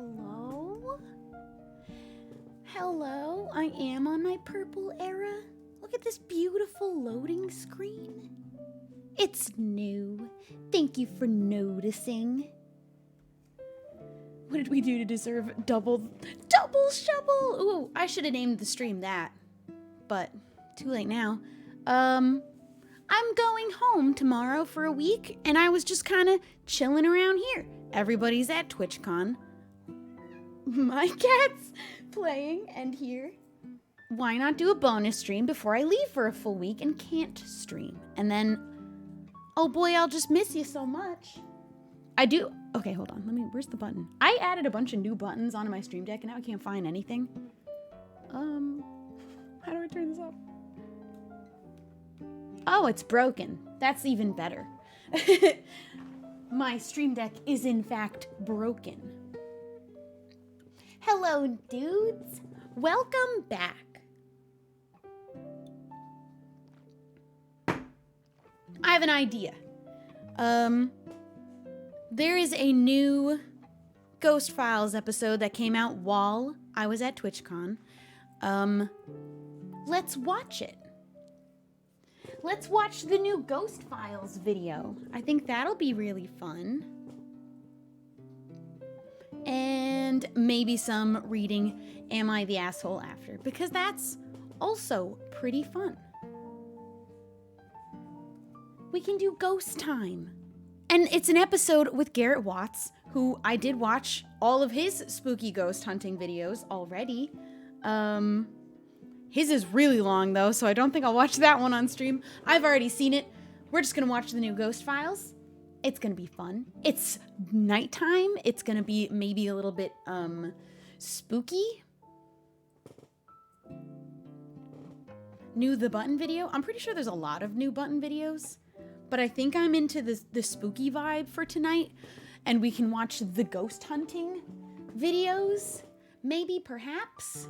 Hello? Hello, I am on my purple era. Look at this beautiful loading screen. It's new. Thank you for noticing. What did we do to deserve double Shubble? Ooh, I should have named the stream that. But too late now. I'm going home tomorrow for a week, and I was just kind of chilling around here. Everybody's at TwitchCon. My cat's playing, and here. Why not do a bonus stream before I leave for a full week and can't stream? And then, oh boy, I'll just miss you so much. I do. Okay, hold on. Where's the button? I added a bunch of new buttons onto my stream deck, and now I can't find anything. How do I turn this off? Oh, it's broken. That's even better. My stream deck is in fact broken. Hello, dudes. Welcome back. I have an idea. There is a new Ghost Files episode that came out while I was at TwitchCon. Let's watch it. Let's watch the new Ghost Files video. I think that'll be really fun. And maybe some reading Am I the Asshole after, because that's also pretty fun. We can do ghost time. And it's an episode with Garrett Watts, who I did watch all of his spooky ghost hunting videos already. His is really long, though, so I don't think I'll watch that one on stream. I've already seen it. We're just going to watch the new Ghost Files. It's going to be fun. It's nighttime. It's going to be maybe a little bit, spooky. New The Button video. I'm pretty sure there's a lot of new Button videos, but I think I'm into the spooky vibe for tonight, and we can watch the ghost hunting videos. Maybe, perhaps.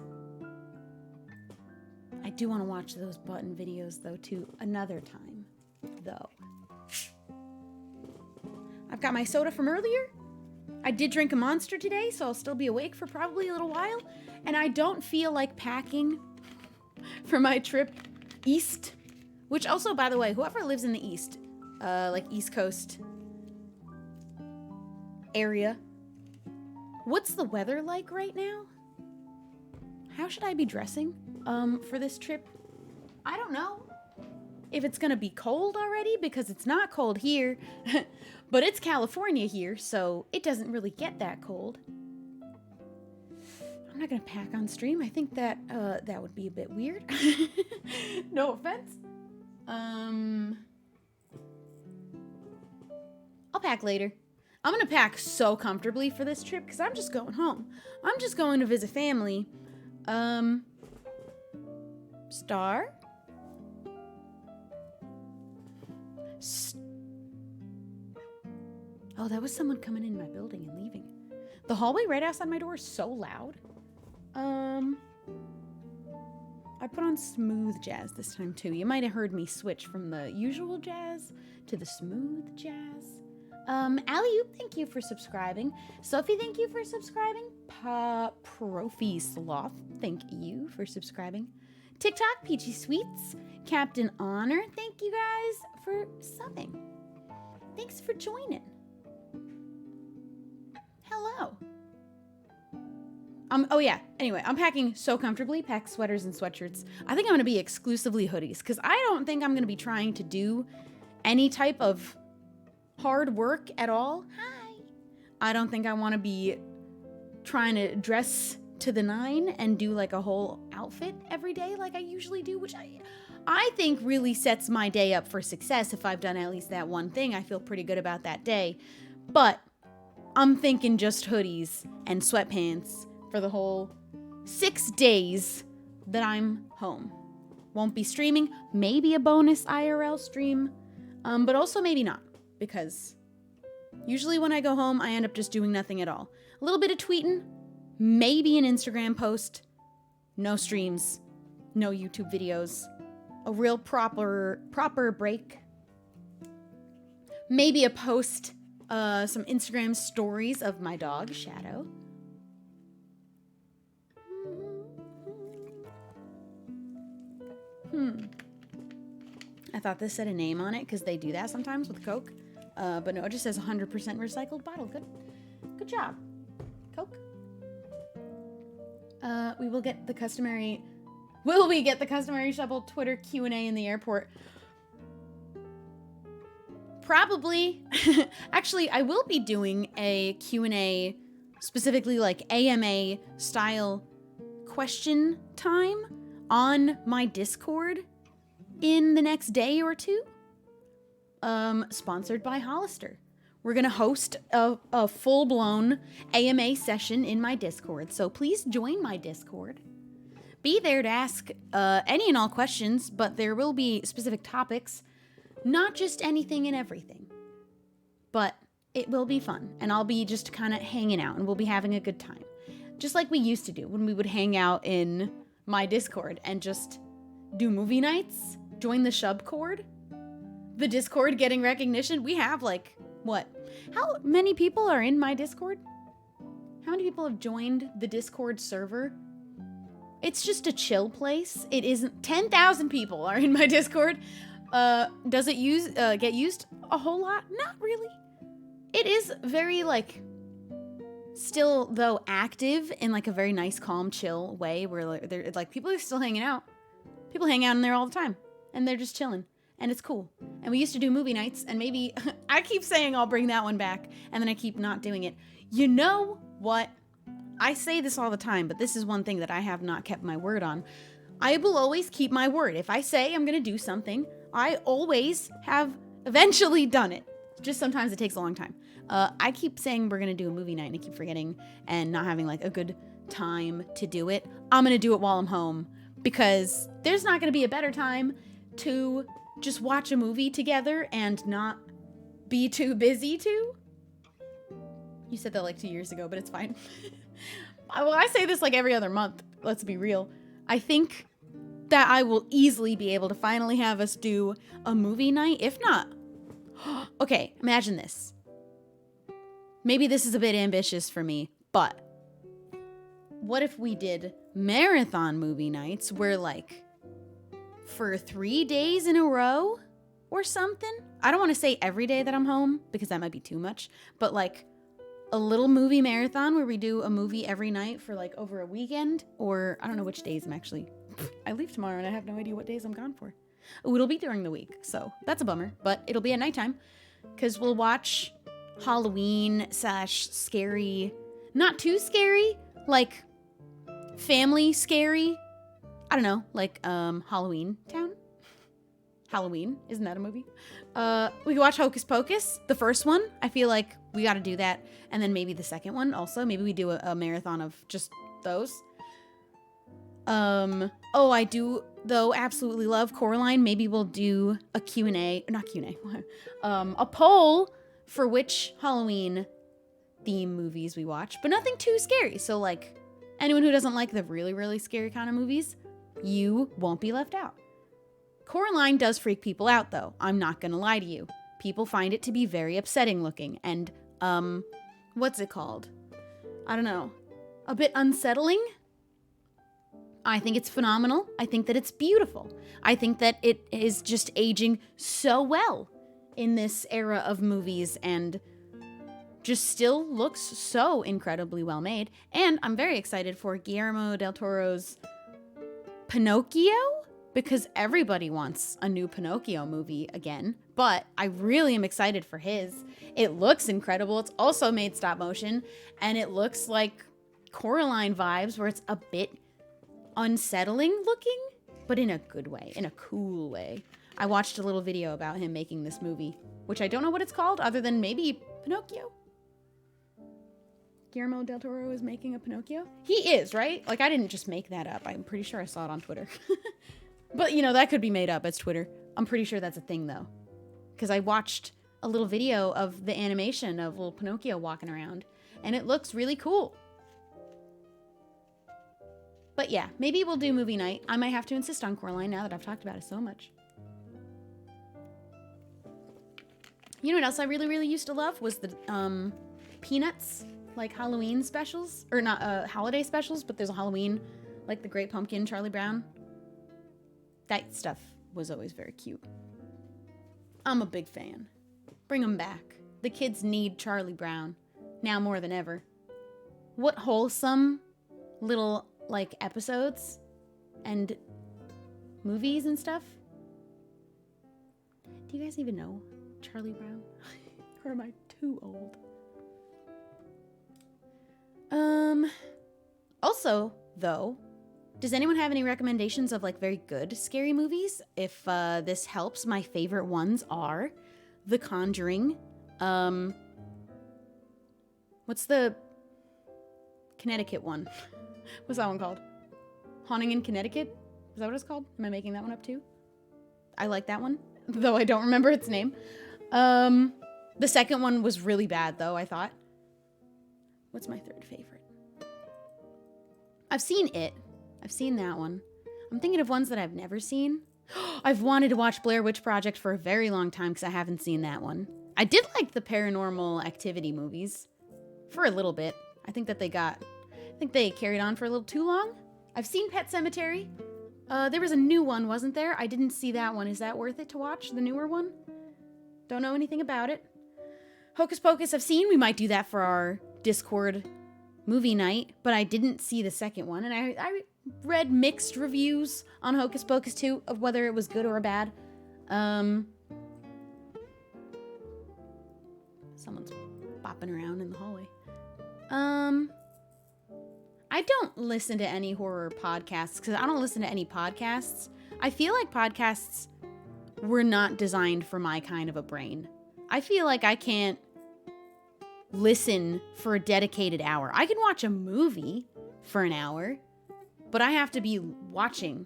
I do want to watch those Button videos, though, too, another time, though. I've got my soda from earlier. I did drink a Monster today, so I'll still be awake for probably a little while. And I don't feel like packing for my trip east. Which also, by the way, whoever lives in the east, like East Coast area, what's the weather like right now? How should I be dressing? For this trip? I don't know if it's gonna be cold already, because it's not cold here, but it's California here, so it doesn't really get that cold. I'm not gonna pack on stream. I think that that would be a bit weird. No offense. I'll pack later. I'm gonna pack so comfortably for this trip because I'm just going home. I'm just going to visit family. Star? Oh, that was someone coming in my building and leaving. The hallway right outside my door is so loud. I put on smooth jazz this time too. You might have heard me switch from the usual jazz to the smooth jazz. Alley-oop, thank you for subscribing. Sophie, thank you for subscribing. Profi Sloth, thank you for subscribing. TikTok, Peachy Sweets, Captain Honor, thank you guys for subbing. Thanks for joining. Hello. Oh yeah, anyway, I'm packing so comfortably, pack sweaters and sweatshirts. I think I'm gonna be exclusively hoodies, because I don't think I'm gonna be trying to do any type of hard work at all. Hi. I don't think I wanna be trying to dress to the nine and do like a whole outfit every day like I usually do, which I think really sets my day up for success. If I've done at least that one thing, I feel pretty good about that day. But I'm thinking just hoodies and sweatpants for the whole 6 days that I'm home. Won't be streaming, maybe a bonus IRL stream, but also maybe not, because usually when I go home, I end up just doing nothing at all. A little bit of tweeting, maybe an Instagram post, no streams, no YouTube videos, a real proper break. Maybe a post, some Instagram stories of my dog, Shadow. I thought this said a name on it because they do that sometimes with Coke. But no, it just says 100% recycled bottle. Good job, Coke. We will get the customary... Will we get the customary Shubble Twitter Q&A in the airport? Probably. Actually, I will be doing a Q&A, specifically like AMA style question time on my Discord in the next day or two. Sponsored by Hollister. We're gonna host a full-blown AMA session in my Discord, so please join my Discord. Be there to ask any and all questions, but there will be specific topics, not just anything and everything. But it will be fun, and I'll be just kind of hanging out, and we'll be having a good time. Just like we used to do when we would hang out in my Discord and just do movie nights, join the Shubcord. The Discord getting recognition. We have like, what? How many people are in my Discord? How many people have joined the Discord server? It's just a chill place. It isn't. 10,000 people are in my Discord. Does it get used a whole lot? Not really. It is very like, still though active in like a very nice, calm, chill way where like people are still hanging out. People hang out in there all the time and they're just chilling. And it's cool. And we used to do movie nights, and maybe I keep saying I'll bring that one back, and then I keep not doing it. You know what? I say this all the time, but this is one thing that I have not kept my word on. I will always keep my word. If I say I'm going to do something, I always have eventually done it. Just sometimes it takes a long time. I keep saying we're going to do a movie night, and I keep forgetting and not having like a good time to do it. I'm going to do it while I'm home, because there's not going to be a better time to just watch a movie together and not be too busy to. You said that like 2 years ago, but it's fine. Well, I say this like every other month. Let's be real. I think that I will easily be able to finally have us do a movie night. If not, okay, imagine this. Maybe this is a bit ambitious for me, but what if we did marathon movie nights where like for 3 days in a row or something? I don't want to say every day that I'm home because that might be too much, but like a little movie marathon where we do a movie every night for like over a weekend, or I don't know which days I'm actually, I leave tomorrow and I have no idea what days I'm gone for. Oh, it'll be during the week, so that's a bummer, but it'll be at nighttime because we'll watch Halloween / scary, not too scary, like family scary. I don't know, like Halloween Town? Halloween, isn't that a movie? We could watch Hocus Pocus, the first one. I feel like we got to do that. And then maybe the second one also. Maybe we do a marathon of just those. Oh, I do, though, absolutely love Coraline. Maybe we'll do a Q&A, not Q&A, a poll for which Halloween theme movies we watch, but nothing too scary. So, like, anyone who doesn't like the really, really scary kind of movies, you won't be left out. Coraline does freak people out, though. I'm not gonna lie to you. People find it to be very upsetting looking and, what's it called? I don't know. A bit unsettling? I think it's phenomenal. I think that it's beautiful. I think that it is just aging so well in this era of movies and just still looks so incredibly well made. And I'm very excited for Guillermo del Toro's Pinocchio, because everybody wants a new Pinocchio movie again, but I really am excited for his. It looks incredible. It's also made stop motion, and it looks like Coraline vibes where it's a bit unsettling looking, but in a good way, in a cool way. I watched a little video about him making this movie, which I don't know what it's called other than maybe Pinocchio. Guillermo del Toro is making a Pinocchio? He is, right? Like, I didn't just make that up. I'm pretty sure I saw it on Twitter. But, you know, that could be made up. It's Twitter. I'm pretty sure that's a thing, though. Because I watched a little video of the animation of little Pinocchio walking around, and it looks really cool. But yeah, maybe we'll do movie night. I might have to insist on Coraline now that I've talked about it so much. You know what else I really, really used to love was the Peanuts, like Halloween specials. Or not holiday specials, but there's a Halloween, like the Great Pumpkin, Charlie Brown. That stuff was always very cute. I'm a big fan. Bring them back. The kids need Charlie Brown, now more than ever. What wholesome little, like, episodes and movies and stuff. Do you guys even know Charlie Brown? Or am I too old? Also, though, does anyone have any recommendations of, like, very good scary movies? If this helps, my favorite ones are The Conjuring. What's the Connecticut one? What's that one called? Haunting in Connecticut? Is that what it's called? Am I making that one up too? I like that one, though I don't remember its name. The second one was really bad, though, I thought. What's my third favorite? I've seen it. I've seen that one. I'm thinking of ones that I've never seen. I've wanted to watch Blair Witch Project for a very long time because I haven't seen that one. I did like the Paranormal Activity movies for a little bit. I think they carried on for a little too long. I've seen Pet Sematary. There was a new one, wasn't there? I didn't see that one. Is that worth it to watch, the newer one? Don't know anything about it. Hocus Pocus I've seen. We might do that for our Discord movie night, but I didn't see the second one, and I read mixed reviews on Hocus Pocus 2 of whether it was good or bad. Someone's bopping around in the hallway. I don't listen to any horror podcasts because I don't listen to any podcasts. I feel like podcasts were not designed for my kind of a brain. I feel like I can't listen for a dedicated hour. I can watch a movie for an hour, but I have to be watching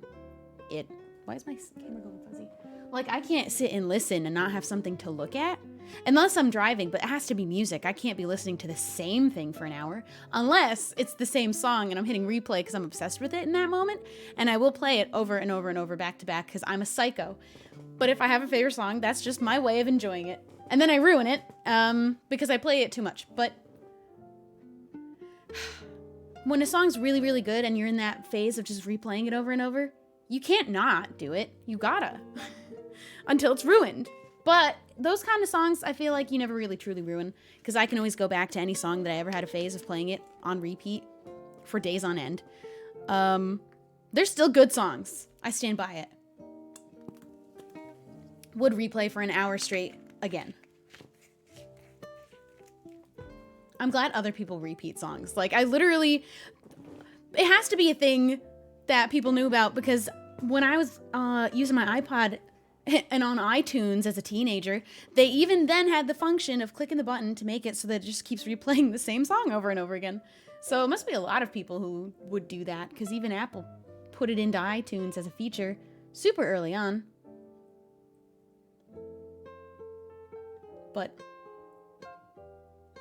it. Why is my camera going fuzzy? Like, I can't sit and listen and not have something to look at. Unless I'm driving, but it has to be music. I can't be listening to the same thing for an hour. Unless it's the same song and I'm hitting replay because I'm obsessed with it in that moment. And I will play it over and over and over back to back because I'm a psycho. But if I have a favorite song, that's just my way of enjoying it. And then I ruin it because I play it too much. But when a song's really, really good and you're in that phase of just replaying it over and over, you can't not do it. You gotta. Until it's ruined. But those kind of songs, I feel like you never really truly ruin, because I can always go back to any song that I ever had a phase of playing it on repeat for days on end. They're still good songs. I stand by it. Would replay for an hour straight again. I'm glad other people repeat songs. Like, it has to be a thing that people knew about, because when I was using my iPod and on iTunes as a teenager, they even then had the function of clicking the button to make it so that it just keeps replaying the same song over and over again. So it must be a lot of people who would do that, because even Apple put it into iTunes as a feature super early on. But,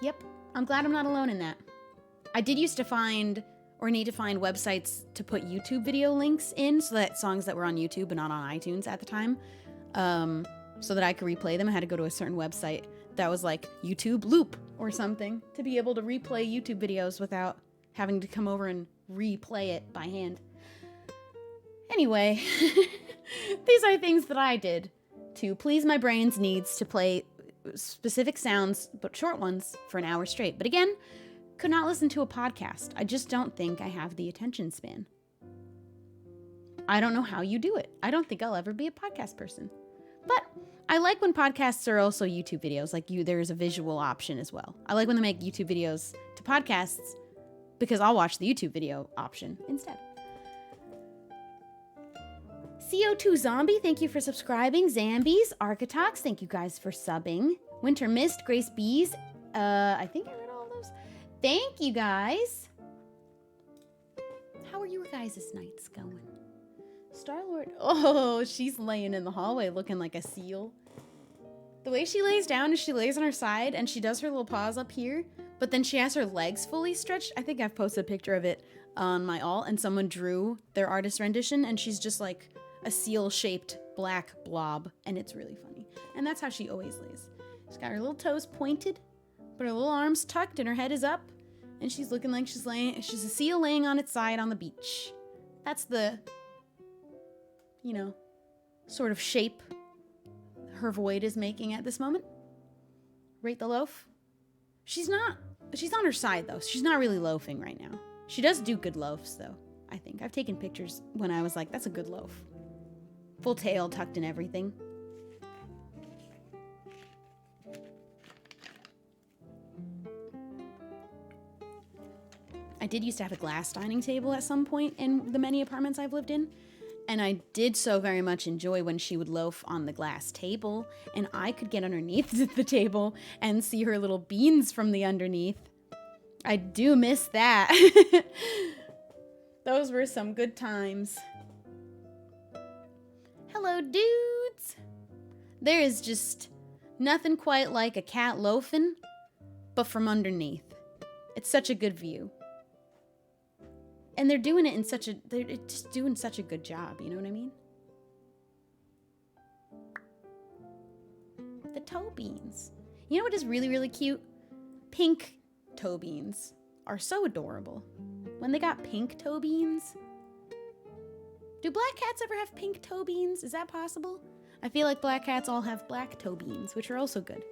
yep, I'm glad I'm not alone in that. I did used to need to find websites to put YouTube video links in so that songs that were on YouTube but not on iTunes at the time, so that I could replay them. I had to go to a certain website that was like YouTube Loop or something to be able to replay YouTube videos without having to come over and replay it by hand. Anyway, these are things that I did to please my brain's needs to play specific sounds, but short ones, for an hour straight. But again, could not listen to a podcast. I just don't think I have the attention span. I don't know how you do it. I don't think I'll ever be a podcast person. But I like when podcasts are also YouTube videos. Like, there's a visual option as well. I like when they make YouTube videos to podcasts because I'll watch the YouTube video option instead. CO2 Zombie, thank you for subscribing. Zambies, Architox, thank you guys for subbing. Winter Mist, Grace Bees, I think I read all of those. Thank you guys. How are your guys' nights going? Star-Lord, oh, she's laying in the hallway looking like a seal. The way she lays down is she lays on her side and she does her little paws up here, but then she has her legs fully stretched. I think I've posted a picture of it on my alt, and someone drew their artist rendition, and she's just like a seal-shaped black blob, and it's really funny. And that's how she always lays. She's got her little toes pointed, but her little arms tucked, and her head is up, and she's looking like she's a seal laying on its side on the beach. That's the, sort of shape her void is making at this moment. Rate the loaf. She's on her side though. She's not really loafing right now. She does do good loafs though, I think. I've taken pictures when I was like, that's a good loaf. Full tail tucked in everything. I did used to have a glass dining table at some point in the many apartments I've lived in. And I did so very much enjoy when she would loaf on the glass table and I could get underneath the table and see her little beans from the underneath. I do miss that. Those were some good times. Hello, dudes. There is just nothing quite like a cat loafing, but from underneath. It's such a good view. And they're doing it in they're just doing such a good job, you know what I mean? The toe beans. You know what is really, really cute? Pink toe beans are so adorable. When they got pink toe beans. Do black cats ever have pink toe beans? Is that possible? I feel like black cats all have black toe beans, which are also good.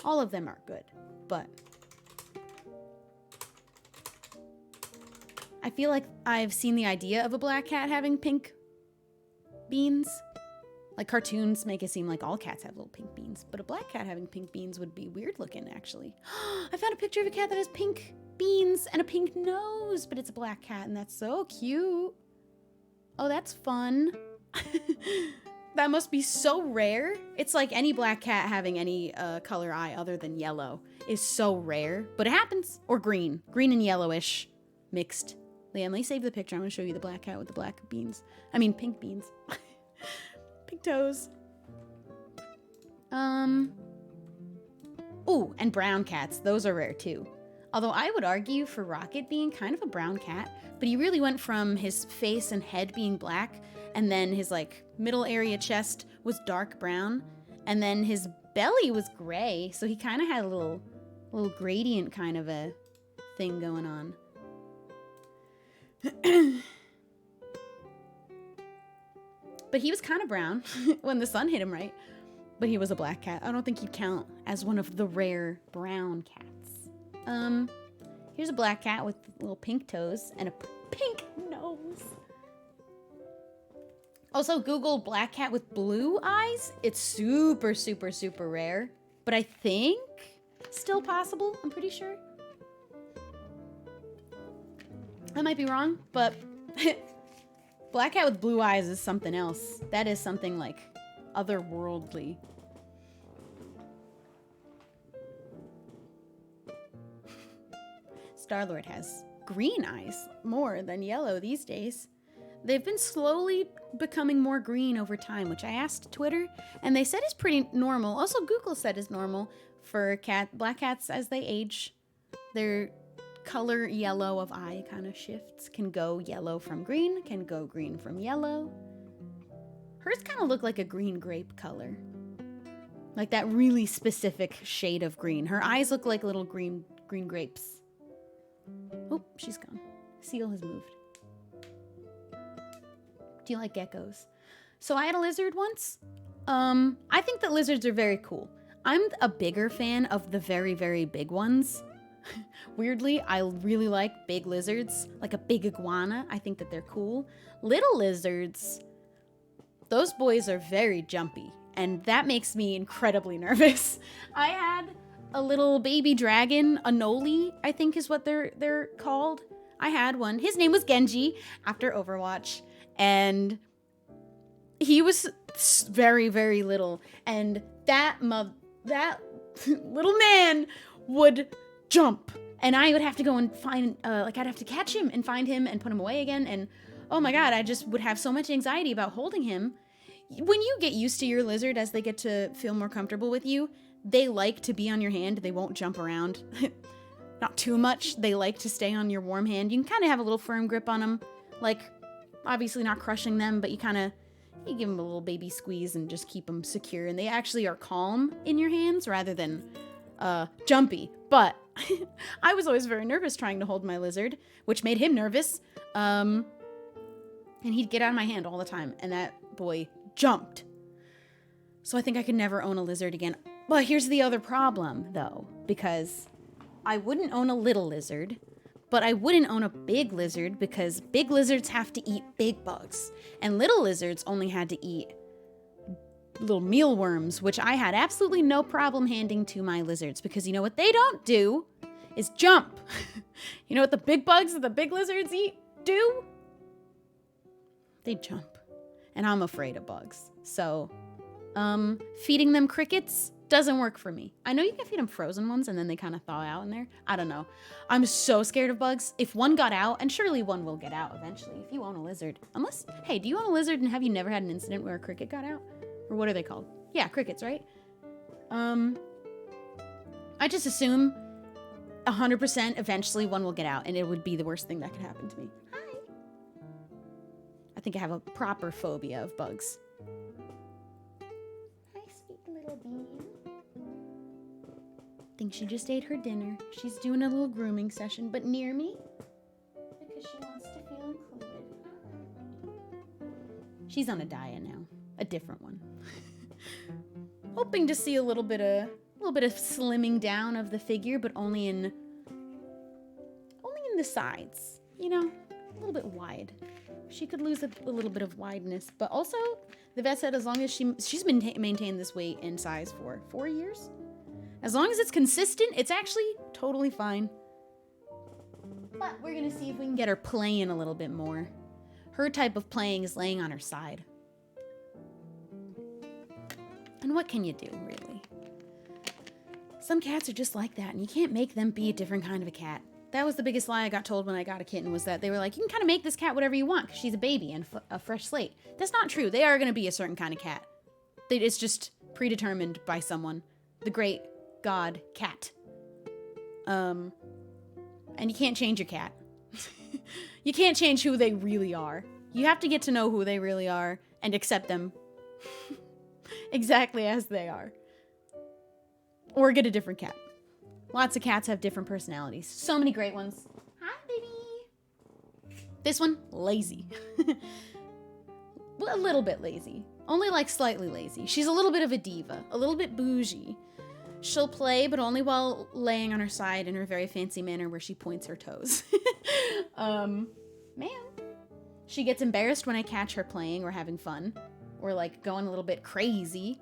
All of them are good, but I feel like I've seen the idea of a black cat having pink beans. Like cartoons make it seem like all cats have little pink beans, but a black cat having pink beans would be weird looking, actually. I found a picture of a cat that has pink beans and a pink nose, but it's a black cat, and that's so cute. Oh, that's fun. That must be so rare. It's like any black cat having any color eye other than yellow is so rare, but it happens. Or green. Green and yellowish mixed. Liam, let me save the picture. I'm going to show you the black cat with the black beans. I mean, pink beans. Pink toes. Ooh, and brown cats. Those are rare too. Although I would argue for Rocket being kind of a brown cat, but he really went from his face and head being black, and then his like middle area chest was dark brown, and then his belly was gray, so he kind of had a little gradient kind of a thing going on. But he was kind of brown when the sun hit him, right? But he was a black cat. I don't think he'd count as one of the rare brown cats. Here's a black cat with little pink toes and a pink nose. Also, Google black cat with blue eyes. It's super, super, super rare. But I think still possible. I'm pretty sure. I might be wrong, but black cat with blue eyes is something else. That is something like otherworldly. Star-Lord has green eyes more than yellow these days. They've been slowly becoming more green over time, which I asked Twitter, and they said is pretty normal. Also, Google said is normal for black cats as they age. Their color yellow of eye kind of shifts. Can go yellow from green, can go green from yellow. Hers kind of look like a green grape color. Like that really specific shade of green. Her eyes look like little green grapes. Oh, she's gone. Seal has moved. Do you like geckos? So I had a lizard once. I think that lizards are very cool. I'm a bigger fan of the very, very big ones. Weirdly, I really like big lizards, like a big iguana. I think that they're cool. Little lizards, those boys are very jumpy, and that makes me incredibly nervous. I had a little baby dragon, a Noli, I think is what they're called. I had one. His name was Genji after Overwatch, and he was very, very little, and that little man would jump, and I would have to go and find, I'd have to catch him and find him and put him away again, and oh my god, I just would have so much anxiety about holding him. When you get used to your lizard as they get to feel more comfortable with you, they like to be on your hand. They won't jump around. Not too much. They like to stay on your warm hand. You can kind of have a little firm grip on them. Like, obviously not crushing them, but you give them a little baby squeeze and just keep them secure. And they actually are calm in your hands rather than jumpy. But I was always very nervous trying to hold my lizard, which made him nervous. And he'd get out of my hand all the time. And that boy jumped. So I think I could never own a lizard again. But here's the other problem, though, because I wouldn't own a little lizard, but I wouldn't own a big lizard because big lizards have to eat big bugs, and little lizards only had to eat little mealworms, which I had absolutely no problem handing to my lizards because you know what they don't do is jump. You know what the big bugs that the big lizards eat do? They jump. And I'm afraid of bugs. So, feeding them crickets doesn't work for me. I know you can feed them frozen ones and then they kind of thaw out in there. I don't know. I'm so scared of bugs. If one got out, and surely one will get out eventually if you own a lizard. Unless, hey, do you own a lizard and have you never had an incident where a cricket got out? Or what are they called? Yeah, crickets, right? I just assume 100% eventually one will get out and it would be the worst thing that could happen to me. Hi. I think I have a proper phobia of bugs. Hi, sweet little bean. I think she just ate her dinner. She's doing a little grooming session, but near me because she wants to feel included. She's on a diet now, a different one. Hoping to see a little bit of slimming down of the figure, but only in the sides, you know, a little bit wide. She could lose a little bit of wideness, but also the vet said as long as she's been maintained this weight and size for 4 years, as long as it's consistent, it's actually totally fine. But we're gonna see if we can get her playing a little bit more. Her type of playing is laying on her side. And what can you do, really? Some cats are just like that, and you can't make them be a different kind of a cat. That was the biggest lie I got told when I got a kitten, was that they were like, you can kind of make this cat whatever you want because she's a baby and a fresh slate. That's not true. They are going to be a certain kind of cat. It's just predetermined by someone. The great god cat. And you can't change your cat. You can't change who they really are. You have to get to know who they really are and accept them exactly as they are. Or get a different cat. Lots of cats have different personalities. So many great ones. Hi, baby. This one, lazy. A little bit lazy. Only like slightly lazy. She's a little bit of a diva. A little bit bougie. She'll play, but only while laying on her side in her very fancy manner where she points her toes. Man. She gets embarrassed when I catch her playing or having fun. Or like going a little bit crazy.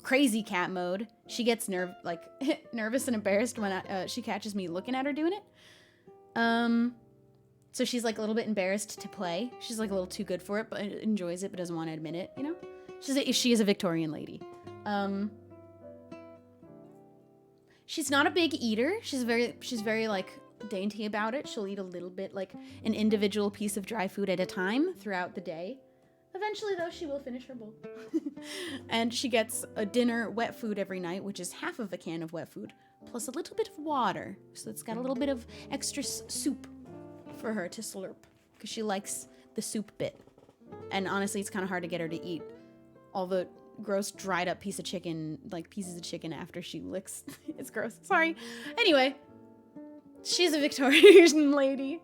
Crazy cat mode. She gets nervous and embarrassed when she catches me looking at her doing it. So she's like a little bit embarrassed to play. She's like a little too good for it, but enjoys it, but doesn't want to admit it, you know? She is a Victorian lady. She's not a big eater. She's very like dainty about it. She'll eat a little bit, like an individual piece of dry food at a time throughout the day. Eventually, though, she will finish her bowl. And she gets a dinner wet food every night, which is half of a can of wet food, plus a little bit of water. So it's got a little bit of extra soup for her to slurp, because she likes the soup bit. And honestly, it's kind of hard to get her to eat all the gross, dried up pieces of chicken after she licks. It's gross. Sorry. Anyway, she's a Victorian lady.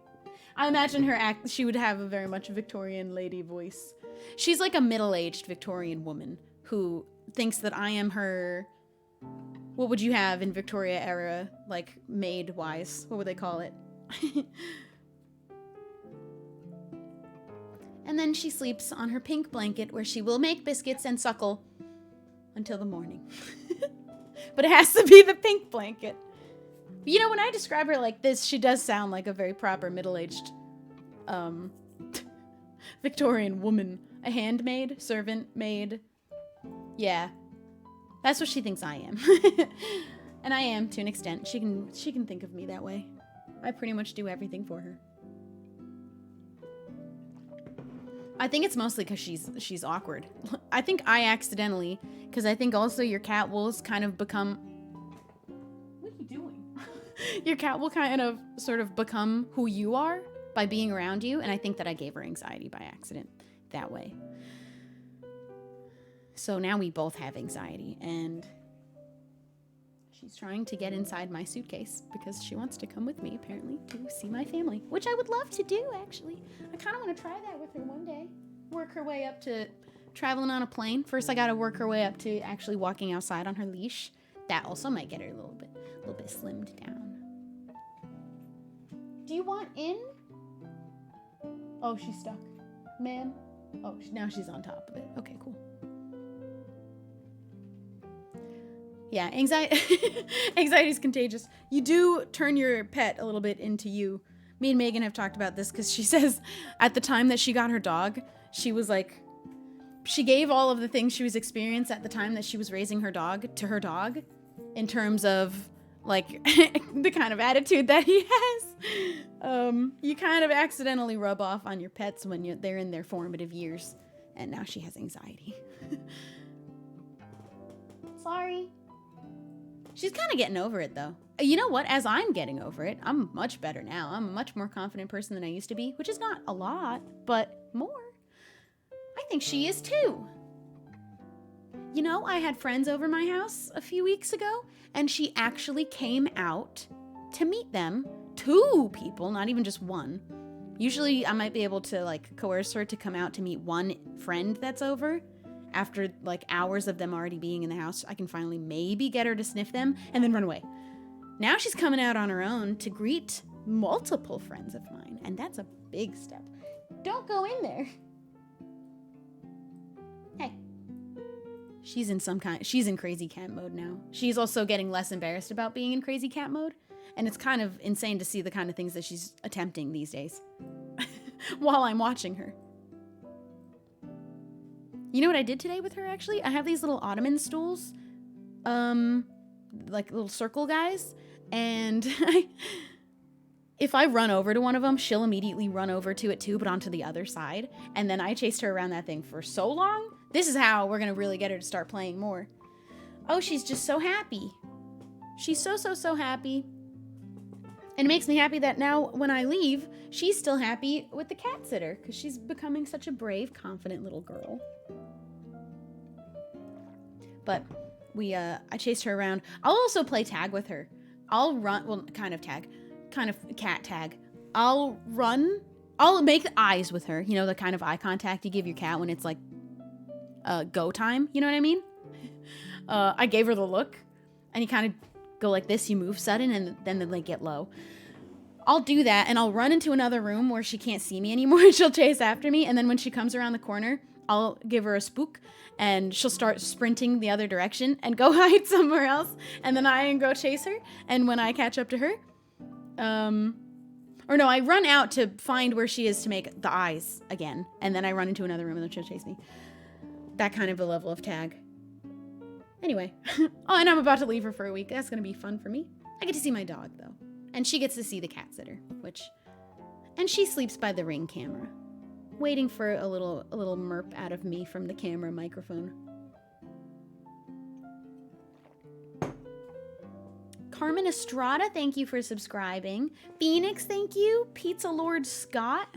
I imagine she would have a very much Victorian lady voice. She's like a middle-aged Victorian woman who thinks that I am her... What would you have in Victoria era, like, maid-wise? What would they call it? And then she sleeps on her pink blanket where she will make biscuits and suckle until the morning. But it has to be the pink blanket. You know, when I describe her like this, she does sound like a very proper middle-aged Victorian woman. A handmaid, servant, maid. Yeah. That's what she thinks I am. And I am, to an extent. She can think of me that way. I pretty much do everything for her. I think it's mostly because she's awkward. I think I accidentally, because I think also your cat will kind of become... What are you doing? Your cat will kind of sort of become who you are by being around you, and I think that I gave her anxiety by accident that way. So now we both have anxiety, and she's trying to get inside my suitcase because she wants to come with me, apparently, to see my family, which I would love to do, actually. I kind of want to try that with her one day. Work her way up to traveling on a plane. First, I got to work her way up to actually walking outside on her leash. That also might get her a little bit slimmed down. Do you want in? Oh, she's stuck. Ma'am? Oh, now she's on top of it. Okay, cool. Yeah, anxiety is contagious. You do turn your pet a little bit into you. Me and Megan have talked about this because she says at the time that she got her dog, she was like, she gave all of the things she was experiencing at the time that she was raising her dog to her dog in terms of like the kind of attitude that he has. You kind of accidentally rub off on your pets when they're in their formative years. And now she has anxiety. Sorry. She's kind of getting over it, though. You know what? As I'm getting over it, I'm much better now. I'm a much more confident person than I used to be, which is not a lot, but more. I think she is, too. You know, I had friends over my house a few weeks ago, and she actually came out to meet them. 2 people, not even just one. Usually, I might be able to, like, coerce her to come out to meet one friend that's over. After, like, hours of them already being in the house, I can finally maybe get her to sniff them and then run away. Now she's coming out on her own to greet multiple friends of mine, and that's a big step. Don't go in there. Hey. She's in crazy cat mode now. She's also getting less embarrassed about being in crazy cat mode, and it's kind of insane to see the kind of things that she's attempting these days while I'm watching her. You know what I did today with her, actually? I have these little ottoman stools, like little circle guys, and if I run over to one of them, she'll immediately run over to it too, but onto the other side, and then I chased her around that thing for so long. This is how we're gonna really get her to start playing more. Oh, she's just so happy. She's so happy. And it makes me happy that now when I leave, she's still happy with the cat sitter, because she's becoming such a brave, confident little girl. But I chased her around. I'll also play tag with her. I'll run, well, kind of cat tag. I'll make eyes with her. You know, the kind of eye contact you give your cat when it's like go time. You know what I mean? I gave her the look, and you kind of go like this. You move sudden, and then they get low. I'll do that, and I'll run into another room where she can't see me anymore, and she'll chase after me. And then when she comes around the corner, I'll give her a spook, and she'll start sprinting the other direction and go hide somewhere else. And then I go chase her. And when I catch up to her, or no, I run out to find where she is to make the eyes again. And then I run into another room, and then she'll chase me. That kind of a level of tag. Anyway. Oh, and I'm about to leave her for a week. That's going to be fun for me. I get to see my dog, though. And she gets to see the cat sitter, and she sleeps by the Ring camera, waiting for a little merp out of me from the camera microphone. Carmen Estrada, thank you for subscribing. Phoenix, thank you. Pizza Lord Scott.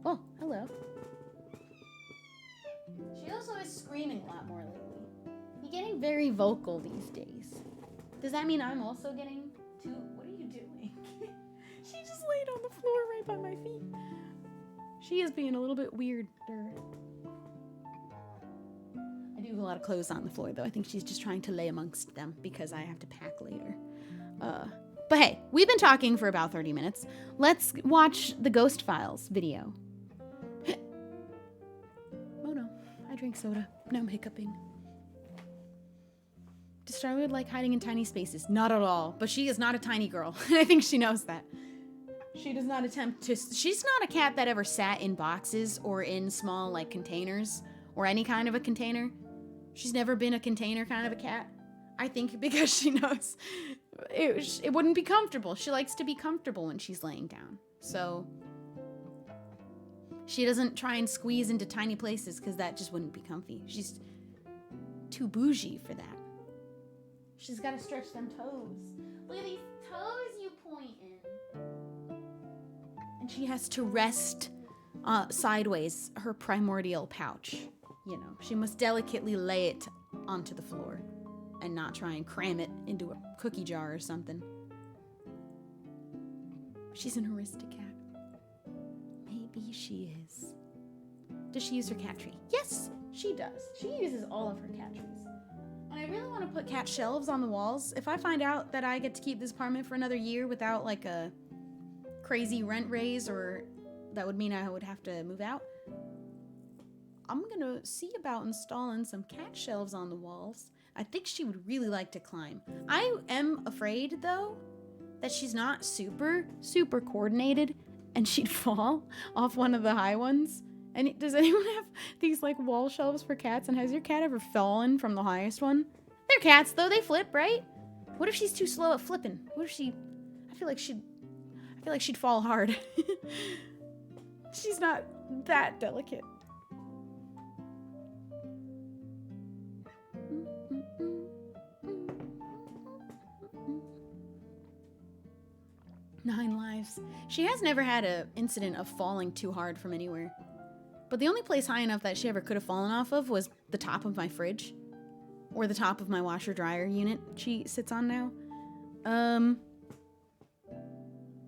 Oh, hello. She also is screaming a lot more lately. You're getting very vocal these days. Does that mean I'm also getting too... What are you doing? She just laid on the floor right by my feet. She is being a little bit weirder. I do have a lot of clothes on the floor, though. I think she's just trying to lay amongst them because I have to pack later. But hey, we've been talking for about 30 minutes. Let's watch the Ghost Files video. Oh no, I drink soda. Now I'm hiccuping. Does Charlotte like hiding in tiny spaces? Not at all. But she is not a tiny girl. I think she knows that. She does not attempt to... She's not a cat that ever sat in boxes or in small, like, containers or any kind of a container. She's never been a container kind of a cat. I think because she knows it wouldn't be comfortable. She likes to be comfortable when she's laying down. So she doesn't try and squeeze into tiny places because that just wouldn't be comfy. She's too bougie for that. She's got to stretch them toes. Look at these toes you pointing. And she has to rest sideways her primordial pouch. You know, she must delicately lay it onto the floor and not try and cram it into a cookie jar or something. She's an aristocrat. Maybe she is. Does she use her cat tree? Yes, she does. She uses all of her cat trees. And I really want to put cat shelves on the walls. If I find out that I get to keep this apartment for another year without like a crazy rent raise, or that would mean I would have to move out, I'm gonna see about installing some cat shelves on the walls. I think she would really like to climb. I am afraid though that she's not super coordinated and she'd fall off one of the high ones. And does anyone have these like wall shelves for cats? And has your cat ever fallen from the highest one? They're cats though, they flip, right? What if she's too slow at flipping? What if she, I feel like she'd fall hard. She's not that delicate. Nine lives. She has never had an incident of falling too hard from anywhere. But the only place high enough that she ever could have fallen off of was the top of my fridge. Or the top of my washer dryer unit she sits on now.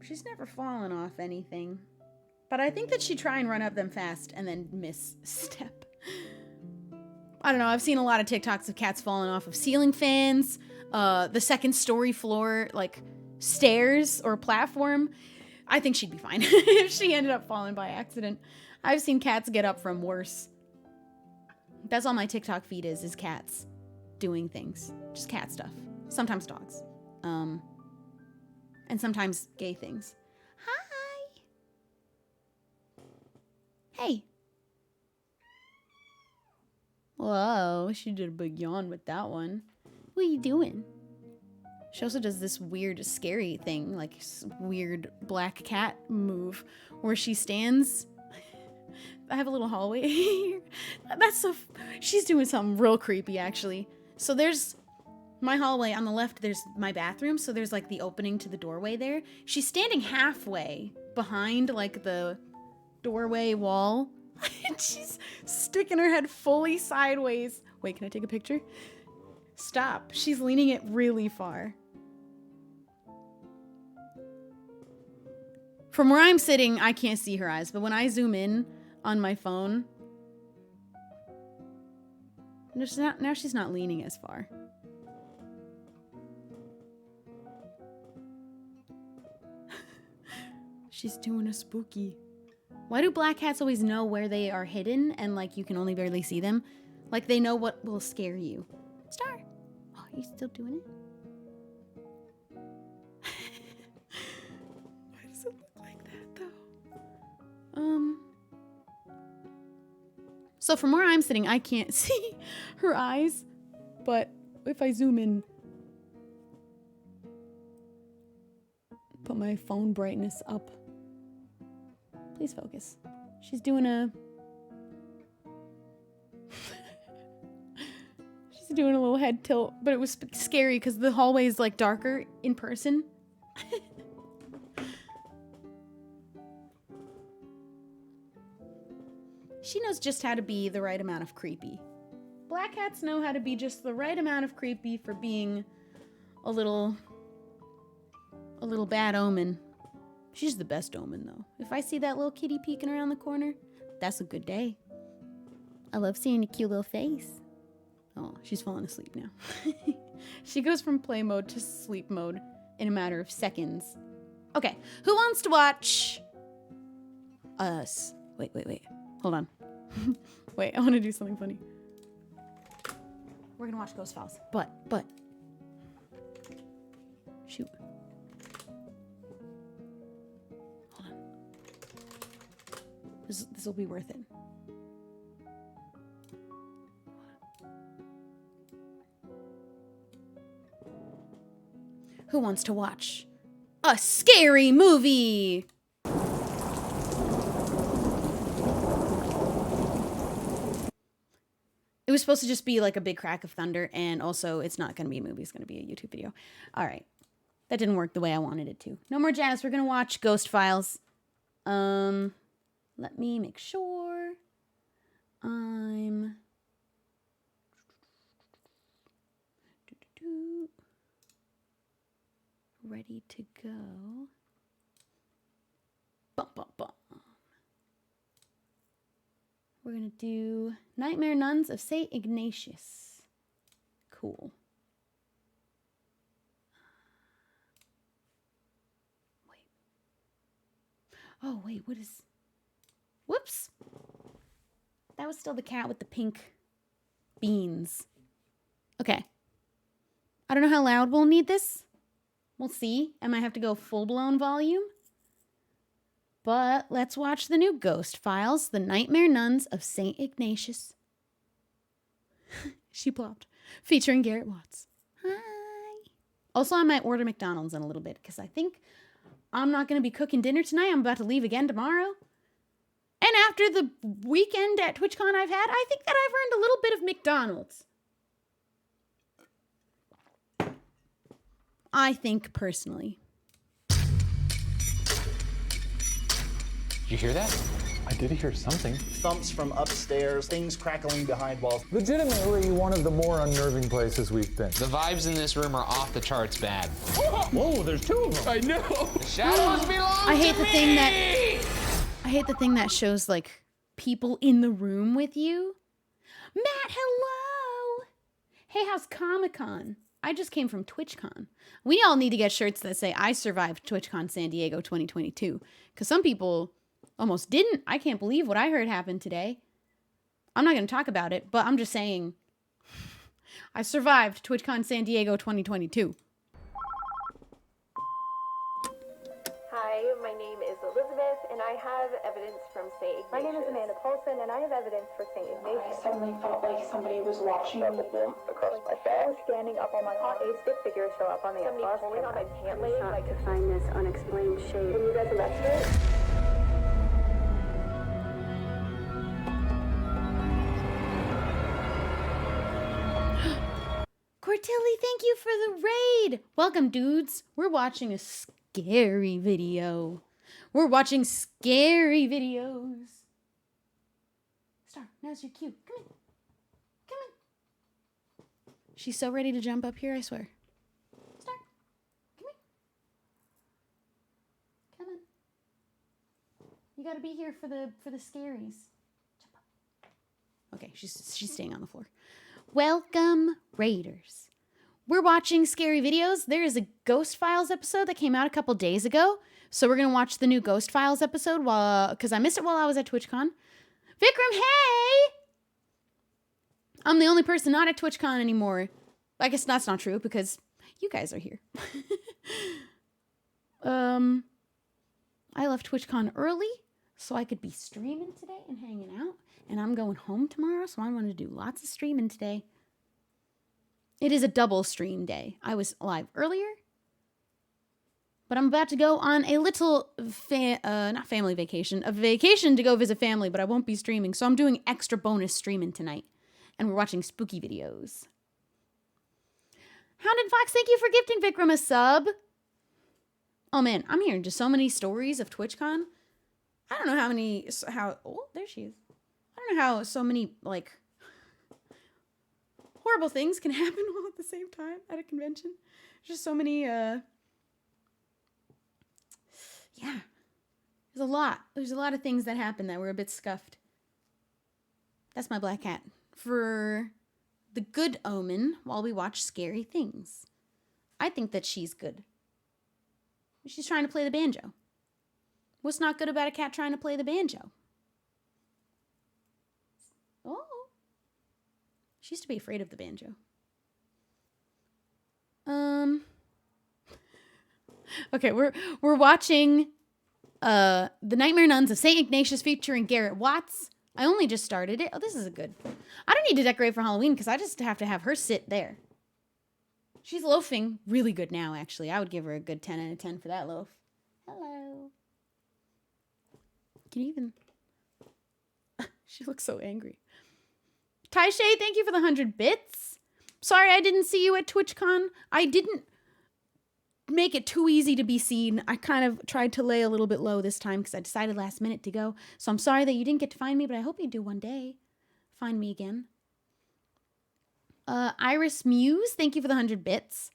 She's never fallen off anything. But I think that she'd try and run up them fast and then misstep. I don't know, I've seen a lot of TikToks of cats falling off of ceiling fans, the second story floor, like stairs or platform. I think she'd be fine if she ended up falling by accident. I've seen cats get up from worse. That's all my TikTok feed is cats doing things. Just cat stuff. Sometimes dogs. And sometimes gay things. Hi! Hey! Whoa, she did a big yawn with that one. What are you doing? She also does this weird, scary thing, like weird black cat move, where she stands. I have a little hallway here. That's so. She's doing something real creepy, actually. So there's my hallway on the left. There's my bathroom. So there's like the opening to the doorway there. She's standing halfway behind like the doorway wall, and she's sticking her head fully sideways. Wait, can I take a picture? Stop. She's leaning it really far. From where I'm sitting, I can't see her eyes, but when I zoom in on my phone, now she's not leaning as far. She's doing a spooky. Why do black cats always know where they are hidden and like you can only barely see them? Like they know what will scare you. Star. Oh, are you still doing it? Why does it look like that though? So from where I'm sitting, I can't see her eyes, but if I zoom in, put my phone brightness up. Please focus. She's doing a... She's doing a little head tilt, but it was scary because the hallway is like darker in person. She knows just how to be the right amount of creepy. Black cats know how to be just the right amount of creepy for being a little bad omen. She's the best omen, though. If I see that little kitty peeking around the corner, that's a good day. I love seeing a cute little face. Oh, she's falling asleep now. She goes from play mode to sleep mode in a matter of seconds. Okay, who wants to watch us? Wait. Hold on. Wait, I want to do something funny. We're gonna watch Ghost Files. But. Shoot. Hold on. This will be worth it. Who wants to watch a scary movie? It was supposed to just be like a big crack of thunder, and also it's not going to be a movie, it's going to be a YouTube video. All right. That didn't work the way I wanted it to. No more jazz. We're going to watch Ghost Files. Let me make sure I'm ready to go. Bum, bum, bum. We're going to do Nightmare Nuns of St. Ignatius. Cool. Wait. Oh, wait, what is... Whoops. That was still the cat with the pink beans. Okay. I don't know how loud we'll need this. We'll see. I might have to go full-blown volume. But let's watch the new Ghost Files, The Nightmare Nuns of St. Ignatius. She plopped. Featuring Garrett Watts. Hi. Also, I might order McDonald's in a little bit because I think I'm not going to be cooking dinner tonight. I'm about to leave again tomorrow. And after the weekend at TwitchCon I've had, I think that I've earned a little bit of McDonald's. I think personally. Did you hear that? I did hear something. Thumps from upstairs, things crackling behind walls. Legitimately one of the more unnerving places we've been. The vibes in this room are off the charts bad. Whoa, there's two of them. I know. The shadows belong I hate to the me. thing that shows like people in the room with you. Matt, hello. Hey, how's Comic-Con? I just came from TwitchCon. We all need to get shirts that say I survived TwitchCon San Diego 2022 because some people almost didn't. I can't believe what I heard happened today. I'm not going to talk about it, but I'm just saying I survived TwitchCon San Diego 2022. Hi, my name is Elizabeth, and I have evidence from St. Ignatius. My name is Amanda Paulson, and I have evidence for St. Ignatius. I suddenly felt like somebody was watching me. Across my back. I was standing up on my arm. A stick figure show up on the Somebody bus. pulling on my pant leg, like to find this unexplained shape. Can you guys investigate? Cortilli, thank you for the raid. Welcome, dudes. We're watching a scary video. We're watching scary videos. Star, now's your cue. Come in. Come in. She's so ready to jump up here, I swear. Star, come in. Come on. You gotta be here for the scaries. Jump up. Okay, she's staying on the floor. Welcome, Raiders. We're watching scary videos. There is a Ghost Files episode that came out a couple days ago. So we're going to watch the new Ghost Files episode because I missed it while I was at TwitchCon. Vikram, hey! I'm the only person not at TwitchCon anymore. I guess that's not true because you guys are here. I left TwitchCon early so I could be streaming today and hanging out. And I'm going home tomorrow, so I'm going to do lots of streaming today. It is a double stream day. I was live earlier, but I'm about to go on a little, not family vacation, a vacation to go visit family, but I won't be streaming. So I'm doing extra bonus streaming tonight, and we're watching spooky videos. Hounded Fox, thank you for gifting Vikram a sub. Oh man, I'm hearing just so many stories of TwitchCon. I don't know oh, there she is. I don't know how so many, like, horrible things can happen all at the same time at a convention. Just so many, yeah. There's a lot. There's a lot of things that happen that were a bit scuffed. That's my black cat. For the good omen while we watch scary things. I think that she's good. She's trying to play the banjo. What's not good about a cat trying to play the banjo? Oh. She used to be afraid of the banjo. Okay, we're watching The Nightmare Nuns of St. Ignatius featuring Garrett Watts. I only just started it. Oh, this is a good. I don't need to decorate for Halloween because I just have to have her sit there. She's loafing really good now, actually. I would give her a good 10 out of 10 for that loaf. Hello. Can you even... She looks so angry. Taishay, thank you for the 100 bits. Sorry I didn't see you at TwitchCon. I didn't make it too easy to be seen. I kind of tried to lay a little bit low this time because I decided last minute to go. So I'm sorry that you didn't get to find me, but I hope you do one day. Find me again. Iris Muse, thank you for the 100 bits.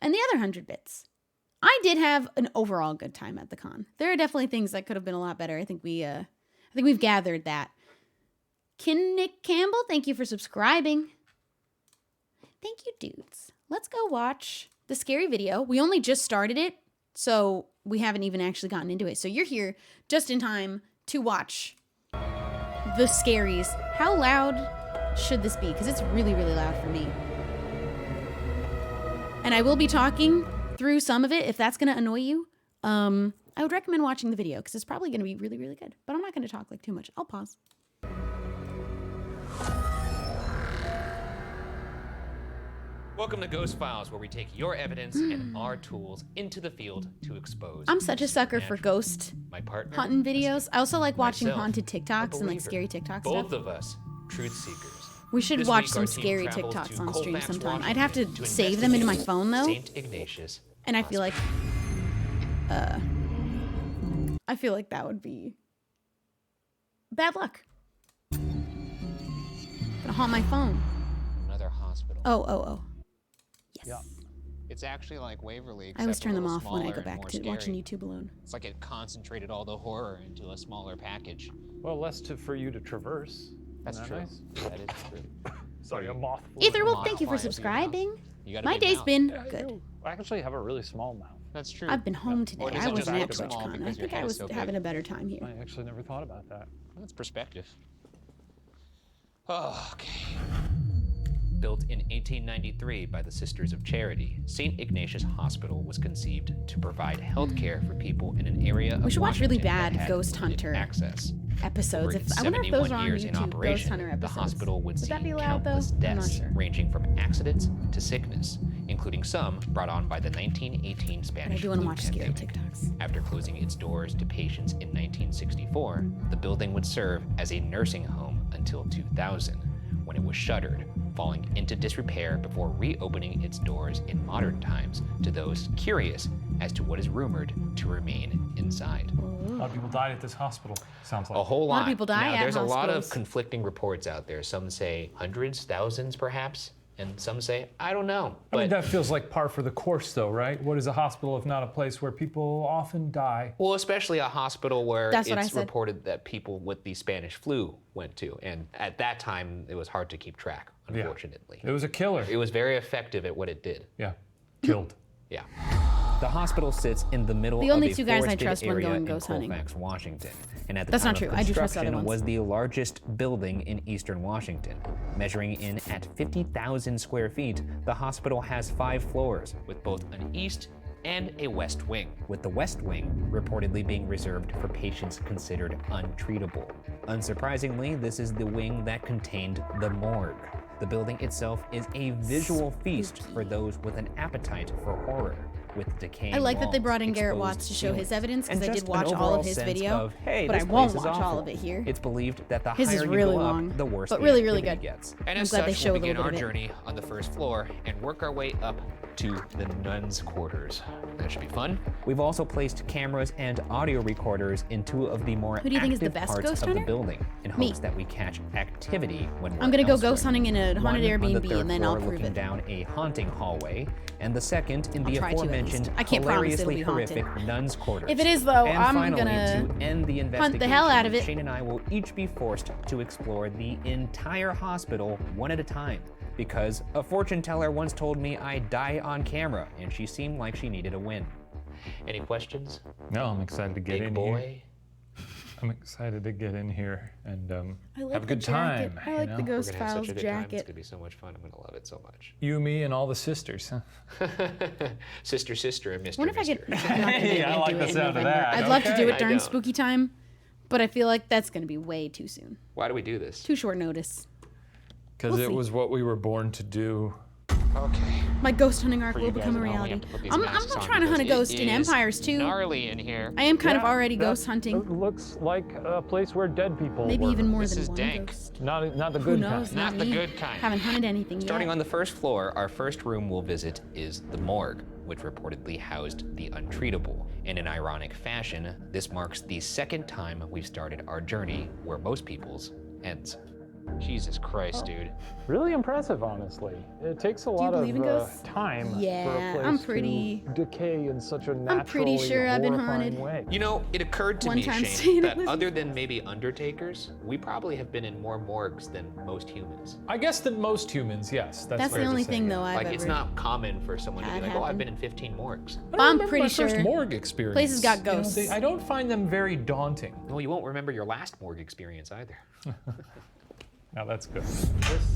And the other 100 bits. I did have an overall good time at the con. There are definitely things that could have been a lot better. I think we I think we've gathered that. Nick Campbell, thank you for subscribing. Thank you, dudes. Let's go watch the scary video. We only just started it, so we haven't even actually gotten into it. So you're here just in time to watch the scaries. How loud should this be? Because it's really, really loud for me. And I will be talking through some of it if that's going to annoy you. I would recommend watching the video because it's probably going to be really, really good. But I'm not going to talk like too much. I'll pause. Welcome to Ghost Files, where we take your evidence and our tools into the field to expose. I'm such a sucker for ghost my partner, hunting videos. I also like watching myself, haunted a TikToks and like believer. scary TikToks. Both stuff. of us, truth seekers. We should This watch week, some our team scary travels TikToks to on stream Colfax, sometime. I'd have to Washington, save them into my phone though, St. Ignatius. and I feel like, that would be bad luck. Gonna haunt my phone. Another hospital. Oh. Yes. Yeah. It's actually like Waverly. I always except turn a them little off when I smaller go and back more to watching scary. YouTube alone. It's like it concentrated all the horror into a smaller package. Well, less for you to traverse. That's Isn't true. that nice? That is true. Sorry, a moth. Etherwolf, thank you for flying through your subscribing. You got a My big day's mouth. been Yeah, good. I actually have a really small mouth. That's true. I've been home today. Or does I it wasn't just at look small TwitchCon. I because your think I head was is so having big? a better time here. I actually never thought about that. That's perspective. Oh, okay. Built in 1893 by the Sisters of Charity, St. Ignatius Hospital was conceived to provide health care for people in an area of We should watch really Washington that bad had Ghost limited Hunter access. Episodes. For its I wonder if those are on 71 years in YouTube. Ghost operation, Hunter the episodes. hospital would see that be loud though? countless I'm not deaths, sure. ranging from accidents to sickness, including some brought on by the 1918 But I Spanish do want to flu watch scary pandemic. TikToks. After closing its doors to patients in 1964, the building would serve as a nursing home until 2000, when it was shuttered, falling into disrepair before reopening its doors in modern times to those curious as to what is rumored to remain inside. A lot of people died at this hospital, sounds like. A whole lot. lot of people die now, at there's a lot of hospitals. conflicting reports out there. Some say hundreds, thousands perhaps, and some say, I don't know. I mean, But that feels like par for the course, though, right? What is a hospital if not a place where people often die? well, especially a hospital where That's what I it's said. reported that people with the Spanish flu went to. And at that time, it was hard to keep track, Yeah. unfortunately. It was a killer. It was very effective at what it did. Yeah, killed. Yeah. The hospital sits in the middle The only of a two guys I forested trust when area going in ghost hunting. Colfax, Washington. And at the That's time not true. of I do trust the other construction ones. was the largest building in eastern Washington. Measuring in at 50,000 square feet, the hospital has 5 floors with both an east and a west wing, with the west wing reportedly being reserved for patients considered untreatable. Unsurprisingly, this is the wing that contained the morgue. The building itself is a visual feast for those with an appetite for horror, with decaying I like that they walls, brought in Garrett exposed Watts to show his ceilings, evidence because and I just did an watch all overall of his sense video, of, hey, but I this won't place is watch all awful. of it here. It's believed that the His higher is you really go long, up, the worse but the really, really activity good. gets. And I'm as glad they such, show we'll a little begin bit our of it. journey on the first floor and work our way up to the nuns' quarters. That should be fun. We've also placed cameras and audio recorders in 2 of the more Who do you think is the active best parts ghost of the hunter? building in Me. hopes that we catch activity when we're I'm gonna go elsewhere. ghost hunting in a haunted One on the Airbnb 3rd and then floor I'll prove looking it. down a haunting hallway, and the second in I'll the try to at aforementioned least. I can't promise it'll hilariously be haunted. horrific nuns' quarters. If it is, though, and I'm finally, gonna to end the hunt the hell out of it. Shane and I will each be forced to explore the entire hospital one at a time. Because a fortune teller once told me I'd die on camera, and she seemed like she needed a win. Any questions? No, I'm excited to get Big in boy? here. I'm excited to get in here and I like have a the good jacket. time. I you like know? the We're Ghost gonna have Files such a good time. It's jacket. gonna be so much fun. I'm gonna love it so much. You, me, and all the sisters, huh? Sister, and Mr. Wonder if I Mister. could. I'm not gonna Hey, do I it like in the sound of November. that. I'd love to do Okay. it during I don't. spooky time, but I feel like that's gonna be way too soon. Why do we do this? Too short notice. Because We'll it see. was what we were born to do. Okay. My ghost hunting arc For will you guys become a at home, we reality. have to put these I'm masks not on trying to hunt a because ghost it in is Empires too. gnarly in here. I am kind of Yeah, already that- ghost hunting. It looks like a place where dead people Maybe were. even more This than is one dank. ghost. Not the Who good knows? kind. Not the me. good kind. Haven't hunted anything Starting yet. on the first floor, our first room we'll visit is the morgue, which reportedly housed the untreatable. In an ironic fashion, this marks the second time we've started our journey where most people's ends. Jesus Christ, dude. Really impressive, honestly. It takes a lot believe in of ghosts? time Yeah, for a place I'm pretty- to decay in such a naturally pretty sure I've been horrifying haunted. way. You know, it occurred to One me, time Shane, staying that at Lizzie's. other than maybe undertakers, we probably have been in more morgues than most humans. I guess that most humans, yes. That's fair the to only say, thing, yeah. though, I've Like, ever... it's not common for someone to be had like, oh, I've happen. been in 15 morgues. I don't I'm remember pretty my first sure morgue experience. places got You know, ghosts. I don't find them very daunting. No, you won't remember your last morgue experience either. Now that's good.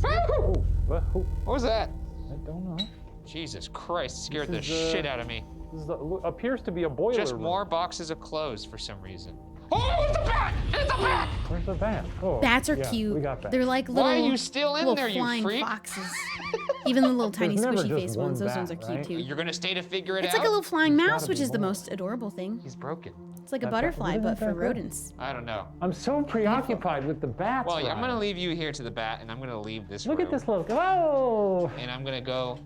Oh, what What was that? I don't know. Jesus Christ, scared the This is, shit out of me. This appears to be a boiler Just room. more boxes of clothes for some reason. Oh, it's a bat! It's a bat! Where's the bat? Oh, Bats are yeah, cute. We got bats. They're like little, Why are you still in little there, you flying freak? foxes. Even the little tiny never squishy just face one ones, those bat, ones are cute right? too. You're gonna stay to figure it It's out? like a little flying There's mouse, gotta which be is the more. most adorable thing. He's broken. It's like a That's butterfly, what but is for that? rodents. I don't know. I'm so preoccupied with the bats. Well, I'm Ryan. gonna leave you here to the bat, and I'm gonna leave this Look room. at this little. Oh! And I'm gonna go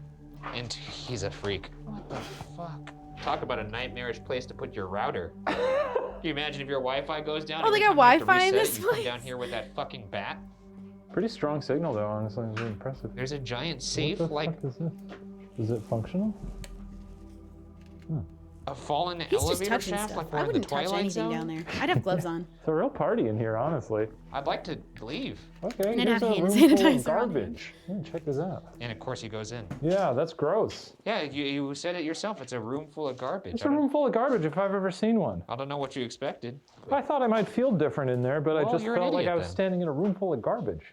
into. He's a freak. What the fuck? Talk about a nightmarish place to put your router. Can you imagine if your Wi-Fi goes down? Oh, they every got time you have to Wi-Fi in reset it, this you come place? down here with that fucking bat. Pretty strong signal, though. Honestly, it's really impressive. There's a giant safe, What the like fuck is this? Is it functional? a fallen He's just elevator touching shaft, stuff. like we're I in the wouldn't touch Twilight anything Zone. down there. I'd have gloves on. It's a real party in here, honestly. I'd like to leave. Okay, And I'd here's have a hand room full of sanitizer on garbage. Check this out. And of course he goes in. Yeah, that's gross. Yeah, you said it yourself. It's a room full of garbage. It's a room full of garbage if I've ever seen one. I don't know what you expected. I thought I might feel different in there, but I Well, just you're an felt like idiot I was then. standing in a room full of garbage.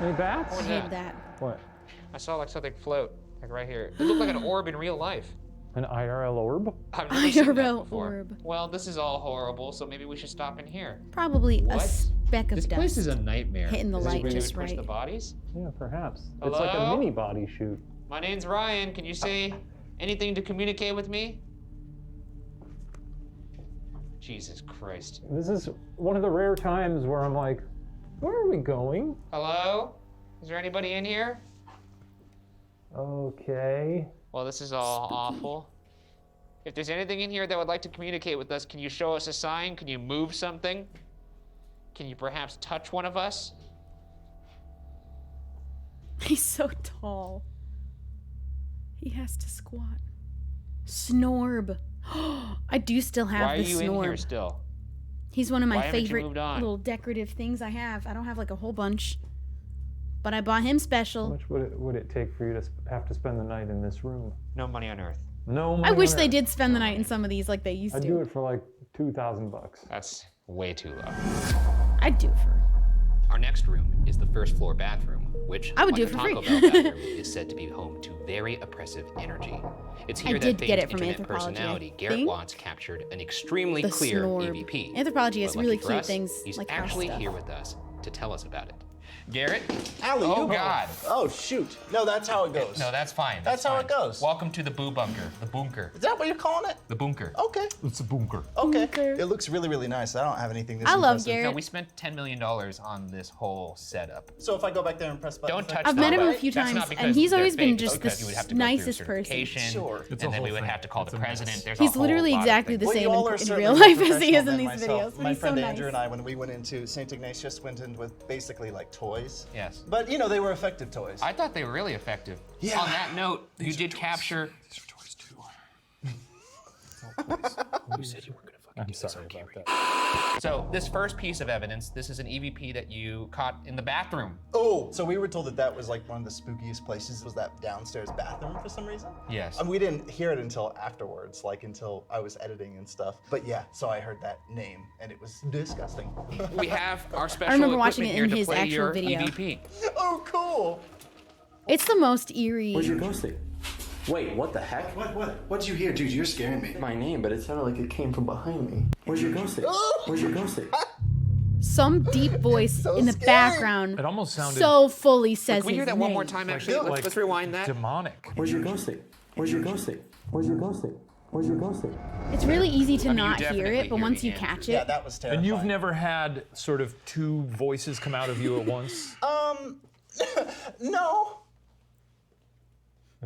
Any bats? What I was hate that. What? I saw like something float, like right here. It looked like an orb in real life. An IRL orb? I've never seen that IRL before. orb. Well, this is all horrible, so maybe we should stop in here. Probably a What? speck of This dust. place is a nightmare. Hitting the Is this light where you just would push right. the bodies? Yeah, perhaps. It's like a Hello? mini body shoot. My name's Ryan. Can you say anything to communicate with me? Jesus Christ. This is one of the rare times where I'm like, where are we going? Hello? Is there anybody in here? Okay. Well, this is all awful. If there's anything in here that would like to communicate with us, can you show us a sign? Can you move something? Can you perhaps touch one of us? He's so tall. He has to squat. Snorb. I do still have Why are the you in here Snorb. still? He's one of Why my haven't you favorite moved on? little decorative things I have. I don't have like a whole bunch, but I bought him How special. much would it take for you to have to spend the night in this room? No money on earth. No money I wish on they earth. did spend the night in some of these like they used I'd to. do it for like $2,000. That's way too low. I'd do it for. Our next room is the first floor bathroom, which, I would like do it a for Taco free. Bell bathroom, is said to be home to very oppressive energy. It's here did that get famed it from internet Anthropology, I personality Garrett think. Watts captured an extremely The clear Snorb. EVP. Anthropology has But really lucky for cute us, things He's like house actually stuff. here with us to tell us about it. Garrett? Alley, Oh, you- God. Oh, shoot. No, that's how it goes. No, that's fine. That's how it goes. Welcome to the Boo Bunker. The bunker. Is that what you're calling it? The bunker. Okay. It's a bunker. Okay. Bunker. It looks really, really nice. I don't have anything this I love impressive. Garrett. No, we spent $10 million on this whole setup. So if I go back there and press button, Don't touch I've the met him a button. few That's times, not and because he's they're always been fake, just it's because the you would have to go through nicest person. certification, Sure. It's a and then we whole would thing. have to call It's the a president. mess. There's He's a whole literally lot of exactly the things. same you all are in certainly real more life as he professional is in than these myself. videos. But My he's so friend nice. Andrew and I, when we went into St. Ignatius, went in with basically like toys. Yes. But you know, they were effective toys. I thought they were really effective. Yeah. On that note, you did capture. These are toys too. You said you weren't gonna fucking I'm do this sorry on about camera. that. So this first piece of evidence, this is an EVP that you caught in the bathroom. Oh, so we were told that that was like one of the spookiest places was that downstairs bathroom for some reason. Yes. And we didn't hear it until afterwards, like until I was editing and stuff. But yeah, so I heard that name and it was disgusting. We have our special remember watching equipment it in here to his play actual your video. EVP. Oh, cool. It's the most eerie. Where's your ghost stick? Wait, what the heck? What'd you hear, dude? You're scaring me. My name, but it sounded like it came from behind me. Where's your ghost stick? Where's your ghost stick? Some deep voice So in the scary. background It almost sounded so fully says Can we hear his that one more name. time, actually? Let's rewind that. demonic. Where's your ghost stick? Where's your ghost stick? Where's your ghost stick? Where's your ghost stick? It's really easy to I mean, you not hear definitely it, but hear once the you answer. catch Yeah, it, that was terrifying. And you've never had sort of two voices come out of you at once? No.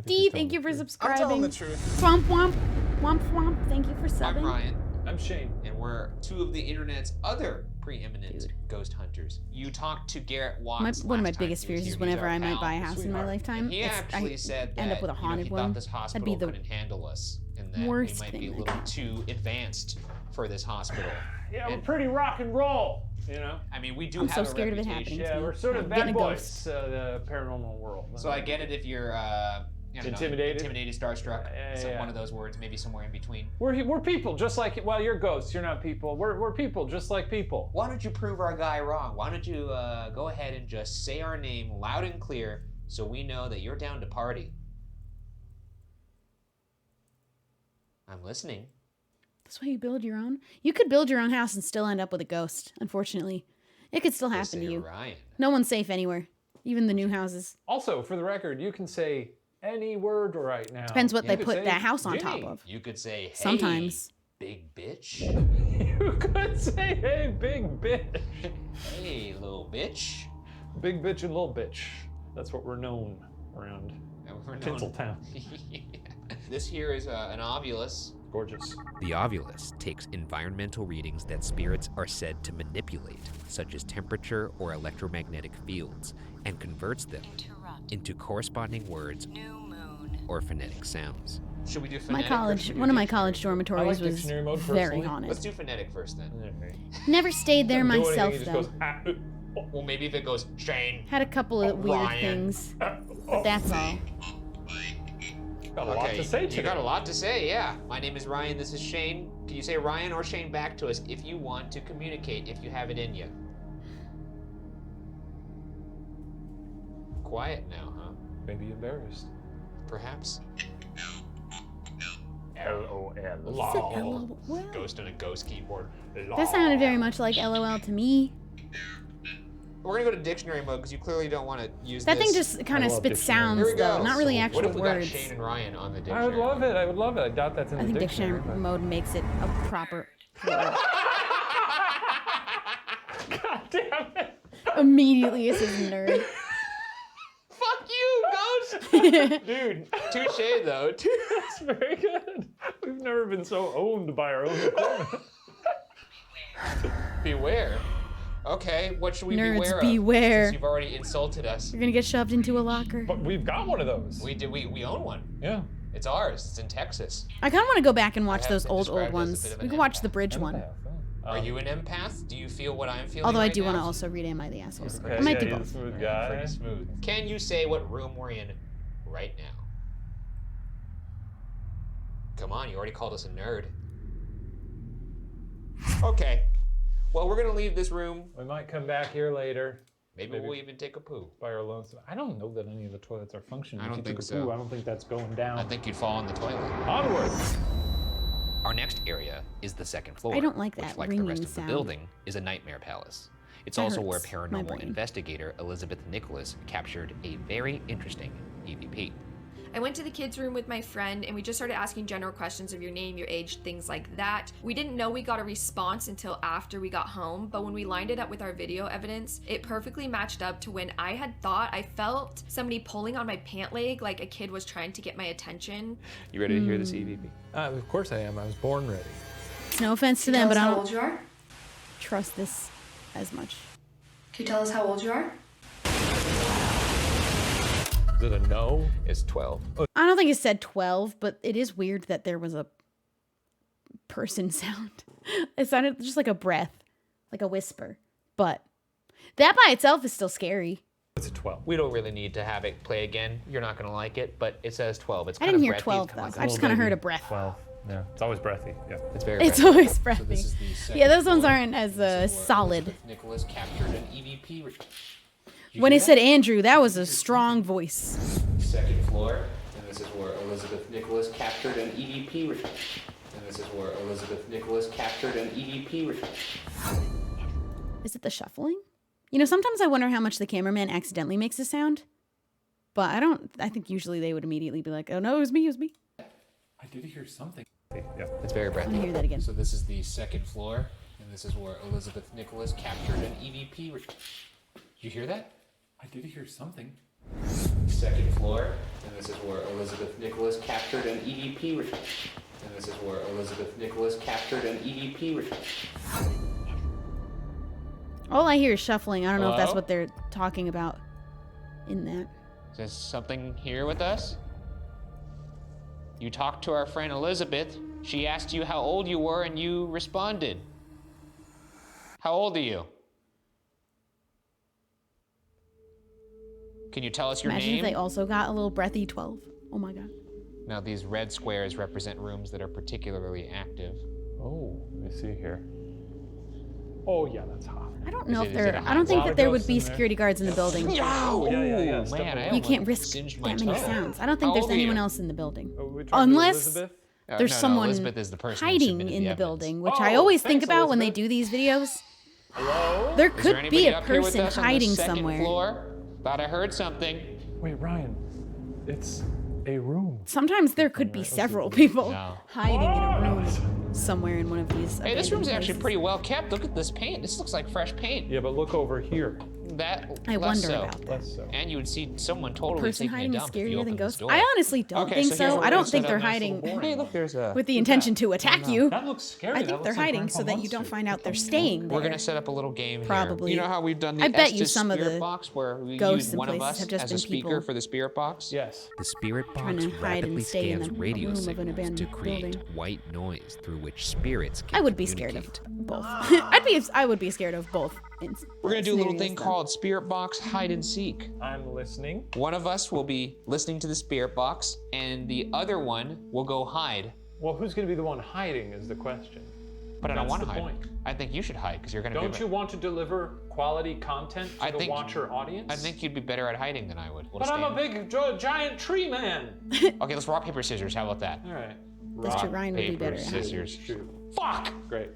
Dee, thank you for I'm telling subscribing. the truth. Womp womp, womp womp. Thank you for I'm subbing. Ryan. I'm Shane. And we're two of the internet's other preeminent ghost hunters. You talked to Garrett Watts. One of my last time biggest he was fears is here. whenever He's I our might buy a pal. house in my lifetime, And he actually said that end up with a haunted he one. thought this hospital That'd be the couldn't handle us, and that worst we might be thing a I little could- too advanced for this hospital. Yeah, we're And- pretty rock and roll, you know? I mean, we do I'm have so a scared of it reputation. happening. Yeah, we're sort of I'm bad getting a boys, the paranormal world. So I get it if you're I don't know, Intimidated? starstruck, Yeah. one of those words, maybe somewhere in between. We're people, just like, well, you're ghosts, you're not people. We're people, just like people. Why don't you prove our guy wrong? Why don't you go ahead and just say our name loud and clear so we know that you're down to party? I'm listening. That's why you build your own. You could build your own house and still end up with a ghost. Unfortunately, it could still happen to you. Ryan. No one's safe anywhere, even the new houses. Also, for the record, you can say any word right now. Depends what You they could put say that house on Jimmy. top of. You could say, hey, Sometimes. big bitch. You could say, hey, big bitch. Hey, little bitch. Big bitch and little bitch. That's what we're known around Tinseltown. Yeah. This here is an ovulus. Gorgeous. The ovulus takes environmental readings that spirits are said to manipulate, such as temperature or electromagnetic fields, and converts them into corresponding words or phonetic sounds. Should we do My phonetic? college, one of my college I dormitories like was dictionary mode very personally. haunted. Let's do phonetic first then. Never stayed there Doesn't do myself anything, though. it just goes, Well, maybe if it goes Shane. Had a couple of weird Ryan. things, but that's all. Got a lot to say today. You got a lot to say, yeah. My name is Ryan, this is Shane. Can you say Ryan or Shane back to us if you want to communicate, if you have it in you? Quiet now, huh? Maybe embarrassed. Perhaps. LOL. LOL. Ghost on a ghost keyboard. That sounded very much like LOL to me. We're gonna go to dictionary mode because you clearly don't want to use That this. thing just kind of love spits dictionary. sounds Here we though, go. not really So actual what if we words. got Shane and Ryan on the I dictionary? would love it. I would love it. I doubt that's in I the think dictionary. dictionary mode makes it a proper word. God damn it. Immediately it says nerd. Fuck you, ghost! Dude, touche though. That's very good. We've never been so owned by our own equipment. Beware. Okay, what should we Nerds beware of? beware. Since you've already insulted us. You're gonna get shoved into a locker. But we've got one of those. We own one. Yeah. It's ours. It's in Texas. I kind of want to go back and watch have those been old described as a ones. bit of We an can watch the empath. bridge one. Are you an empath? Do you feel what I'm feeling? Although I right do want to now? also read Am I the Assholes? Okay, I might do yeah, both. smooth Yeah, guy. pretty smooth. Can you say what room we're in right now? Come on, you already called us a nerd. Okay. Well, we're gonna leave this room. We might come back here later. Maybe we'll even take a poo. By our lonesome. I don't know that any of the toilets are functioning. I don't If you think took a poo, so. I don't think that's going down. I think you'd fall in the toilet. Onward. Our next area is the second floor. I don't like which, that like the ringing rest of the sound. building, is a nightmare palace. It's That also where hurts my paranormal brain. investigator Elizabeth Nicholas captured a very interesting EVP. I went to the kids' room with my friend and we just started asking general questions of your name, your age, things like that. We didn't know we got a response until after we got home, but when we lined it up with our video evidence, it perfectly matched up to when I had thought I felt somebody pulling on my pant leg like a kid was trying to get my attention. You ready to hear this EVP? Of course I am. I was born ready. It's no offense to Can you them, tell but us I how don't old you are? trust this as much. Can you tell us how old you are? Is it a no? It's 12. I don't think it said 12, but it is weird that there was a person sound. It sounded just like a breath, like a whisper. But that by itself is still scary. It's a 12. We don't really need to have it play again. You're not gonna like it, but it says 12. It's I kind didn't of hear breathy. 12 It's though. kinda I just kind of heard a breath. 12. Yeah. It's always breathy. Yeah. It's very It's breathy. always breathy. So this is the second Yeah, those ones floor. aren't as solid. Nicholas captured an EVP. When it said Andrew, that was a strong voice. Second floor, and this is where Elizabeth Nicholas captured an EVP. And this is where Elizabeth Nicholas captured an EVP. Is it the shuffling? You know, sometimes I wonder how much the cameraman accidentally makes a sound. But I think usually they would immediately be like, oh no, it was me, it was me. I did hear something. Yeah. It's very breathy. Let me hear that again. So this is the second floor, and this is where Elizabeth Nicholas captured an EVP. Did you hear that? I did hear something. Second floor, and this is where Elizabeth Nicholas captured an EVP. And And this is where Elizabeth Nicholas captured an EVP return. All I hear is shuffling. I don't know if that's Hello? what they're talking about in that. Is there something here with us? You talked to our friend Elizabeth. She asked you how old you were and you responded. How old are you? Can you tell us your Imagine name? if they also got a little breathy 12. Oh my god. Now these red squares represent rooms that are particularly active. Oh, let me see here. Oh yeah, that's hot. I don't know Is if it- is there. it a I don't think hot that there would ghost be in there? security guards in the building. Yow! yeah. Ooh, man, I You almost can't risk singed that my many toe. sounds. I don't think How there's old are anyone you? else in the building. Oh, we're talking to Unless Elizabeth? there's no, someone Elizabeth is the person who hiding submitted in the evidence. building, which Oh, I always think thanks, about when they Elizabeth. do these videos. Hello? There Is there could anybody be a up here with person us on the hiding second somewhere. floor? Thought I heard something. Wait, Ryan. It's a room. Sometimes there could be several people No. hiding in a room somewhere in one of these. Hey, this room's abandoned actually places. pretty well kept. Look at this paint. This looks like fresh paint. Yeah, but look over here. That I less wonder so. about that. Less so. And you would see someone totally Person taking a hiding is dump if you scarier than opened this ghosts. door. I honestly don't Okay, think so here's so. what I we're don't gonna think set they're up. Nice hiding little Hey, look, there's a. with the intention to attack you. That looks scary. I That think they're looks like hiding Grandpa so that you Munster. don't find out they're staying there. We're gonna set up a little game here. Probably. You know how we've done the I bet you Estes some of spirit the box where we ghosts use in one of places us have just as a been speaker people for the spirit box? Yes. The spirit Trying box to hide and rapidly stay in scans a radio room of an signals to abandoned create building. white noise through which spirits can I would be scared of communicate. both. I would be scared of both. We're gonna do a little scenarios, thing though. called spirit box hide and seek. I'm listening. One of us will be listening to the spirit box, and the other one will go hide. Well, who's going to be the one hiding is the question. But I don't That's want to the hide. point. I think you should hide because you're gonna. Don't be you want to deliver quality content to I the think- watcher audience? I think you'd be better at hiding than I would. We'll But I'm a stand. big giant tree man. Okay, let's rock paper scissors. How about that? All right. That's true, Ryan would be paper better at hiding. scissors. Shoot. Fuck! Great.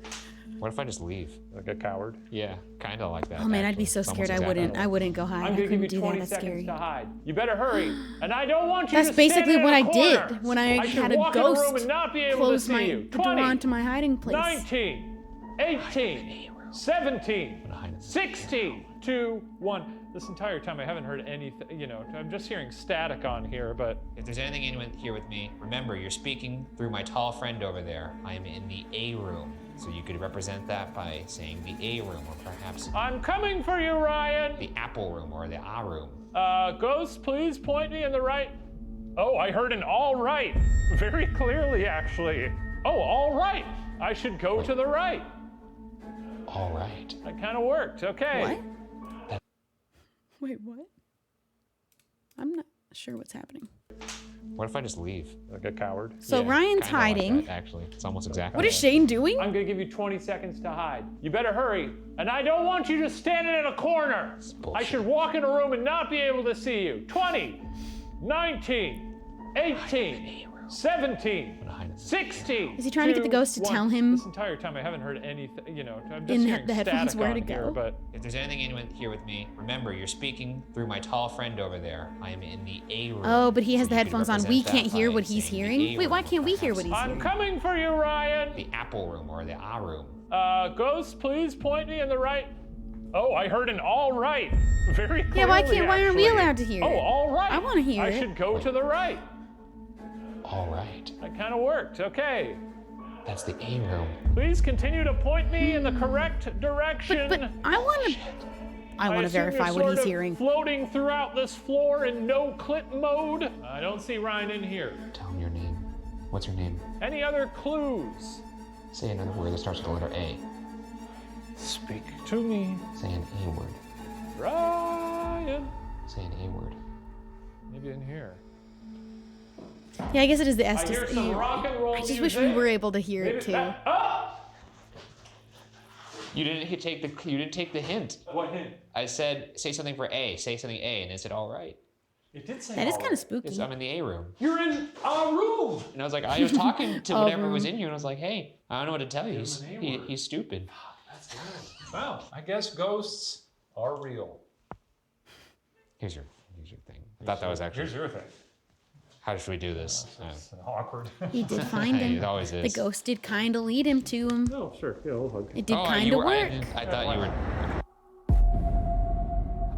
What if I just leave? Like a coward. Yeah, kind of like that. Oh man, I'd actually. be so It's scared. I almost wouldn't. exactly I wouldn't go hide. I'm I going to give couldn't you do 20 that. That's seconds scary. to hide. You better hurry. And I don't want you That's to stand basically in what a I corner. did when I should had a walk in a room ghost and not be able close to see my you. the door 20, onto my hiding place. 19, 18, 17, 16, 2, 1. This entire time I haven't heard anything, I'm just hearing static on here, but... If there's anything in here with me, remember, you're speaking through my tall friend over there. I am in the A room. So you could represent that by saying the A room, or perhaps I'm coming for you, Ryan! the Apple room, or the A room. Ghost, please point me in the right... Oh, I heard an all right. Very clearly, actually. Oh, all right. I should go to the right. All right. That kind of worked. Okay. What? Wait, what? I'm not sure what's happening. What if I just leave? Like a coward. So Yeah, Ryan's kinda like hiding. that, actually, it's almost exactly. What is that. Shane doing? I'm gonna give you 20 seconds to hide. You better hurry. And I don't want you just standing in a corner. I should walk in a room and not be able to see you. 20, 19, 18, 17, 16. Is he trying to get the ghost to 2, tell 1. him This entire time I haven't heard anything, I'm just in hearing the headphones static where on to here, go? but If there's anything in here with me, remember, you're speaking through my tall friend over there. I am in the A room. Oh, but he has So the you could headphones on. represent We that can't hear by what he's saying the hearing. A Wait, why room, can't we hear perhaps what he's I'm hearing? coming for you, Ryan. The Apple room, or the A room. Ghost, please point me in the right. Oh, I heard an all right. Very clearly, Yeah, why aren't we actually. allowed to hear Oh, it? all right. I wanna hear I it. should go to the right. All right. That kind of worked. Okay. That's the A room. Please continue to point me in the correct direction. But I want to. I want to assume verify you're what sort he's of hearing. Floating throughout this floor in no clip mode. I don't see Ryan in here. Tell him your name. What's your name? Any other clues? Say another word that starts with the letter A. Speak to me, Say an A word. Ryan. Say an A word. Maybe in here. Yeah, I guess it is the I Estes. hear some rock and roll I just music. wish we were able to hear it Maybe too. that- You didn't take the hint. What hint? I said say something for A. Say something A, and it said all right. It did say That is all kind right. of spooky. Yes, I'm in the A room. You're in a room. And I was like, I was talking to A whatever was room. in you, and I was like, hey, I don't know what to tell you. He's stupid. That's good. Well, I guess ghosts are real. Here's your thing. I thought that was actually. Here's your thing. How should we do this? It's awkward. He did find him. It always is. The ghost did kind of lead him to him. Oh, sure. Yeah, I'll hug. It did Oh, kind you of were- work. I thought you were.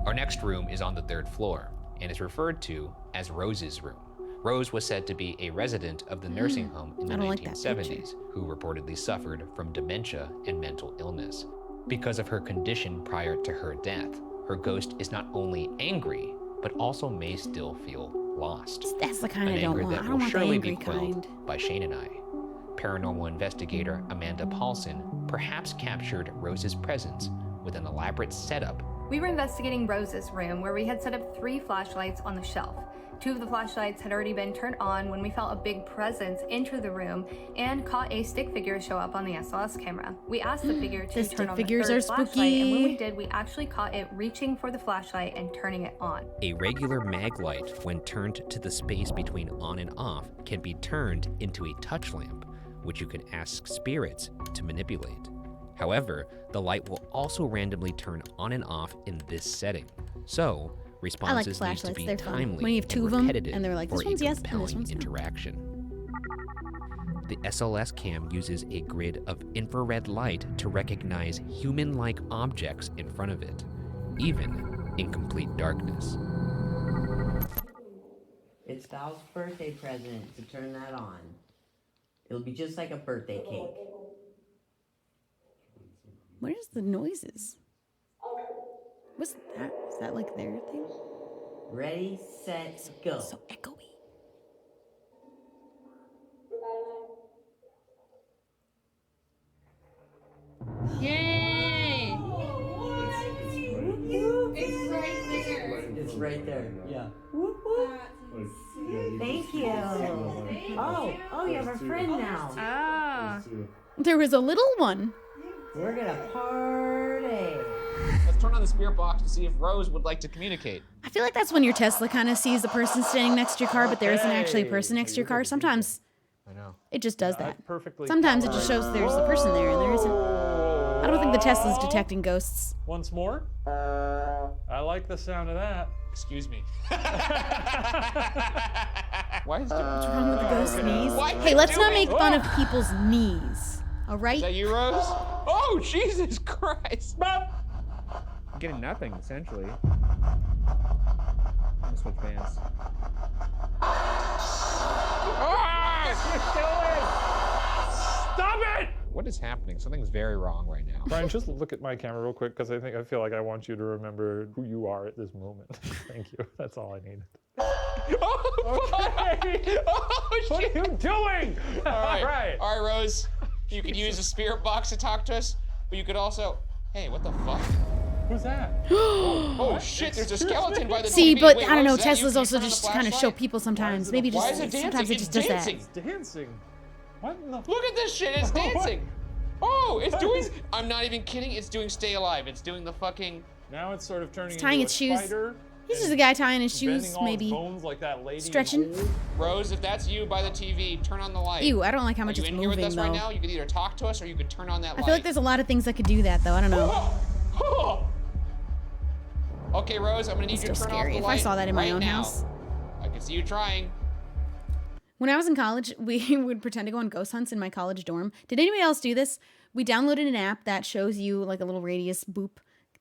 Our next room is on the 3rd floor and is referred to as Rose's room. Rose was said to be a resident of the nursing home in the I don't like that 1970s, who reportedly suffered from dementia and mental illness. Because of her condition prior to her death, her ghost is not only angry, but also may still feel lost. That's the kind An I don't anger want. that I will don't want the surely angry be quelled kind. by Shane and I. Paranormal investigator Amanda Paulson perhaps captured Rose's presence with an elaborate setup. We were investigating Rose's room, where we had set up 3 flashlights on the shelf. 2 of the flashlights had already been turned on when we felt a big presence enter the room and caught a stick figure show up on the SLS camera. We asked the figure to turn on the 3rd flashlight, and when we did, we actually caught it reaching for the flashlight and turning it on. A regular mag light, when turned to the space between on and off, can be turned into a touch lamp, which you can ask spirits to manipulate. However, the light will also randomly turn on and off in this setting. So, responses need to flashlights, be they're fun. timely When you have 2 of them, repetitive and they're like, for this a one's yes, and this compelling one's no. interaction. The SLS cam uses a grid of infrared light to recognize human-like objects in front of it, even in complete darkness. It's Val's birthday present to turn that on. It'll be just like a birthday cake. What is the noises? What's that? Is that like their thing? Ready, set, go. So echoey. Yay! It's right there. Yeah. Thank you. Oh, you have a friend now. Ah. There was a little one. We're gonna party. Let's turn on the spirit box to see if Rose would like to communicate. I feel like that's when your Tesla kind of sees the person standing next to your car, but there isn't actually a person next to your car. Sometimes I know. it just does that. Perfectly. Sometimes it just shows there's a person there and there isn't. I don't think the Tesla's detecting ghosts. Once more. I like the sound of that. Excuse me. Why is What's wrong with the ghost knees? Why Hey, let's not make fun of people's knees. All right? Is that you, Rose? Oh, Jesus Christ. I'm getting nothing, essentially. I'm gonna switch bands. Stop it! What is happening? Something's very wrong right now. Brian, just look at my camera real quick, because I feel like I want you to remember who you are at this moment. Thank you. That's all I needed. Okay. Oh, what are you doing? All right, Rose. You could use a spirit box to talk to us, but you could also. Hey, what the fuck? Who's that? Oh shit! There's a skeleton by the See, TV. but Wait, I don't know. Rose, is that you? Teslas Can you also turn on just the kind of show flashlight? people sometimes. Maybe Why just is it dancing? sometimes it It's just does that. dancing. It's dancing. What in the? Look at this shit. It's dancing. Oh, it's doing. I'm not even kidding. It's doing Stay Alive. It's doing the fucking. Now it's sort of turning It's tying into its a shoes. spider. He's just a guy tying his Bending shoes, all his maybe bones like that lady in stretching. Old. Rose, if that's you by the TV, turn on the light. Ew, I don't like how much Are you it's in here with moving us though. right now? You could either talk to us or you could turn on that I light. feel like there's a lot of things that could do that though. I don't know. Okay, Rose, I'm gonna need It's you to still turn scary. off the If I light saw that in my right own now. house. I can see you trying. When I was in college, we would pretend to go on ghost hunts in my college dorm. Did anybody else do this? We downloaded an app that shows you like a little radius boop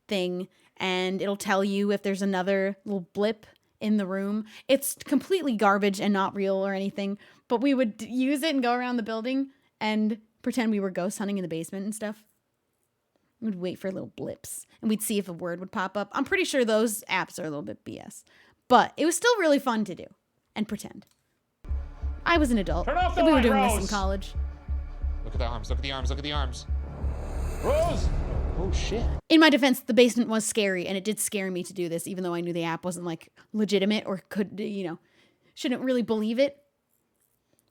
thing, and it'll tell you if there's another little blip in the room. It's completely garbage and not real or anything, but we would use it and go around the building and pretend we were ghost hunting in the basement and stuff. We'd wait for little blips, and we'd see if a word would pop up. I'm pretty sure those apps are a little bit BS, but it was still really fun to do and pretend. I was an adult. Turn off the We were light, doing this in Rose. college. Look at the arms. Look at the arms. Look at the arms. Rose! Oh shit. In my defense, the basement was scary, and it did scare me to do this, even though I knew the app wasn't like legitimate or could, shouldn't really believe it.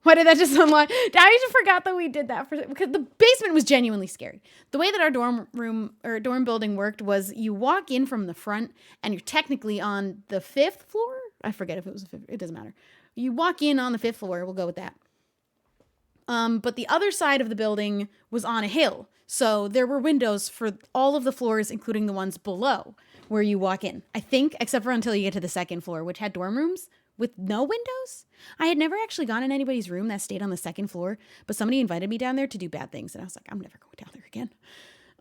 Why did that just unlock? I just forgot that we did that because the basement was genuinely scary. The way that our dorm room or dorm building worked was you walk in from the front and you're technically on the 5th floor. I forget if it was the 5th. It doesn't matter. You walk in on the 5th floor. We'll go with that. But the other side of the building was on a hill. So there were windows for all of the floors, including the ones below where you walk in. I think, except for until you get to the 2nd floor, which had dorm rooms with no windows. I had never actually gone in anybody's room that stayed on the 2nd floor, but somebody invited me down there to do bad things. And I was like, I'm never going down there again.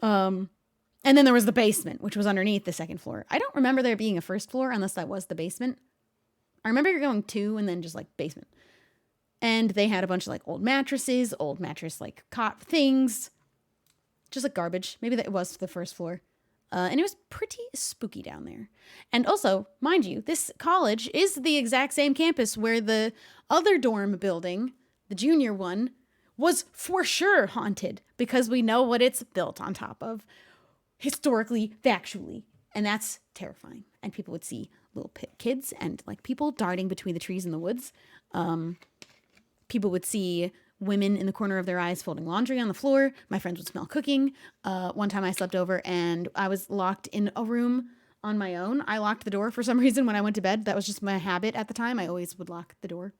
And then there was the basement, which was underneath the 2nd floor. I don't remember there being a 1st floor unless that was the basement. I remember going 2 and then just like basement. And they had a bunch of like old mattresses, old mattress like cot things, just like garbage. Maybe that it was the first floor. And it was pretty spooky down there. And also, mind you, this college is the exact same campus where the other dorm building, the junior one, was for sure haunted because we know what it's built on top of, historically, factually. And that's terrifying. And people would see little kids and like people darting between the trees in the woods. People would see women in the corner of their eyes folding laundry on the floor. My friends would smell cooking. One time I slept over and I was locked in a room on my own. I locked the door for some reason when I went to bed. That was just my habit at the time. I always would lock the door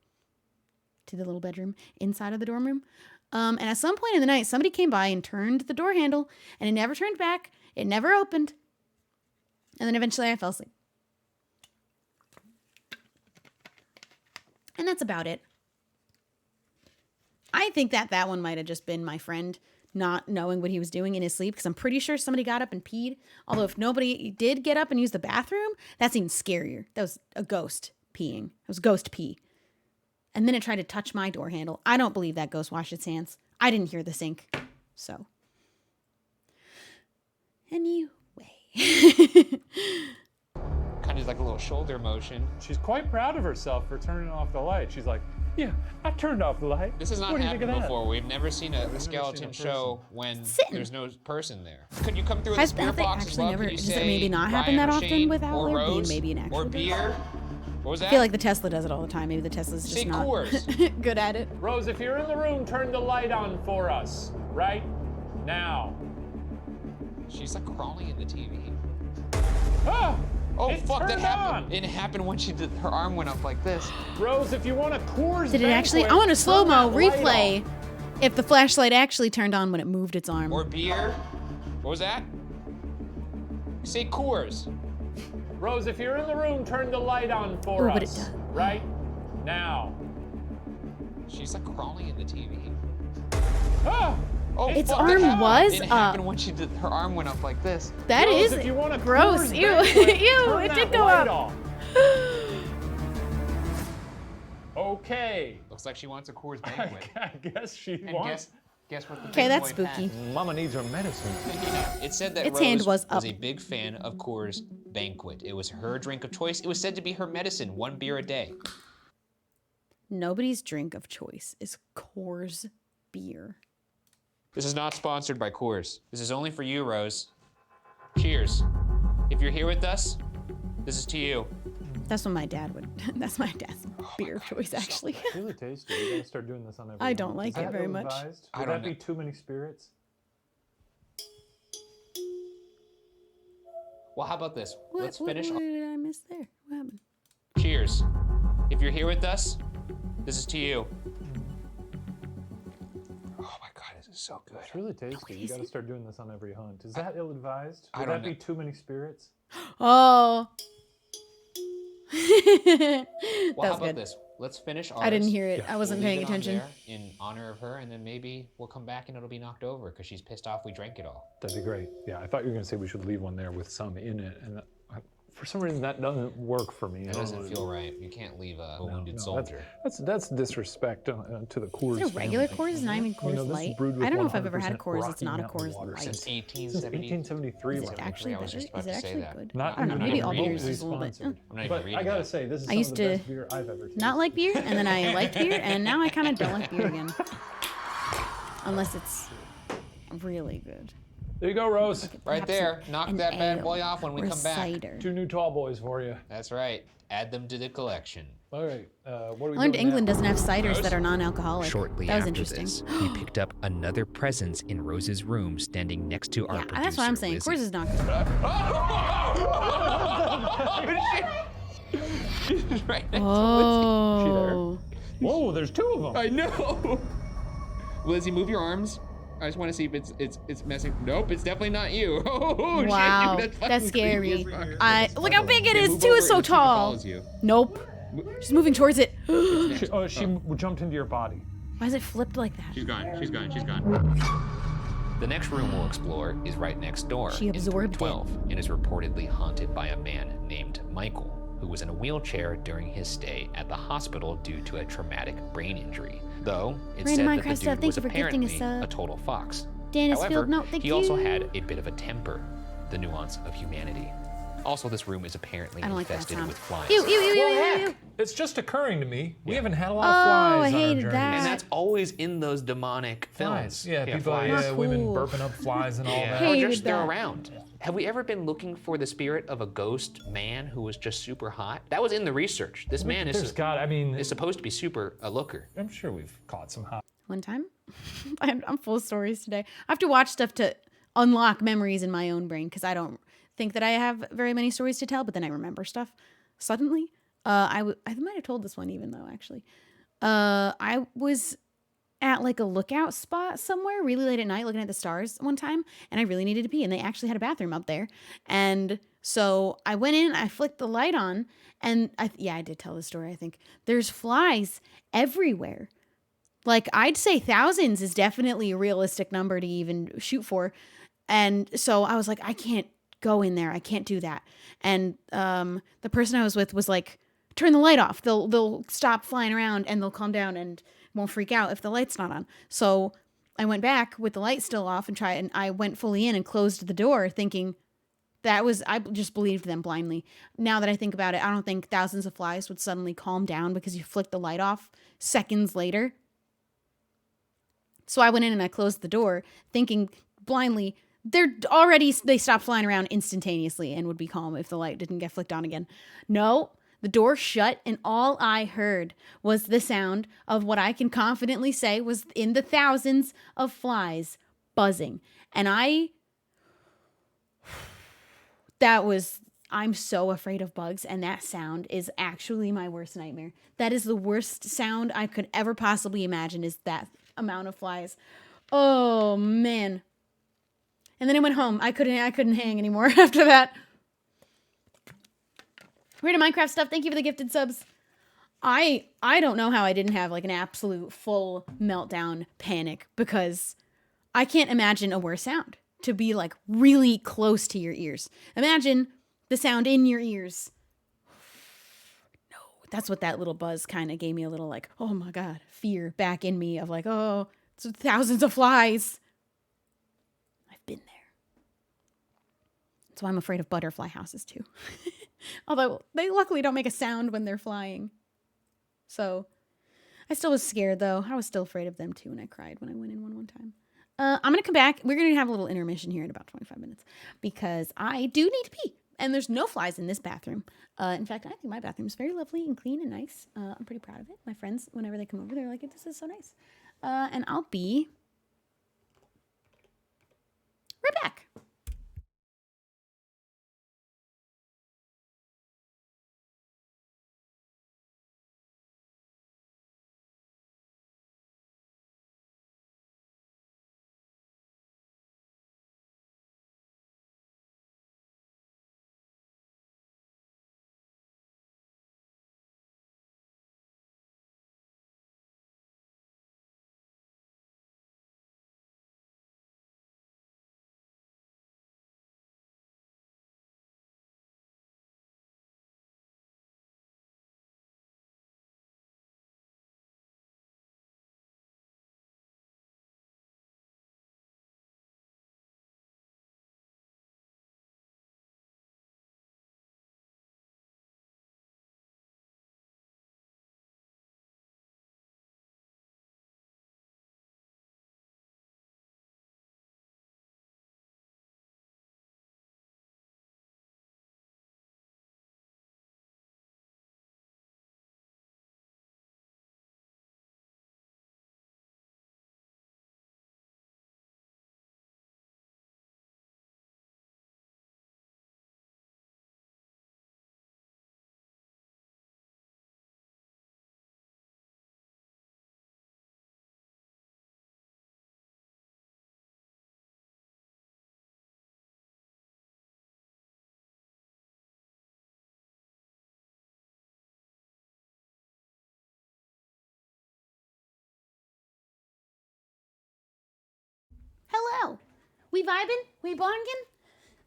to the little bedroom inside of the dorm room. And at some point in the night, somebody came by and turned the door handle and it never turned back. It never opened. And then eventually I fell asleep. And that's about it. I think that one might have just been my friend not knowing what he was doing in his sleep because I'm pretty sure somebody got up and peed. Although if nobody did get up and use the bathroom, that's even scarier. That was a ghost peeing. It was ghost pee. And then it tried to touch my door handle. I don't believe that ghost washed its hands. I didn't hear the sink. So. Anyway. Kind of like a little shoulder motion. She's quite proud of herself for turning off the light. She's like, yeah, I turned off the light. This has not What do you think happened of that? before. We've never seen a skeleton show when there's no person there. Could you come through with Has a spirit that box as actually well? never, Could you does it say maybe not happen Ryan that or often Shane with or Owler being Rose maybe an actual or beer? What was that? I feel like the Tesla does it all the time. Maybe the Tesla's just Say not Coors. good at it. Rose, if you're in the room, turn the light on for us. Right now. She's like crawling in the TV. Ah! Oh, It fuck, that turned happened. on. It happened when she did, her arm went up like this. Rose, if you want a Coors Did it actually? I banquet, want a slow-mo turn that light replay if the flashlight actually turned on when it moved its arm. Or beer. What was that? Say Coors. on. Rose, if you're in the room, turn the light on for Oh, but it us. does. Right now. She's like crawling in the TV. Ah! Oh, Its fuck, arm that happened. was It up. happened when she did, her arm went up like this. That Rose, is if you want a gross. Coors Ew, banquet, ew, turn it that did go light up. off. Okay. Looks like she wants a Coors banquet. I guess she And wants. guess what the Okay, big that's boy spooky. had? Mama needs her medicine. It said that Its Rose hand was up. a big fan of Coors Banquet. It was her drink of choice. It was said to be her medicine, 1 beer a day. Nobody's drink of choice is Coors beer. This is not sponsored by Coors. This is only for you, Rose. Cheers. If you're here with us, this is to you. That's what my dad would. That's my dad's beer of choice, actually. It's really tasty. You gotta start doing this on every I don't one. like Is that it very much. ill-advised? I Would don't that be know. too many spirits? Well, how about this? Let's What finish. did I miss there? What happened? Cheers. If you're here with us, this is to you. Oh my God, this is so good. It's really tasty. You gotta start doing this on every hunt. Is that ill-advised? I Would don't that be know. too many spirits? Oh. Well, That how was about good. this? Let's finish ours. I didn't hear it. I We'll wasn't leave paying it on attention. there in honor of her, and then maybe we'll come back and it'll be knocked over because she's pissed off we drank it all. That'd be great. Yeah, I thought you were gonna say we should leave one there with some in it, and for some reason that doesn't work for me. That doesn't feel right. You can't leave a wounded soldier. That's disrespect to the Coors. Is it a regular family. Coors? It's not even You Coors know, this is Light. brewed with I don't know if I've ever had a 100% Coors that's not a Rocky Coors Mountain water. Light. Since 1870. Since 1873. Is it Rocky actually I was better? just about Is it to say actually that. good? Not I don't know. even Maybe all beer remotely is just a little bit. sponsored. I'm not even But reading I gotta it. say, this is I some used of the to best beer I've ever tasted. Not like beer, and then I liked beer, and now I kind of don't like beer again. Unless it's really good. There you go, Rose. Right Perhaps there. Knock an that bad ale boy off when we or come back. cider. 2 new tall boys for you. That's right. Add them to the collection. All right. What are we I learned doing England now? doesn't have ciders that are non-alcoholic. Shortly that was after interesting. this, we picked up another presence in Rose's room standing next to our Yeah, producer, that's what I'm saying. Lizzie. Coors is not good. Right next Oh. Whoa, there's 2 of them. I know. Lizzie, move your arms. I just want to see if it's messing. Nope, it's definitely not you. Oh, Wow, shit, dude, that's fucking creepy scary. as fuck. Look how big it Okay, is move too. over It's so and see if it tall. follows you. Nope. She's moving towards it. She jumped into your body. Why is it flipped like that? She's gone. She's gone. She's gone. The next room we'll explore is right next door She in absorbed it. 312 and is reportedly haunted by a man named Michael. who was in a wheelchair during his stay at the hospital due to a traumatic brain injury. Though it Random said that Minecraft the stuff, dude thank was you for gifting apparently a sub. a total fox. Dennis However, Field, no, thank he also you. had a bit of a temper, the nuance of humanity. Also, this room is apparently I don't like that infested sound. with flies. Ew, ew, ew, ew, Well, ew, heck, ew. it's just occurring to me. We haven't had a lot Oh, of I flies on our hated journeys. that. And that's always in those demonic films. Flies. Yeah, people, flies. yeah, women cool. burping up flies and all that. Or Hated just they're that. around. Have we ever been looking for the spirit of a ghost man who was just super hot? That was in the research. This man is supposed to be super a looker. I'm sure we've caught some hot. One time, I'm full of stories today. I have to watch stuff to unlock memories in my own brain because I don't think that I have very many stories to tell, but then I remember stuff suddenly. I might have told this one even though, actually. I was at like a lookout spot somewhere really late at night looking at the stars one time, and I really needed to pee, and they actually had a bathroom up there. And so I went in, I flicked the light on, and I did tell the story, I think. There's flies everywhere. Like, I'd say thousands is definitely a realistic number to even shoot for. And so I was like, I can't go in there. I can't do that. And the person I was with was like, turn the light off. They'll stop flying around and they'll calm down and won't freak out if the light's not on. So I went back with the light still off and I went fully in and closed the door thinking I just believed them blindly. Now that I think about it, I don't think thousands of flies would suddenly calm down because you flicked the light off seconds later. So I went in and I closed the door thinking blindly, they stopped flying around instantaneously and would be calm if the light didn't get flicked on again. No, the door shut and all I heard was the sound of what I can confidently say was in the thousands of flies buzzing. And I'm so afraid of bugs, and that sound is actually my worst nightmare. That is the worst sound I could ever possibly imagine, is that amount of flies. Oh man. And then I went home. I couldn't hang anymore after that. Random Minecraft stuff, thank you for the gifted subs. I don't know how I didn't have like an absolute full meltdown panic, because I can't imagine a worse sound to be like really close to your ears. Imagine the sound in your ears. No, that's what that little buzz kind of gave me, a little like, oh my God, fear back in me of like, oh, it's thousands of flies. I've been there. That's why I'm afraid of butterfly houses too. Although they luckily don't make a sound when they're flying. So I still was scared though. I was still afraid of them too, and I cried when I went in one time. I'm going to come back. We're going to have a little intermission here in about 25 minutes because I do need to pee. And there's no flies in this bathroom. In fact, I think my bathroom is very lovely and clean and nice. I'm pretty proud of it. My friends, whenever they come over, they're like, this is so nice. And I'll be right back. Hello. We vibing? We bonking?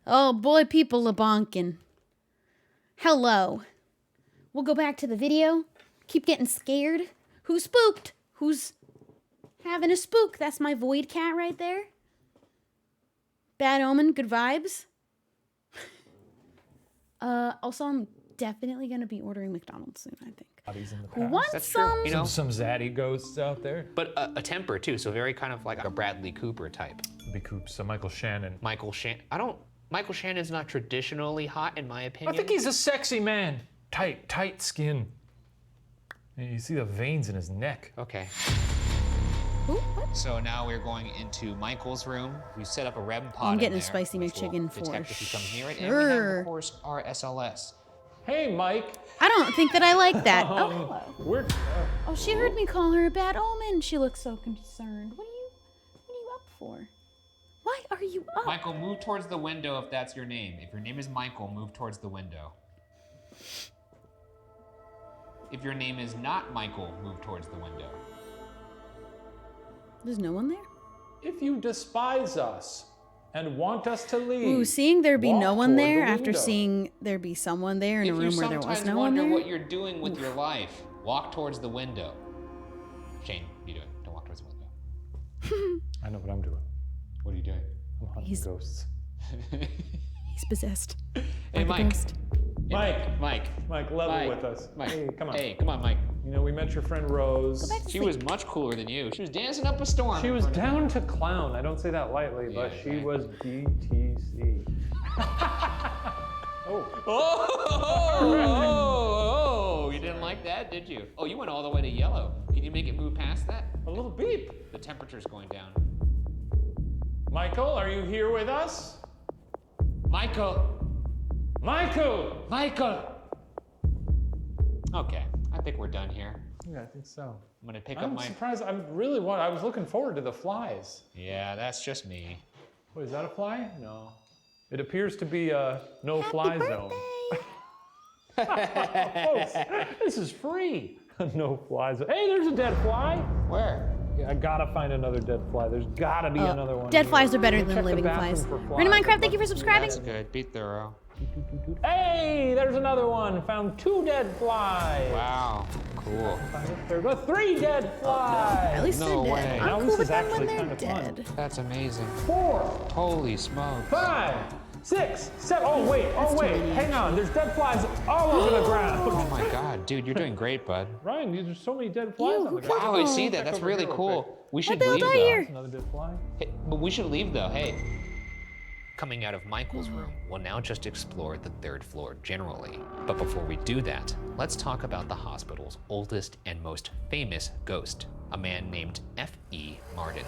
Oh boy, people are bonking. Hello. We'll go back to the video. Keep getting scared. Who's spooked? Who's having a spook? That's my void cat right there. Bad omen, good vibes. Also, I'm definitely gonna be ordering McDonald's soon, I think. Bodies in the Who past. wants That's true. some? You know, Some zaddy ghosts out there. but a temper too, so very kind of like a Bradley Cooper type. Be Coops, so Michael Shannon. Michael Shannon's not traditionally hot in my opinion. I think he's a sexy man. Tight skin. And you see the veins in his neck. Okay. Ooh, what? So now we're going into Michael's room. We set up a REM pod. I'm getting in a there, spicy which will McChicken for detect if he comes near it. And we have, sure. of course, our SLS. Hey, Mike. I don't think that I like that. Oh, hello. We're. Oh, she heard me call her a bad omen. She looks so concerned. What are you up for? Why are you up? Michael, move towards the window if that's your name. If your name is Michael, move towards the window. If your name is not Michael, move towards the window. There's no one there? If you despise us and want us to leave. Ooh, seeing there be no walk one toward there the after window. seeing there be someone there in a If you room where there was sometimes no one wonder there. what you're doing with your life, walk towards the window. Shane, what are you doing? Don't walk towards the window. I know what I'm doing. What are you doing? I'm hunting He's- ghosts. He's possessed. Hey, by the Mike. ghost. Mike, level with us. Mike. Hey, come on. Hey, come on, Mike. You know, we met your friend Rose. She was much cooler than you. She was dancing up a storm. She was down to clown. I don't say that lightly, but Yeah, she okay. was DTC. Oh, you didn't like that, did you? Oh, you went all the way to yellow. Can you make it move past that? A little beep. The temperature's going down. Michael, are you here with us? Michael! Michael! Okay, I think we're done here. Yeah, I think so. I'm gonna pick I'm up my... surprised. I was looking forward to the flies. Yeah, that's just me. Wait, is that a fly? No. It appears to be a no-fly zone. Folks, this is free. No-fly zone. Hey, there's a dead fly. Where? Yeah, I gotta find another dead fly. There's gotta be another one. Dead here. flies are better Check than the living bathroom flies. for Random flies. Minecraft, thank you for subscribing. That's good. Be thorough. Hey, there's another one. Found 2 dead flies. Wow, cool. There go 3 dead flies. At least No they're way. dead. Now I'm this cool with is them when actually they're kinda fun. dead. That's amazing. 4, Holy smokes. 5, 6, 7. Oh wait, That's too many, hang on. There's dead flies all over the ground. Oh my god, dude, you're doing great, bud. Ryan, there's so many dead flies Ew, on the who ground. Wow, I see that. Check That's over really here real cool. quick. We should they all leave die though. here? Another dead fly. Hey, but we should leave though, hey. Coming out of Michael's room, we'll now just explore the 3rd floor generally. But before we do that, let's talk about the hospital's oldest and most famous ghost, a man named F.E. Martin.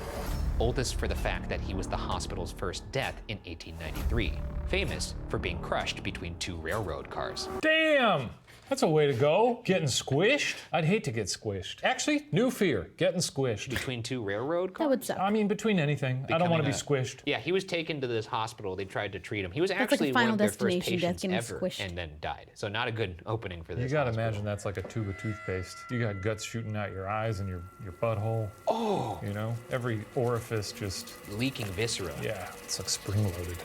Oldest for the fact that he was the hospital's first death in 1893. Famous for being crushed between 2 railroad cars. Damn! That's a way to go. Getting squished? I'd hate to get squished. Actually, new fear, getting squished. Between 2 railroad cars? That would suck. I mean, between anything. I don't want to be squished. Yeah, he was taken to this hospital. They tried to treat him. He was like a actually one Final of their first Destination death patients getting ever squished. and then died. So not a good opening for this You gotta hospital. imagine that's like a tube of toothpaste. You got guts shooting out your eyes and your butthole. Oh! You know, every orifice just Leaking viscera. yeah, it's like spring loaded.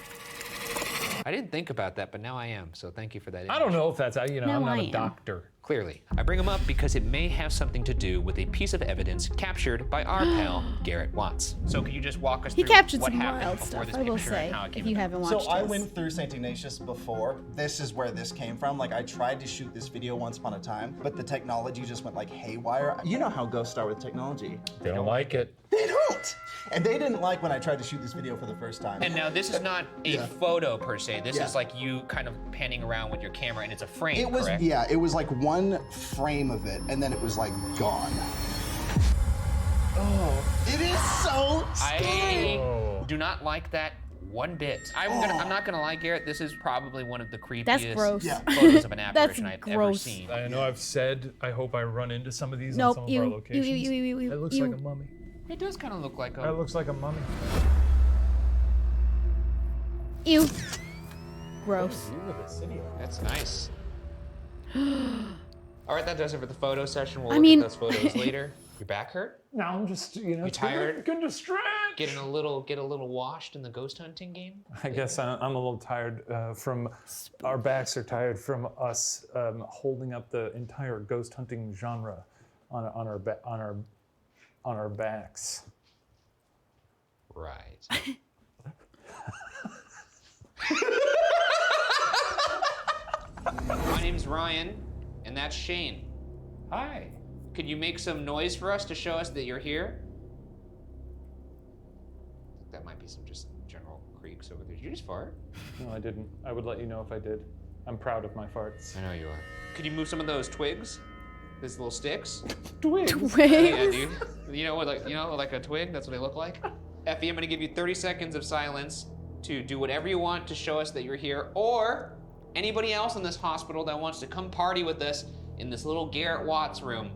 I didn't think about that, but now I am. So thank you for that. I don't know if that's I'm Now not I a am. doctor. Clearly. I bring him up because it may have something to do with a piece of evidence captured by our pal, Garrett Watts. So can you just walk us He through captured what some happened wild before stuff, this I will picture say, and how it came if you about? haven't So watched I this. went through St. Ignatius before. This is where this came from. Like I tried to shoot this video once upon a time, but the technology just went like haywire. You know how ghosts are with technology. They don't like it. They don't! And they didn't like when I tried to shoot this video for the first time. And now this is not a Yeah. photo per se. This Yeah. is like you kind of panning around with your camera and it's a frame, It was, correct? yeah, it was like one frame of it, and then it was like gone. Oh, it is so scary. I do not like that one bit. I'm not gonna lie, Garrett. This is probably one of the creepiest That's gross. photos of an That's apparition I've ever gross. seen. I know I've said I hope I run into some of these Nope, on some of our ew, locations. ew, It looks ew. like a mummy. It does kind of look like That a. looks like a mummy. Ew. Gross. That's nice. All right, that does it for the photo session. We'll I look mean- at those photos later. Your back hurt? Now I'm just, you You tired? Going to stretch. Get a little washed in the ghost hunting game? I guess I'm a little tired from, our backs are tired from us holding up the entire ghost hunting genre on our backs. Right. My name's Ryan, and that's Shane. Hi. Could you make some noise for us to show us that you're here? That might be some just general creaks over there. Did you just fart? No, I didn't. I would let you know if I did. I'm proud of my farts. I know you are. Could you move some of those twigs? These little sticks? Twigs? Yeah, dude. You know what, like a twig? That's what they look like. Effie, I'm gonna give you 30 seconds of silence to do whatever you want to show us that you're here, or anybody else in this hospital that wants to come party with us in this little Garrett Watts room.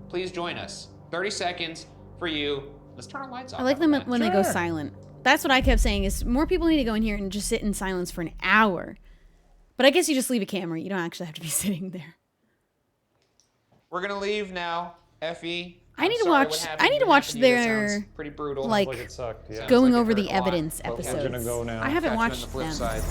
Please join us. 30 seconds for you. Let's turn our lights off. I like them when they go silent. That's what I kept saying is more people need to go in here and just sit in silence for an hour. But I guess you just leave a camera. You don't actually have to be sitting there. We're gonna leave now, Effie. I need to watch their pretty brutal. like it sucked, yeah. going like over it hurt the a lot. evidence But we're episodes. gonna go now. I haven't Catch you on watched the flip them. side.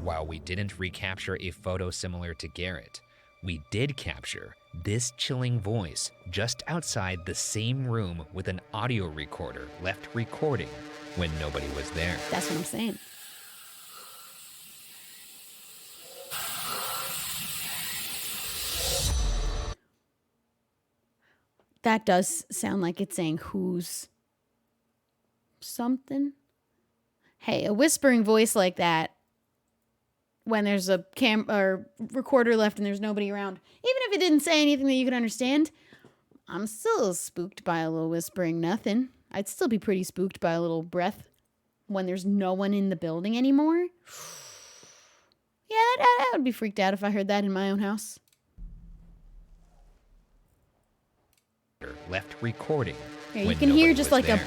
While we didn't recapture a photo similar to Garrett, we did capture this chilling voice just outside the same room with an audio recorder left recording when nobody was there. That's what I'm saying. That does sound like it's saying who's something. Hey, a whispering voice like that when there's a or recorder left and there's nobody around, even if it didn't say anything that you could understand, I'm still spooked by a little whispering nothing. I'd still be pretty spooked by a little breath when there's no one in the building anymore. Yeah, I would be freaked out if I heard that in my own house. Left recording. Yeah, you when can hear nobody just was like there.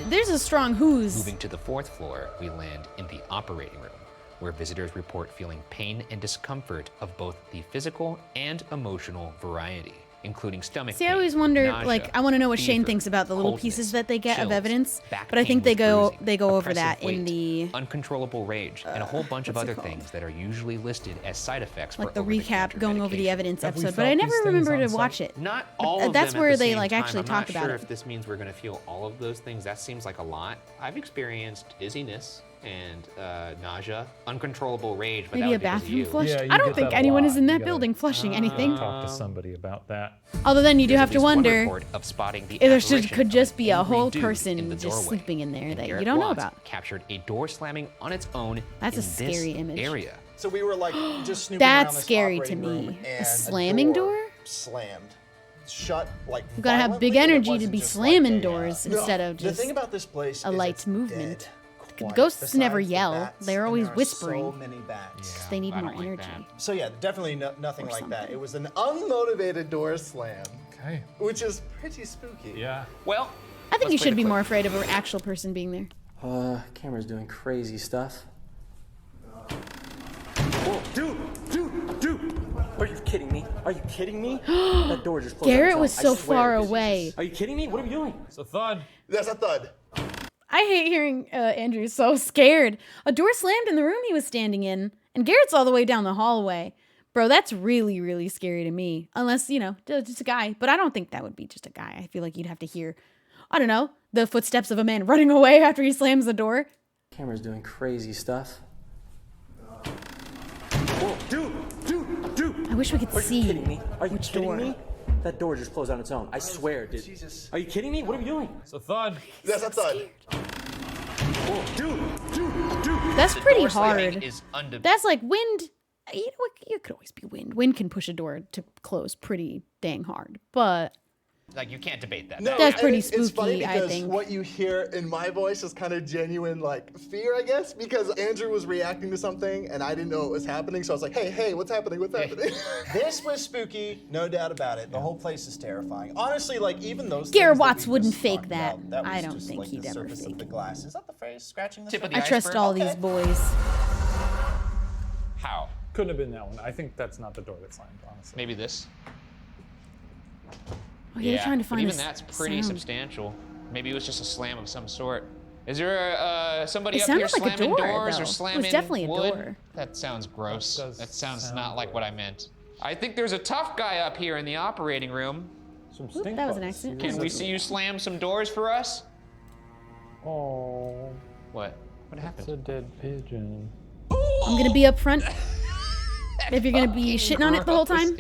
There's a strong who's. Moving to the 4th floor, we land in the operating room, where visitors report feeling pain and discomfort of both the physical and emotional variety, including stomach See, pain, I always wonder, nausea, like, I want to know what Shane fever, thinks about the little coldness, pieces that they get of chills, evidence, back but I think pain they with go bruising, over oppressive that in weight, the uncontrollable rage, and a whole bunch of what's it other called? things that are usually listed as side effects like for the recap over-the-counter going over the medication. evidence Have we episode, but I felt never these things remember on to watch it. Not But all of that's them where at the they same like time. actually I'm talk not about sure it. if this means we're gonna feel all of those things. That seems like a lot. I've experienced dizziness and nausea, uncontrollable rage, but Maybe a that was because of bathroom you. flush? Yeah, you I don't get think that a anyone lot. is in You that gotta- building flushing anything. Talk to somebody about that. Although then you do There's have at to least one wonder report of spotting the if there's just apparition could of just an be a angry whole dude in person the just doorway. sleeping in there And that you Garrett don't know Watts about. captured a door slamming on its own That's a in this scary image. area. So we were like just snooping That's around this scary to operating me. room, A and slamming door? slammed. Shut like You gotta have big violently, and it energy to wasn't be just slamming like a, doors no, instead of the just thing about this place a is light it's movement. dead The quiet. ghosts never Besides the yell. bats, They're and always there are whispering. So many bats. 'Cause they need I more don't like energy. that. So yeah, definitely nothing Or like that. something. It was an unmotivated door slam, Okay. which is pretty spooky. Yeah. Well, I think let's you play should the be clip. more afraid of an actual person being there. Camera's doing crazy stuff. Whoa, dude! Are you kidding me? Are you kidding me? That door just closed. Garrett on was its so own. I swear. far away. Are you kidding me? What are you doing? It's a thud. That's a thud. I hate hearing Andrew so scared. A door slammed in the room he was standing in, and Garrett's all the way down the hallway. Bro, that's really, really scary to me. Unless, you know, just a guy. But I don't think that would be just a guy. I feel like you'd have to hear, I don't know, the footsteps of a man running away after he slams the door. Camera's doing crazy stuff. Whoa, dude! I wish we could Are see you kidding me? Are you which kidding door. me? That door just closed on its own. I swear, dude. Jesus. Are you kidding me? What are you doing? It's a thud. That's a thud. Whoa, dude! That's The pretty door slamming hard. is That's like wind. You know, it could always be wind. Wind can push a door to close pretty dang hard. But like you can't debate that. No, That's and pretty it's funny spooky, I because think. what you hear in my voice is kind of genuine, like fear, I guess, because Andrew was reacting to something and I didn't know what was happening, so I was like, hey, what's happening? What's happening? This was spooky, no doubt about it. The whole place is terrifying. Honestly, like even those. Garrett things that Watts we wouldn't just fake talked that. about, I was don't just, think like, he'd the ever surface fake of the it. glass. Is that the phrase? Scratching the Tip of surface? the I trust iceberg? all Okay. these boys. How? Couldn't have been that one. I think that's not the door that slammed, honestly. Maybe this. Oh, yeah, you're trying to find even a that's pretty sound. substantial. Maybe it was just a slam of some sort. Is there somebody It up here sounded like a slamming door, doors though. It or was slamming definitely a wood? door. That sounds gross. That sounds sound not like what I meant. I think there's a tough guy up here in the operating room. Some Oop, that was an accident. Can we see you slam some doors for us? Oh. What? What happened? It's a dead pigeon. I'm gonna be up front. If you're gonna be shitting on it the whole time,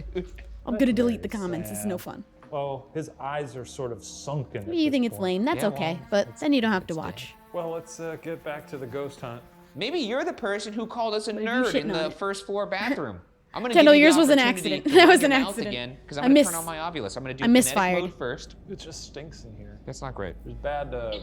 I'm gonna delete the comments. It's no fun. Oh, his eyes are sort of sunken. Maybe you think it's lame. That's okay, but then you don't have to watch. Well, let's get back to the ghost hunt. Maybe you're the person who called us a you nerd shitting in on the it? first floor bathroom. I'm gonna Kendall, give you yours the was an opportunity accident. to That was run an your mouth accident. again, because I I'm gonna miss- turn on my Ovilus. I'm gonna do I kinetic misfired. mode first. It just stinks in here. That's not great. There's bad. Okay.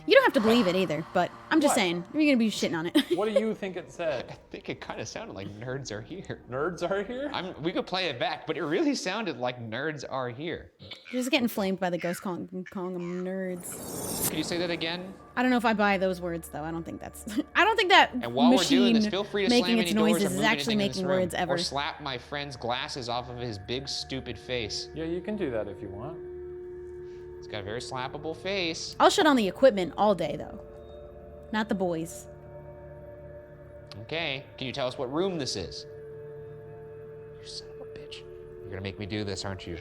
You don't have to believe it either, but I'm just What? saying, you're gonna be shitting on it. What do you think it said? I think it kind of sounded like nerds are here. Nerds are here? We could play it back, but it really sounded like nerds are here. You're just getting flamed by the ghost calling them nerds. Can you say that again? I don't know if I buy those words though. I don't think that's. I don't think that And while we're doing machine this, feel free to making slam its any doors or noises is move actually anything in this making room, words ever. or slap my friend's glasses off of his big stupid face. Yeah, you can do that if you want. He's got a very slappable face. I'll shut on the equipment all day though, not the boys. Okay, can you tell us what room this is? You son of a bitch. You're gonna make me do this, aren't you?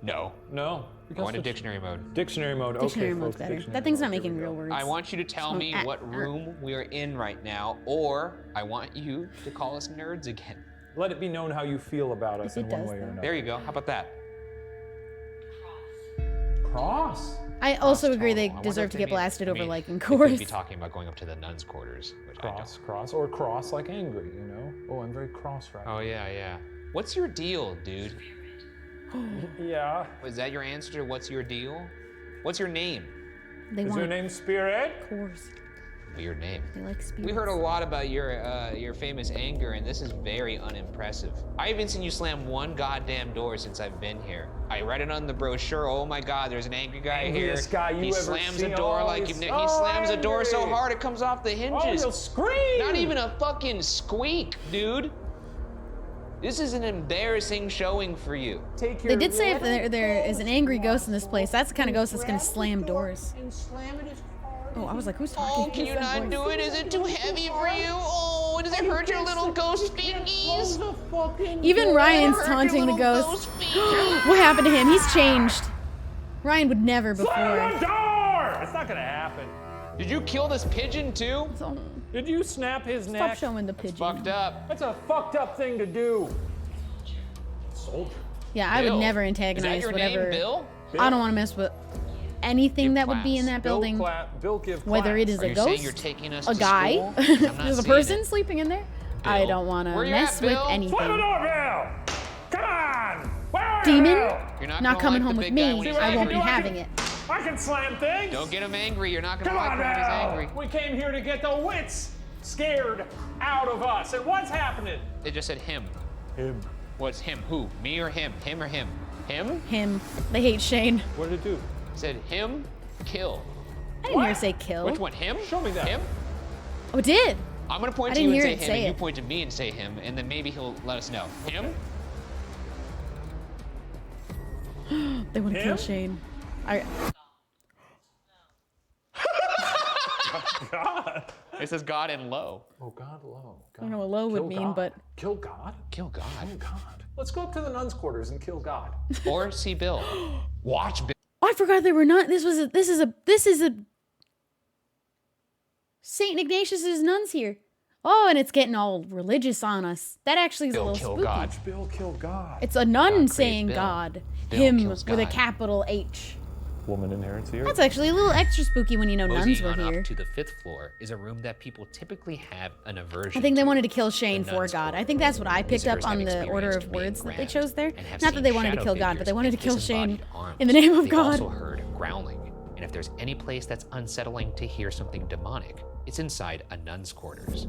No. No. Go into dictionary mode. Dictionary mode. Dictionary okay, mode's folks, better. dictionary That thing's mode. not Here we making go. real words. I want you to tell me Oh, what room we are in right now, or I want you to call us nerds again. Let it be known how you feel about us It in one does, way or though. another. There you go. How about that? Cross. I also agree they I wonder deserve if to they get mean- blasted I over mean, like in they could chorus. be talking about going up to the nuns' quarters, which Cross, cross, or cross like angry, you know? Oh, I'm very cross right I don't. Oh yeah, yeah. What's your deal, dude? Yeah. Was that your answer to what's your deal? What's your name? They Is want your name Spirit? Of course. Weird name. They like spirits. We heard a lot about your famous anger, and this is very unimpressive. I haven't seen you slam one goddamn door since I've been here. I read it on the brochure. Oh my God, there's an angry guy here. Angriest guy you he ever slams seen. a door Oh, like he's he so slams a door so angry. hard it comes off the hinges. Oh, you'll scream! Not even a fucking squeak, dude. This is an embarrassing showing for you. Take They did say if there is an angry ghost in this place, that's the kind of ghost that's gonna slam doors. Oh, I was like, who's talking? Oh, can you not do it? Is it too heavy for you? Oh, does it hurt your little ghost fingies? Even Ryan's taunting the ghost. What happened to him? He's changed. Ryan would never Slam before. the door! It's not gonna happen. Did you kill this pigeon too? Did you snap his neck? Stop showing the pigeon. Fucked up. That's a fucked up thing to do. Soldier. Yeah, I would Bill. never Is antagonize that your whatever. name, Bill? I don't want to mess with anything that would be in that Bill building. Bill give Whether it is Are a you saying ghost, you're taking us a to guy, school? I'm not there's a seeing person it. sleeping in there. I Bill. don't want to Where you mess at, with Bill? Slam the anything. door, Bill! Come on! Where are Demon, you? You're not gonna coming like home the with big guy me. when he's I won't angry. be having it. I can slam things! Don't get him angry. You're not gonna Come like on him when he's now! angry. We came here to get the wits scared out of us. And what's happening? It just said him. Him. What's him? Who? Me or him? Him or him? Him? Him. They hate Shane. What did it do? It said him, kill. I didn't hear it say kill. Which one? Him? Show me that. Him? Oh, it did. I'm gonna point I to you didn't and hear say it him, say and you it. point to me and say him, and then maybe he'll let us know. Him? They want to kill Him? Shane. God. It says God and low. Oh, God, low. God. I don't know what low would Kill mean, God. but Kill God? Kill God. Oh, God. Let's go up to the nuns' quarters and kill God. Or see Bill. Watch Bill. oh, I forgot they were not. This is a Saint Ignatius's nuns here. Oh, and it's getting all religious on us. That actually is a Bill little kill spooky. God. Bill kill God. It's a nun God created saying Bill. God. Bill Him kills with a God. capital H. Woman inherits the earth. That's actually a little extra spooky when you know nuns Moseying were on here. up to the 5th floor is a room that people typically have an aversion I think they to. wanted to kill Shane The for nuns' God. quarter. I think that's what I picked up Visitors on have the order experienced of being words that they grabbed chose there. and have Not that seen they wanted to shadow kill God, but they figures wanted to and kill Shane disembodied arms. in the name of They've God. also heard growling, and if there's any place that's unsettling to hear something demonic, it's inside a nun's quarters.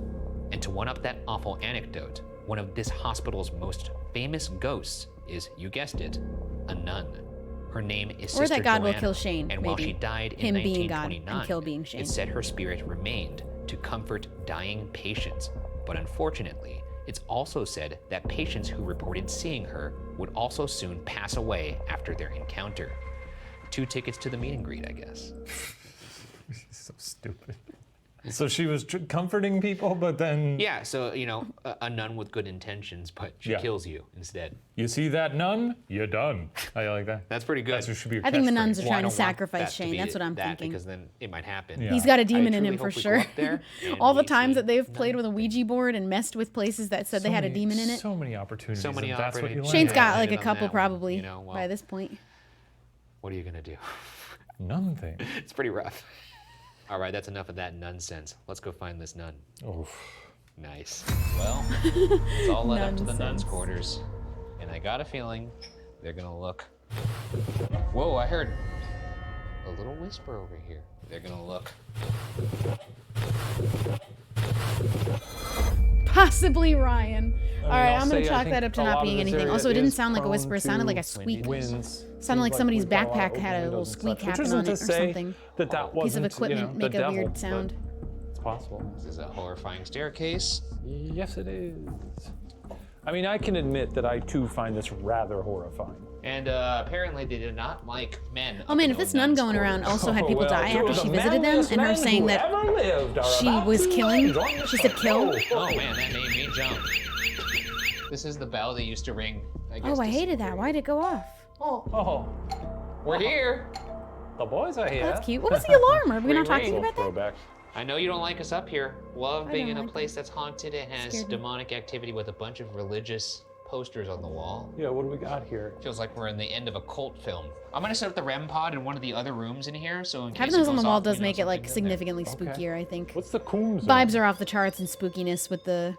And to one up that awful anecdote, one of this hospital's most famous ghosts is, you guessed it, a nun. Her name is Or Sister that God will Joanna, kill Shane, and while maybe. she died in Him being God and 1929, kill being Shane. it said her spirit remained, to comfort dying patients, but unfortunately, it's also said that patients who reported seeing her would also soon pass away after their encounter. 2 tickets to the meet and greet, I guess. So stupid. So she was comforting people, but then... Yeah, so, you know, a nun with good intentions, but she kills you instead. You see that nun? You're done. I like that. That's pretty good. That should be your I think the catchphrase. nuns are Well, I trying to don't want sacrifice that to Shane. be That's what I'm that, thinking. Because then it might happen. Yeah. He's got a demon I in truly him for hope we go sure. up there and All the we times see that they've played with a Ouija board and messed with places that said they had a demon in it. So many opportunities. So many and that's what you opportunities. Shane's learn. got like a on that couple one, probably you know, well, by this point. What are you gonna do? Nun thing. It's pretty rough. All right, that's enough of that nonsense. Let's go find this nun. Oh. Nice. Well, it's all led up to the nuns' Nonsense. quarters. And I got a feeling they're gonna look. Whoa, I heard a little whisper over here. They're gonna look. Possibly Ryan. All right, I'll I'm gonna say, I chalk think that up to a not lot of being this anything. area Also, it didn't is sound like a whisper. It sounded prone like a to squeak. winds. Sounded like Seems somebody's we've got a lot of backpack open had a little windows and squeak such, which happen isn't on to it or say something. that Piece of wasn't, equipment the make a devil, weird but sound. It's possible. This is a horrifying staircase. Yes, it is. I mean, I can admit that I too find this rather horrifying. And apparently they did not like men. Oh man, if this nun going around also had people die after she visited them, and her saying that she was killing, she said kill. Oh man, that made me jump. This is the bell they used to ring. I guess Oh, I to hated that. Why'd it go off? Oh, We're here. the boys are here. That's cute. What was the alarm? Are we not Ring, talking ring. about that? Throwback. I know you don't like us up here. Love I being don't in a like place that's haunted and has Scared me. demonic activity with a bunch of religious posters on the wall. Yeah, what do we got here? Feels like we're in the end of a cult film. I'm gonna set up the REM pod in one of the other rooms in here, so in case Having it those on the goes wall off, does we know make it like something's in there. significantly spookier, I think. What's the coom zone? Vibes are off the charts in spookiness with the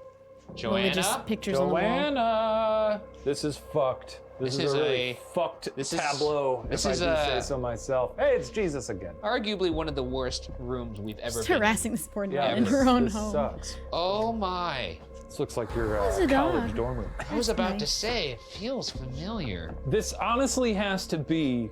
religious Joanna? pictures on the wall. Joanna! This is fucked. This is a really fucked tableau, this if is I do a- say so myself. Hey, it's Jesus again. Arguably one of the worst rooms we've ever Just been in. harassing this poor Yeah, nun in her own this home. sucks. Oh my. This looks like your There's a college dog. dorm room. I was about to nice. say, it feels familiar. This honestly has to be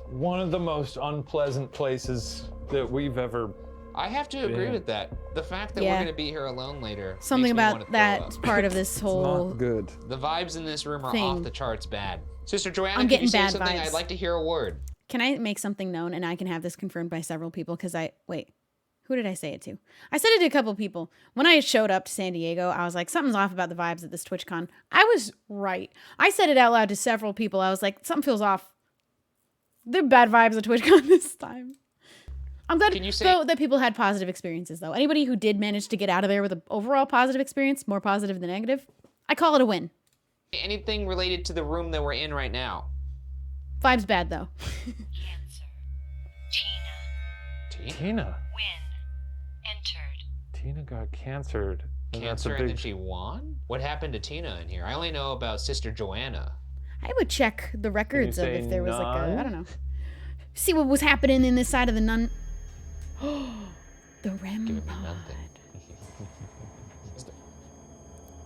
one of the most unpleasant places that we've ever. I have to agree Yeah. with that. The fact that Yeah. we're gonna be here alone later. Something makes me wanna about throw that up. part of this whole Not good. The vibes in this room are thing. off the charts bad. Sister Joanna, I'm could you getting say bad something? vibes. I'd like to hear a word. Can I make something known and I can have this confirmed by several people? Because who did I say it to? I said it to a couple people. When I showed up to San Diego, I was like, something's off about the vibes at this TwitchCon. I was right. I said it out loud to several people. I was like, something feels off. They're bad vibes at TwitchCon this time. I'm glad Can you say- though, that people had positive experiences, though. Anybody who did manage to get out of there with an overall positive experience, more positive than negative, I call it a win. Anything related to the room that we're in right now? Vibes bad, though. Tina. Tina got cancered. And that's a Cancer and then big. she won? What happened to Tina in here? I only know about Sister Joanna. I would check the records of say if there was like none? a, I don't know. See what was happening in this side of the nun. The REM Giving me pod. nothing.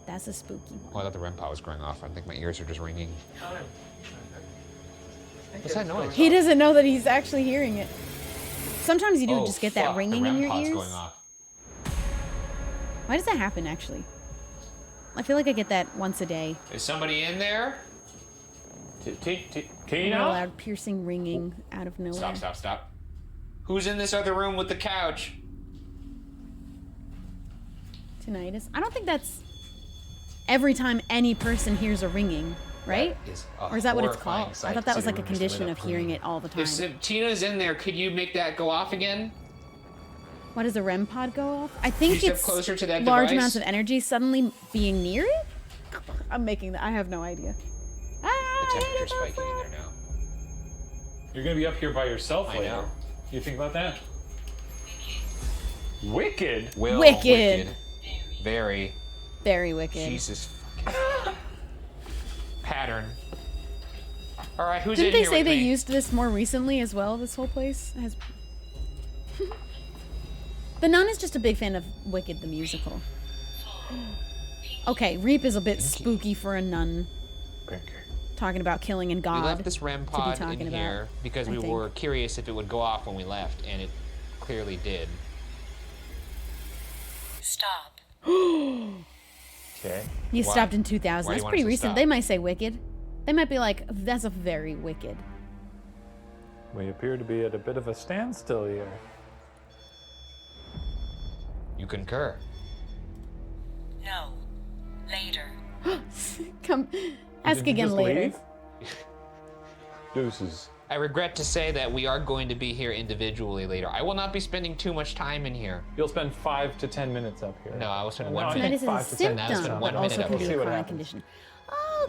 That's a spooky one. Oh, I thought the REM pod was going off. I think my ears are just ringing. What's that noise? He doesn't know that he's actually hearing it. Sometimes you do Oh, just get fuck, that the ringing REM in your pod's ears. going off. Why does that happen, actually? I feel like I get that once a day. Is somebody in there? Real Tina? loud, piercing ringing out of nowhere. Stop. Who's in this other room with the couch? Tinnitus. I don't think that's every time any person hears a ringing, right? That is a Or is that what it's horrifying called? sight I thought that was to like a see rooms lit condition up of for hearing me. it all the time. If Tina's in there, could you make that go off again? Why does the REM pod go off? I think step it's closer to that large device? amounts of energy suddenly being near it. I'm making that. I have no idea. The temperature's spiking in there now. You're gonna be up here by yourself I later. know. You think about that? Wicked. Will, Wicked. Very. Very wicked. Jesus fucking. Pattern. All right, who's Didn't in they here say with they me? used this more recently as well? This whole place has. The Nun is just a big fan of Wicked the musical. Okay, Reap is a bit spooky for a nun. Talking about killing and God. We left this REM to be pod talking in about, here because I we think. were curious if it would go off when we left, and it clearly did. Stop. Okay. You Why? stopped in Why 2000. do That's you want pretty us to recent. stop? They might say wicked. They might be like, that's a very wicked. We appear to be at a bit of a standstill here. You concur. No. Later. Come, ask Did you again just later. leave? Deuces. I regret to say that we are going to be here individually later. I will not be spending too much time in here. You'll spend 5 to 10 minutes up here. No, I will spend No, 1 I Tonight minute. is a 5 to 10 minutes. symptom, One but also minute can up. be See a what chronic happens. condition.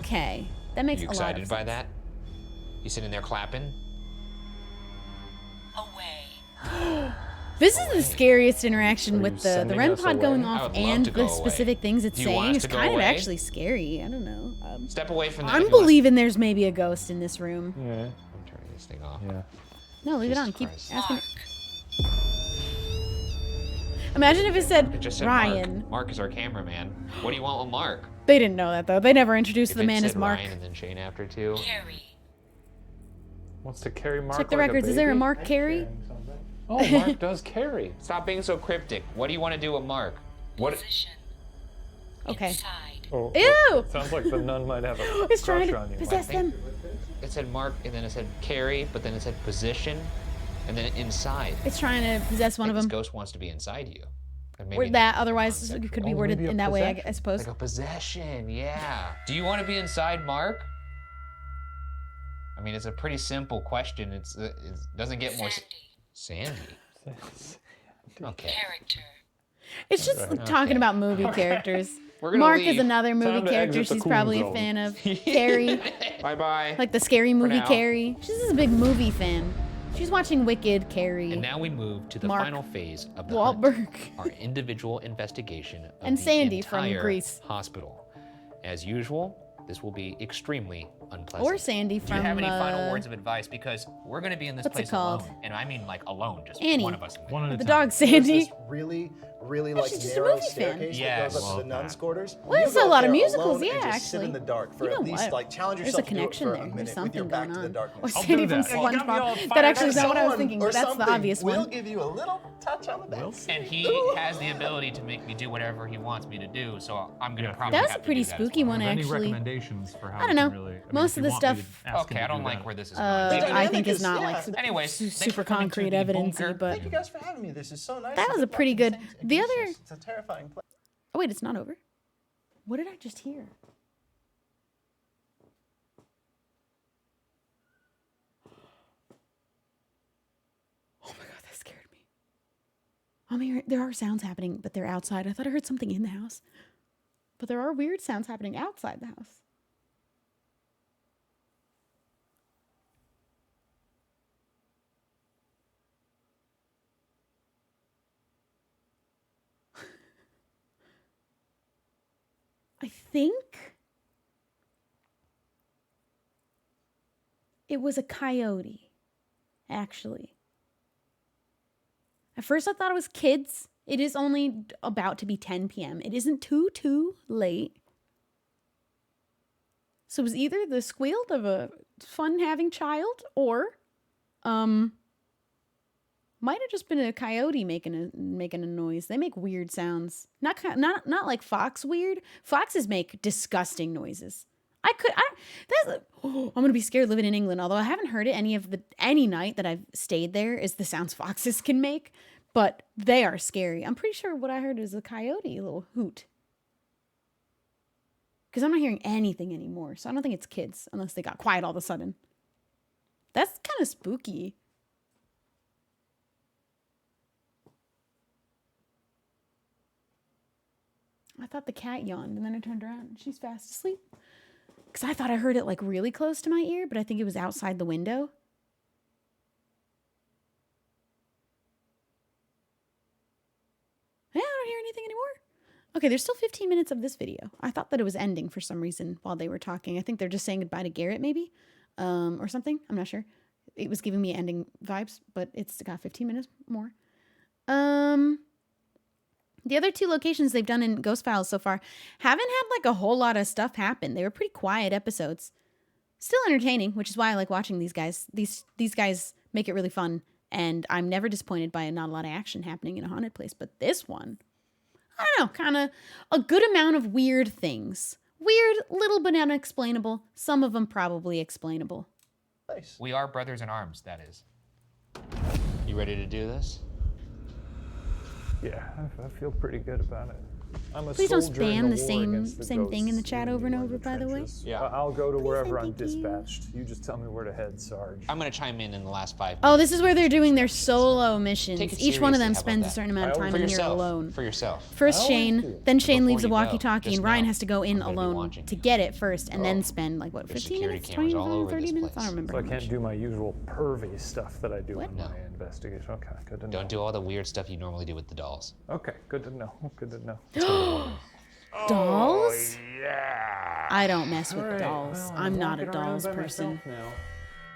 Okay, that makes You a lot excited of by sense. that? You sitting there clapping? Away. This is the scariest interaction Are with you the sending REM us pod away? going I off would love and to go the away. specific things it's Do you want saying us is to go kind of away? actually scary. I don't know. Step away from that. I'm if you want- believing there's maybe a ghost in this room. Yeah. I'm turning this thing off. Yeah. No, leave it Jesus on. Keep Christ. asking. Imagine if it said It just said Ryan. Mark. Mark is our cameraman. What do you want with Mark? They didn't know that though. They never introduced If the it man said as Mark. Ryan and then Shane after too. Carry. Wants to carry Mark Check the like a records. Is there a baby? Mark Carey? Oh, Mark does carry. Stop being so cryptic. What do you want to do with Mark? What? Position. Okay. Inside. Oh, Ew! Sounds like the nun might have a He's trying crush to on you. possess them. It said Mark, and then it said carry, but then it said position, and then inside. It's trying to possess one of This them. ghost wants to be inside you. Or maybe Or not that otherwise it could be Oh, worded maybe a in that way, possession. I suppose. like a possession. Yeah. Do you want to be inside Mark? I mean, it's a pretty simple question. It doesn't get more. Sandy. Okay. Character. It's just talking about movie characters. We're gonna Mark leave. is another movie Time to character exit the she's cool probably a zone. fan of. Carrie, Bye bye. like the scary movie now. Carrie. She's just a big movie fan. She's watching Wicked, Carrie, And now we move to the Mark final phase of the hunt, Wahlberg. our individual investigation of And the Sandy from entire Grease. hospital. As usual, this will be extremely unpleasant. Or Sandy Do you from have any final words of advice? Because we're going to be in this what's it place called? alone, and I mean like alone, just Annie. one of us. One at a the time. dog There's Sandy. this really, really Yeah, like she's just a narrow movie fan. staircase Yes. that goes up to Love the nuns' that. quarters. Well, You there's go a up lot of there musicals, alone yeah, and just sit actually. in the dark for You know at least what? like challenge There's a yourself to do it connection for there. a There's minute with something your back going to the on. darkness. Or I'll Sandy do from that. You got me all SpongeBob. That fired actually up. is not what I was Someone thinking, or but that's the something obvious will one. give you a little touch on the back. And he has the ability to make me do whatever he wants me to do, so I'm going to probably That was have a to pretty do that as spooky well. one, Any actually. recommendations for how I don't we know. can really, Most of the stuff, Okay, I don't like where this is going. The I dynamic think is not yeah. like Anyways, thanks super for coming to concrete the evidence bunker. but Thank you guys for having me. This is so nice. that to was get a pretty back good. into things. The It's other. just- It's a terrifying place. Oh wait, it's not over. What did I just hear? Oh my god, that scared me. I'm hearing there are sounds happening, but they're outside. I thought I heard something in the house, but there are weird sounds happening outside the house. I think it was a coyote, actually. At first I thought it was kids. It is only about to be 10 p.m. It isn't too late. So it was either the squeal of a fun-having child or might have just been a coyote making a noise. They make weird sounds. Not like fox weird. Foxes make disgusting noises. I'm gonna be scared living in England. Although I haven't heard it any night that I've stayed there is the sounds foxes can make, but they are scary. I'm pretty sure what I heard is a coyote, a little hoot. Because I'm not hearing anything anymore, so I don't think it's kids unless they got quiet all of a sudden. That's kind of spooky. I thought the cat yawned, and then I turned around and she's fast asleep. Because I thought I heard it like really close to my ear, but I think it was outside the window. Yeah, I don't hear anything anymore. Okay, there's still 15 minutes of this video. I thought that it was ending for some reason while they were talking. I think they're just saying goodbye to Garrett, maybe, or something. I'm not sure. It was giving me ending vibes, but it's got 15 minutes more. The other two locations they've done in Ghost Files so far haven't had like a whole lot of stuff happen. They were pretty quiet episodes. Still entertaining, which is why I like watching these guys. These guys make it really fun, and I'm never disappointed by not a lot of action happening in a haunted place. But this one, I don't know, kind of a good amount of weird things. Weird, little bit unexplainable. Some of them probably explainable. Nice. We are brothers in arms, that is. You ready to do this? Yeah, I feel pretty good about it. I'm a Please don't soldier in spam the war same against the thing in the ghosts chat who over and are in over, by the way. trenches. Yeah. I'll go to wherever I'm thank you. dispatched. You just tell me where to head, Sarge. I'm gonna chime in the last 5 minutes. Oh, this is where they're doing their solo missions. Take it Each one of them seriously, how about spends a certain that? amount of time For in here yourself, alone. For yourself. First Shane, then Shane Before leaves a you go, walkie-talkie, just and Ryan know, has to go in I'm gonna be alone watching to get it first, and then spend like what, There's 15 security minutes, 20 cameras all minutes, over 30 this minutes? I place. don't remember. So I how can't much. do my usual pervy stuff that I do in No. my investigation. Okay, good to know. Don't do all the weird stuff you normally do with the dolls. Okay, good to know. Good to know. Dolls? Yeah. I don't mess with Alright, dolls. well, I'm not a walking around dolls by person. myself now.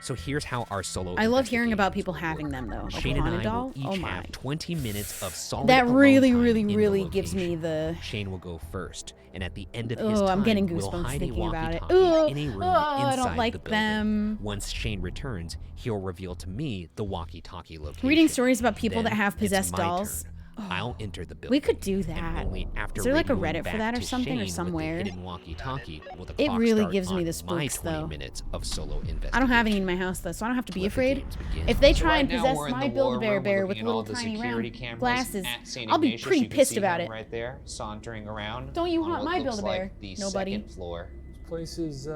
So here's how our solo I love hearing about investigations people will having work. them though. Like a Shane and haunted I doll? will each Oh my. have 20 minutes of solid That alone really, time really, in the really gives me location. the. Shane will go first, and at the end of his Oh, time, I'm getting we'll goosebumps hide a thinking about it. walkie-talkie in a room I inside don't the like building. them. Once Shane returns, he'll reveal to me the walkie-talkie location. Reading stories about people Then that have it's possessed my dolls. turn. I'll enter the building. We could do And that. only after Is there like a radioing Reddit for back that or to something or Shane somewhere? With the hidden walkie-talkie will the It clock really start gives me on the my spooks 20 though. minutes of solo investigation. I don't have any in my house though, so I don't have to be Let the afraid. games begin. If they So try right and now possess we're in my the war Build-A-Bear room, bear we're with looking at little all the tiny security round cameras glasses, at St. I'll be Ignatius. pretty You can pissed see about him it. right there, sauntering around. Don't you on haunt what my looks Build-A-Bear, like the nobody. second floor. This place is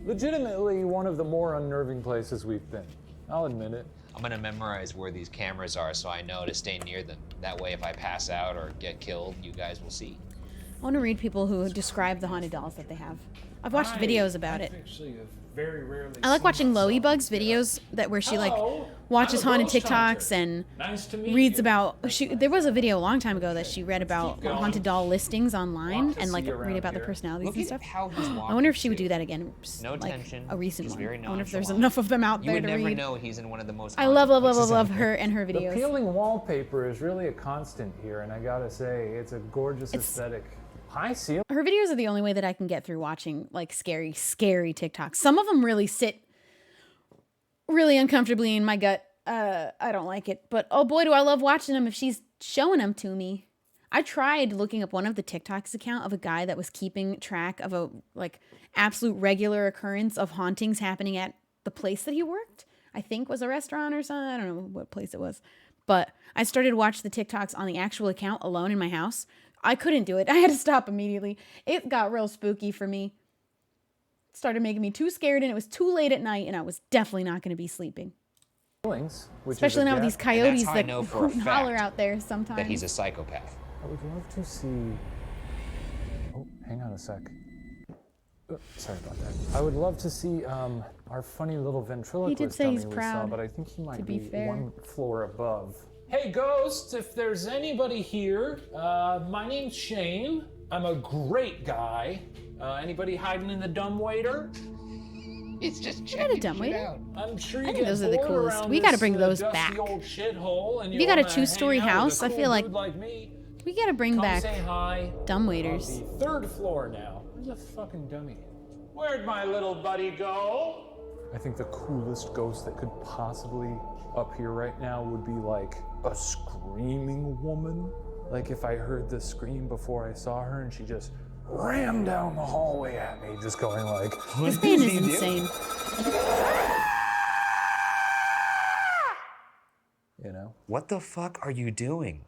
legitimately one of the more unnerving places we've been. I'll admit it. I'm gonna memorize where these cameras are so I know to stay near them. That way if I pass out or get killed, you guys will see. I want to read people who describe the haunted dolls that they have. I've watched videos about it. Actually, very rarely I like seen watching myself. Loey Bugs videos where she like Hello, watches I'm a haunted ghost TikToks hunter. and Nice to meet reads you. about. There was a video a long time ago that she read about going. haunted doll listings online Want to and see like you around read about the here. personalities Look and at stuff. how he's I walking, wonder if she would too. do that again. No like tension, a recent just one. very I wonder if there's nonchalant. enough of them out You there would to never read. know he's in one of the most I love, love, love, haunted love, places love out her and her The videos. peeling wallpaper is really a constant here, and I gotta say, it's a gorgeous aesthetic. High ceiling. Her videos are the only way that I can get through watching like scary, scary TikToks. Some of them really sit really uncomfortably in my gut. I don't like it, but oh boy, do I love watching them if she's showing them to me. I tried looking up one of the TikToks account of a guy that was keeping track of a like absolute regular occurrence of hauntings happening at the place that he worked. I think was a restaurant or something. I don't know what place it was, but I started to watch the TikToks on the actual account alone in my house. I couldn't do it. I had to stop immediately. It got real spooky for me. It started making me too scared, and it was too late at night, and I was definitely not going to be sleeping. Which Especially is a now with these death- coyotes how I that know for a hoot and holler fact out there sometimes. that he's a psychopath. I would love to see. Oh, hang on a sec. Sorry about that. I would love to see our funny little ventriloquist say dummy he's we saw, proud, but I think he might to be fair. one floor above. Hey, ghosts! If there's anybody here, my name's Shane. I'm a great guy. Anybody hiding in the dumbwaiter? It's just I got a dumbwaiter. I'm sure you I think get those are the bored coolest. around We got to this, bring those dusty back. old shithole, and If you got a wanna two-story hang out with house, a I cool feel like dude like me, we got to bring come back say hi. dumbwaiters. On the third floor now. Where's the fucking dummy? Where'd my little buddy go? I think the coolest ghost that could possibly appear right now would be like a screaming woman. Like if I heard the scream before I saw her and she just rammed down the hallway at me, just going like, This man is insane. You know? What the fuck are you doing?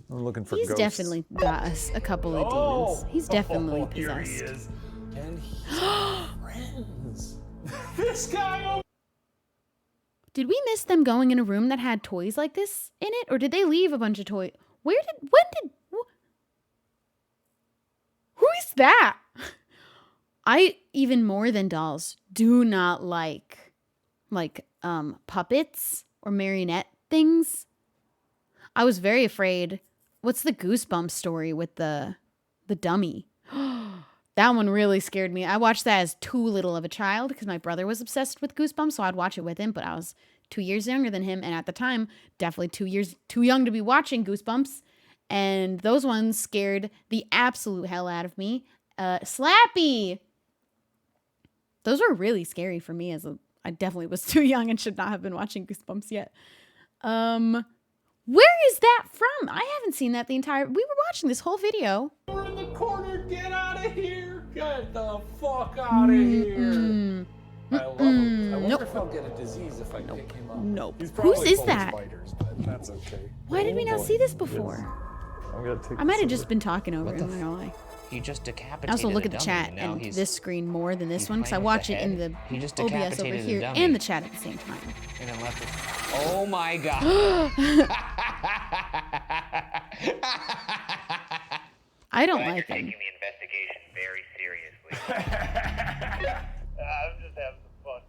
I'm looking for He's ghosts. definitely got us a couple of demons. He's definitely Here he possessed. is. And he's got friends. This guy over. Did we miss them going in a room that had toys like this in it, or did they leave a bunch of toys? Who is that? I, even more than dolls, do not like puppets or marionette things. I was very afraid. What's the Goosebumps story with the dummy? That one really scared me. I watched that as too little of a child because my brother was obsessed with Goosebumps, so I'd watch it with him, but I was 2 years younger than him, and at the time, definitely 2 years too young to be watching Goosebumps, and those ones scared the absolute hell out of me. Slappy! Those were really scary for me I definitely was too young and should not have been watching Goosebumps yet. Where is that from? I haven't seen that the entire... We were watching this whole video. We're in the corner. Get out of here. Get the fuck out of here. I love him. I wonder if I'll get a disease if I pick him up. Nope. He's Whose probably is full of that? spiders, but that's okay. Why did we not see this before? I'm gonna take I might have this just been talking over it. I'm not gonna lie. He just decapitated I also look a at the dummy, chat and now and he's, this screen more than this he's one because I playing with watch the it in the head. He just OBS over decapitated a here dummy. and the chat at the same time. And then left it. Oh my god. I don't like taking him. the investigation very seriously. I'm just having some fun.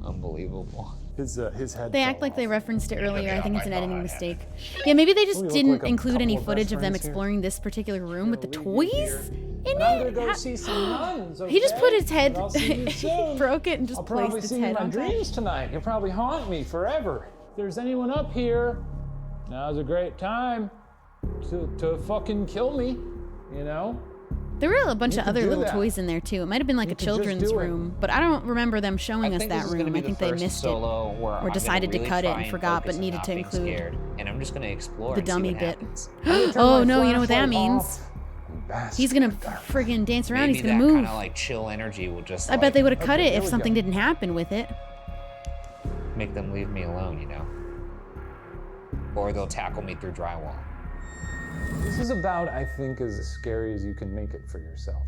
Unbelievable. His head. They fell act like off. they referenced it earlier. I think it's an editing mistake. Yeah, maybe they just We look didn't like a include any couple of footage best of them friends here. exploring this particular room with the Gonna leave you toys here. in I'm it. gonna go see some nuns. He just put okay? his head, But I'll see you he soon. broke it and just I'll probably placed its see you in head my on top. dreams tonight. You'll probably haunt me forever. If there's anyone up here, now's a great time to fucking kill me. You know. There were a bunch You of could other do little that. toys in there too. It might have been like You a could just children's do it. room, but I don't remember them showing us think that this is gonna room. be I the think they first missed solo it where I'm or gonna decided to really cut it try and forgot, focus but on needed not to being include scared, and I'm just gonna explore the and see dummy what bit. happens. Oh no, you know what that flashlight means? off. He's gonna friggin' dance around. Maybe He's gonna that move. kind of like chill energy will just. I bet they would have cut Okay, it there if we something go. didn't happen with it. make them leave me alone, you know. Or they'll tackle me through drywall. This is about, I think, as scary as you can make it for yourself.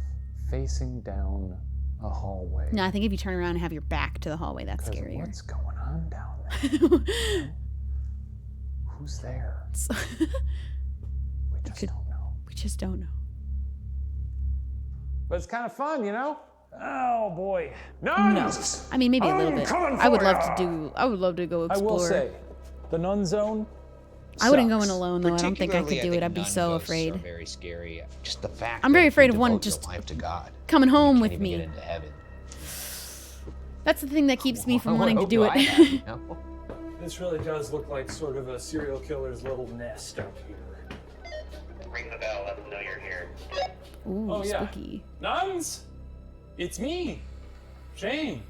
Facing down a hallway. No, I think if you turn around and have your back to the hallway, that's 'Cause scarier. what's going on down there? Who's there? We just don't know. We just don't know. But it's kind of fun, you know? Oh boy. No. Nuns! I mean, maybe a little I'm bit. coming I would for love ya! to do. I would love to go I explore. will say, the nun zone. I wouldn't go sucks. in alone though. I don't think I could do it. I'd be nun so ghosts afraid. Are very scary. Just the fact. I'm very that afraid you of one devote your just life to God. coming home you with can't even me. Get into heaven. That's the thing that keeps me from What wanting to hope do do it. I have, you know? This really does look like sort of a serial killer's little nest up here. Ring the bell, let them know you're here. Ooh, Oh, yeah. spooky. Nuns! It's me, Shane.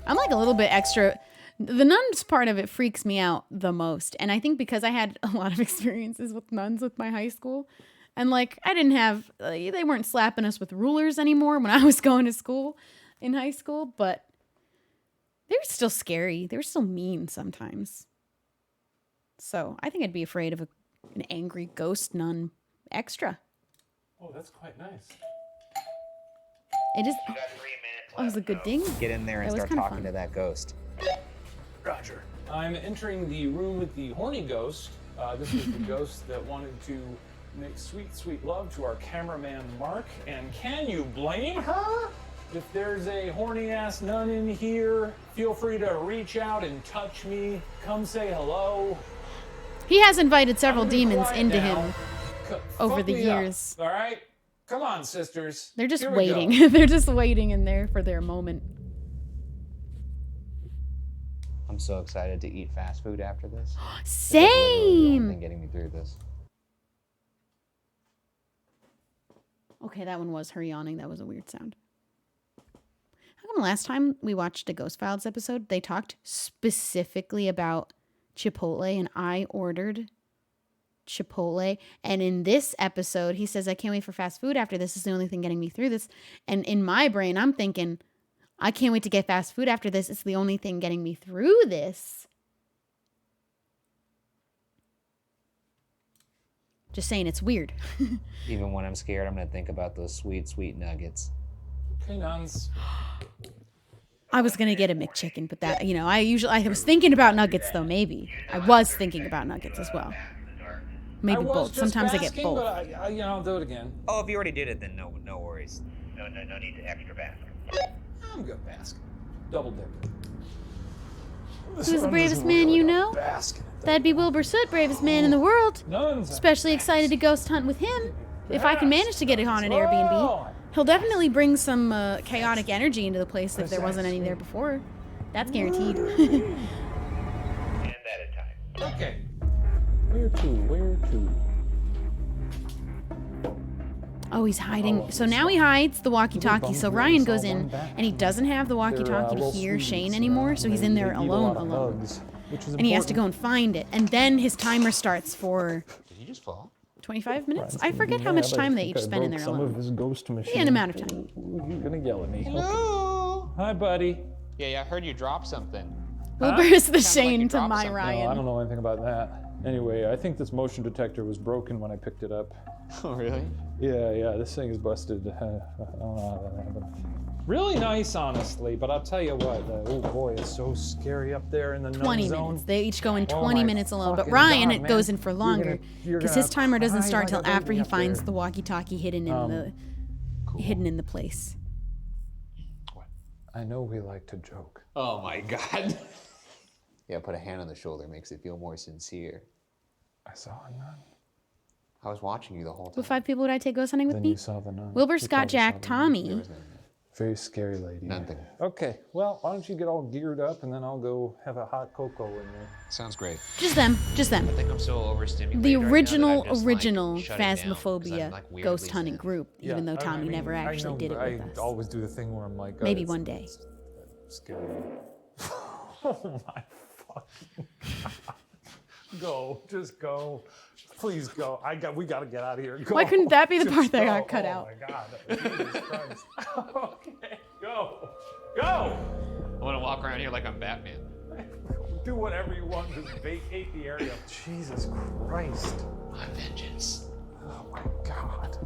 I'm like a little bit extra. The nuns part of it freaks me out the most. And I think because I had a lot of experiences with nuns with my high school. And like, I didn't have, they weren't slapping us with rulers anymore when I was going to school in high school. But they were still scary. They were still mean sometimes. So I think I'd be afraid of an angry ghost nun extra. Oh, that's quite nice. It is. Oh, it was a good ding. Get in there and That was start kinda talking fun. to that ghost. Roger. I'm entering the room with the horny ghost. This is the ghost that wanted to make sweet, sweet love to our cameraman, Mark. And can you blame her? If there's a horny-ass nun in here, feel free to reach out and touch me. Come say hello. He has invited several I'm gonna be demons quiet into now. him Fuck over the me up, years. all right? Come on, sisters. They're just Here we go. waiting. They're just waiting in there for their moment. I'm so excited to eat fast food after this. That's literally the only thing Same. getting me through this. Okay, that one was her yawning. That was a weird sound. How come last time we watched a Ghost Files episode, they talked specifically about Chipotle and I ordered Chipotle. And in this episode, he says, I can't wait for fast food after this. This is the only thing getting me through this. And in my brain, I'm thinking, I can't wait to get fast food after this. It's the only thing getting me through this. Just saying, it's weird. Even when I'm scared, I'm gonna think about those sweet, sweet nuggets. Okay, nuns. I was gonna get a McChicken, but that, you know, I was thinking about nuggets though, maybe. I was thinking about nuggets as well. Maybe I was both. just Sometimes I get basking, both. But I, you know, I'll do it again. Oh, if you already did it, then no worries. No need to extra bask. I'm good basking. Double dip. Who's the bravest man you know? That'd be Wilbur Soot, bravest man in the world. Especially excited to ghost hunt with him. If I can manage to get a haunted Airbnb. He'll definitely bring some chaotic energy into the place if there wasn't any there before. That's guaranteed. And that at time. Okay. Where to? Oh, he's hiding. So now he hides the walkie-talkie. So Ryan goes in, and he doesn't have the walkie-talkie to hear Shane anymore, so he's in there alone. which is and he has to important. go and find it. And then his timer starts for Did he just fall? 25 minutes? Brian's I gonna forget be how much mad. I time they think each I spend in broke there some alone. of his ghost machine. An amount of time. You're gonna yell at me. Hello. Okay. Hi, buddy. Yeah, I heard you drop something. Wilbur is the Sounded like you Shane to dropped my something. Ryan. No, I don't know anything about that. Anyway, I think this motion detector was broken when I picked it up. Oh, really? Yeah, this thing is busted. I don't know how that happened. Really nice, honestly, but I'll tell you what, oh boy, it's so scary up there in the nun 20 zone. minutes. They each go in Oh 20 my minutes alone. But fucking Ryan, God, it man. goes in for longer You're because gonna his timer doesn't cry start like till a baby after he up finds there. the walkie-talkie hidden in the place. I know we like to joke. Oh my God. Yeah, put a hand on the shoulder makes it feel more sincere. I saw a nun. I was watching you the whole time. What 5 people would I take ghost hunting with Then me? you saw the nun. Wilbur, You Scott, probably saw Jack, the nun. Tommy. Very scary lady. Nothing. Okay, well, why don't you get all geared up and then I'll go have a hot cocoa in there. Sounds great. Just them. Just them. I think I'm so overstimulated. The right now that original, I'm just, original like, shutting down 'cause I'm, Phasmophobia like, weirdly ghost hunting zen. group, even though Tommy never actually did it with us. I always do the thing where I'm like, oh, Maybe it's- one day. it's scary. Oh my fucking God. Go, just go. Please go. We gotta get out of here. Go. Why couldn't that be the Just part that go. got cut oh out? Oh my God. Jesus Christ. Okay, go. Go. I want to walk around here like I'm Batman. Do whatever you want. Just vacate the area. Jesus Christ. My vengeance. Oh my God.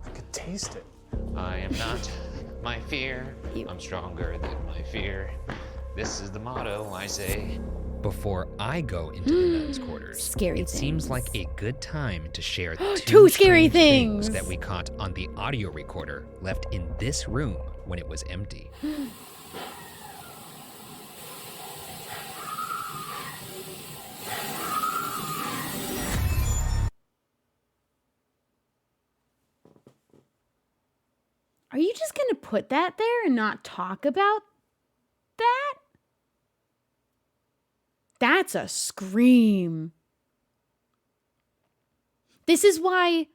I could taste it. I am not my fear. I'm stronger than my fear. This is the motto I say. Before I go into the nuns' quarters, Scary it seems like a good time to share Two scary strange things that we caught on the audio recorder left in this room when it was empty. Are you just gonna put that there and not talk about that? That's a scream. This is why.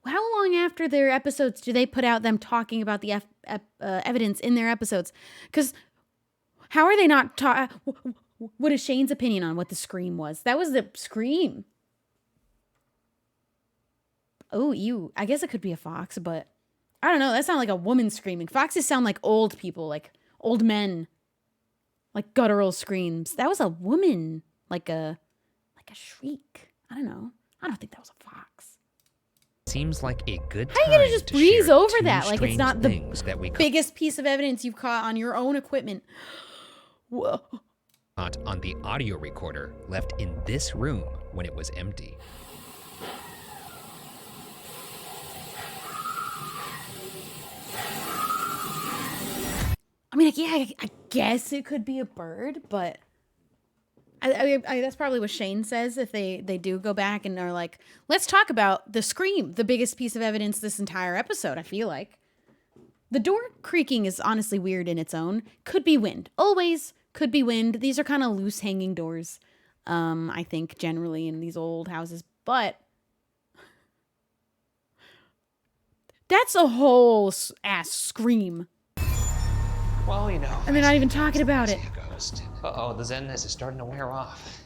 How long after their episodes do they put out them talking about the evidence in their episodes? Because how are they not what is Shane's opinion on what the scream was? That was the scream. Oh, I guess it could be a fox, but I don't know. That sounded like a woman screaming. Foxes sound like old people, like old men. Like guttural screams. That was a woman, like a shriek. I don't know. I don't think that was a fox. Seems like a good time. How are you gonna just to breeze share over two that? Like it's strange not the things that we biggest piece of evidence you've caught on your own equipment. Whoa. caught on the audio recorder left in this room when it was empty. I mean, yeah, I guess it could be a bird, but I that's probably what Shane says if they do go back and are like, let's talk about the scream, the biggest piece of evidence this entire episode, I feel like. The door creaking is honestly weird in its own. Could be wind. Always could be wind. These are kind of loose hanging doors, I think, generally in these old houses. But that's a whole ass scream. Well, you know. And they're not even talking about it. Uh-oh, the zenness is starting to wear off.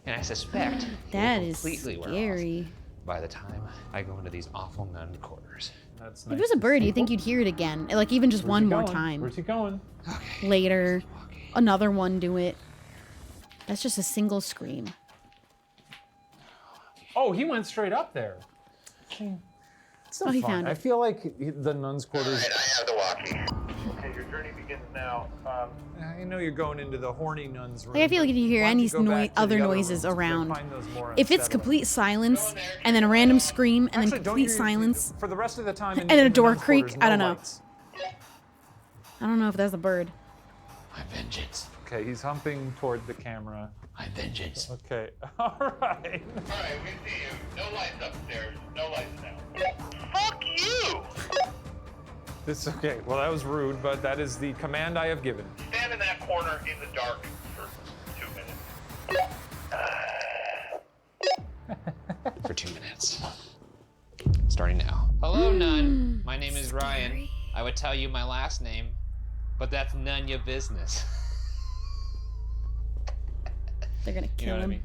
And I suspect That it will is completely wear scary. off by the time I go into these awful nun quarters. That's If it was a bird, you'd think you'd hear it again. Like even just one more time. Where's he going? Later, another one do it. That's just a single scream. Oh, he went straight up there. It's not Oh, he fun. found I it. feel like the nuns' quarters. I have the walkie. Okay, your journey begins now. I know you're going into the horny nuns' room. Like I feel like if you hear Why don't any go back to other the noises rooms? You'll around, find those more if it's unsettling. complete silence and then a random scream and Actually, then don't complete you- silence for the rest of the time. and then a in the door nuns' creak, quarters, I don't no know. lights. I don't know if that's a bird. My vengeance. Okay, he's humping toward the camera. My vengeance. Okay, all right. All right, we see you. No lights upstairs. No lights now. Fuck you! This okay. Well, that was rude, but that is the command I have given. Stand in that corner in the dark for 2 minutes. For 2 minutes. Starting now. Hello, nun. My name is Ryan. I would tell you my last name, but that's none your business. They're gonna You know kill what I him. mean?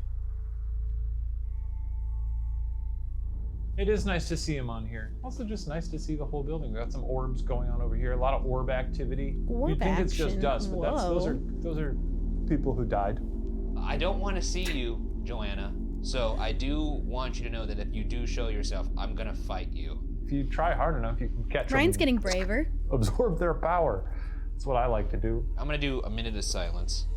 It is nice to see him on here. Also, just nice to see the whole building. We got some orbs going on over here. A lot of orb activity. Orb You'd think it's just action? dust, but those are people who died. I don't want to see you, Joanna. So I do want you to know that if you do show yourself, I'm gonna fight you. If you try hard enough, you can catch them. Ryan's getting braver. Absorb their power. That's what I like to do. I'm gonna do a minute of silence.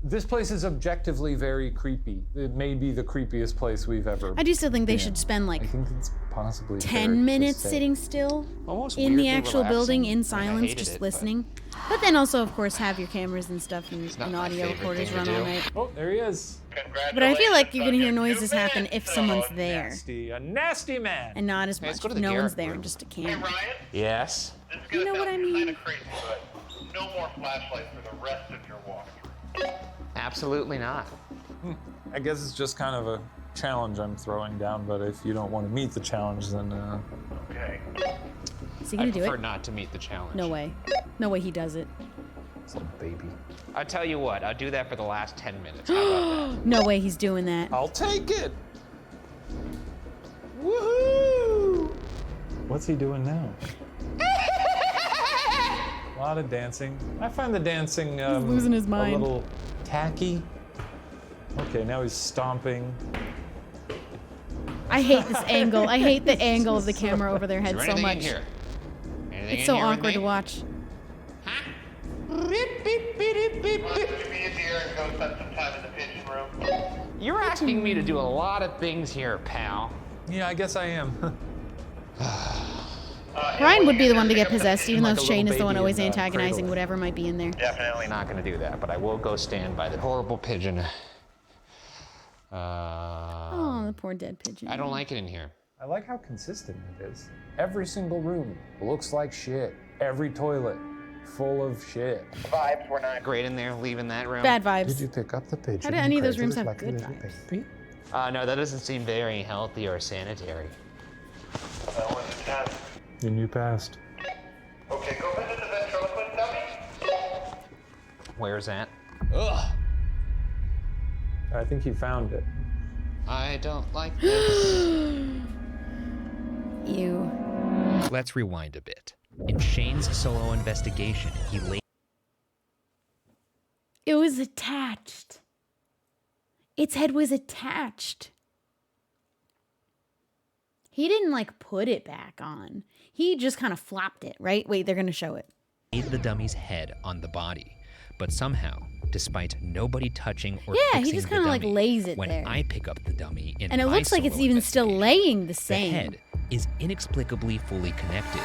This place is objectively very creepy. It may be the creepiest place we've ever I do still think they been. should spend like I think it's possibly fair 10 to minutes say. sitting still Almost in the weirdly actual building relaxing. in I silence, hated just it, but- listening. But then also, of course, have your cameras and stuff and, not and my audio favorite recorders thing run to all do. night. Oh, there he is. But I feel like you're gonna hear noises happen if someone's there, A nasty man. and not as Hey, much let's go to if the no one's Garrett there room. and just a camera. Yes. You know what I mean? Kind of crazy, but no more flashlights for the rest of your walk. Absolutely not. I guess it's just kind of a challenge I'm throwing down, but if you don't want to meet the challenge, then Okay. Is he I gonna do prefer it? not to meet the challenge. No way. No way he does it. it's a baby. I tell you what, I'll do that for the last 10 minutes. How about that? No way he's doing that. I'll take it. Woohoo! What's he doing now? A lot of dancing. I find the dancing losing his a mind. little tacky. Okay, now he's stomping. I hate this angle. I hate the angle of the camera over their Is head there so anything in much. here? Anything It's in so here with awkward me? to watch. You're asking me to do a lot of things here, pal. Yeah, I guess I am. Ryan would be the one to get possessed, even though Like a Shane little is the one baby always in the antagonizing cradle. whatever might be in there. Definitely not gonna do that, but I will go stand by the horrible pigeon. Oh, the poor dead pigeon. I don't like it in here. I like how consistent it is. Every single room looks like shit. Every toilet full of shit. Vibes were not Great in there, leaving that room. Bad vibes. Did you pick up the pigeon? How do any of those and rooms cradle have it like good a little vibes? baby? No, that doesn't seem very healthy or sanitary. That was a test. You knew past. Okay, go visit the ventriloquist dummy. Where's that? Ugh! I think he found it. I don't like this. You. Let's rewind a bit. In Shane's solo investigation, he laid It was attached. Its head was attached. He didn't like put it back on. He just kind of flopped it, right? Wait, they're gonna show it. the dummy's head on the body. But somehow, despite nobody touching or Yeah, he fixing just the kinda, like, dummy, lays it when there. I pick up the dummy in And it my looks like it's solo even still laying the the same. head is inexplicably fully connected.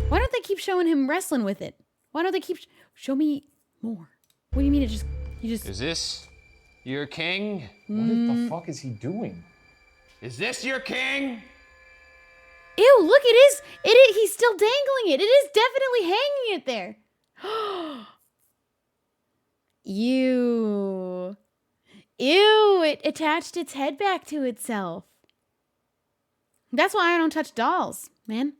Why don't they keep showing him wrestling with it? Why don't they keep show me more? What do you mean it just you just Is this your king? What the fuck is he doing? Is this your king? Ew, look, it is. He's still dangling it. It is definitely hanging it there. Ew. Ew, it attached its head back to itself. That's why I don't touch dolls, man.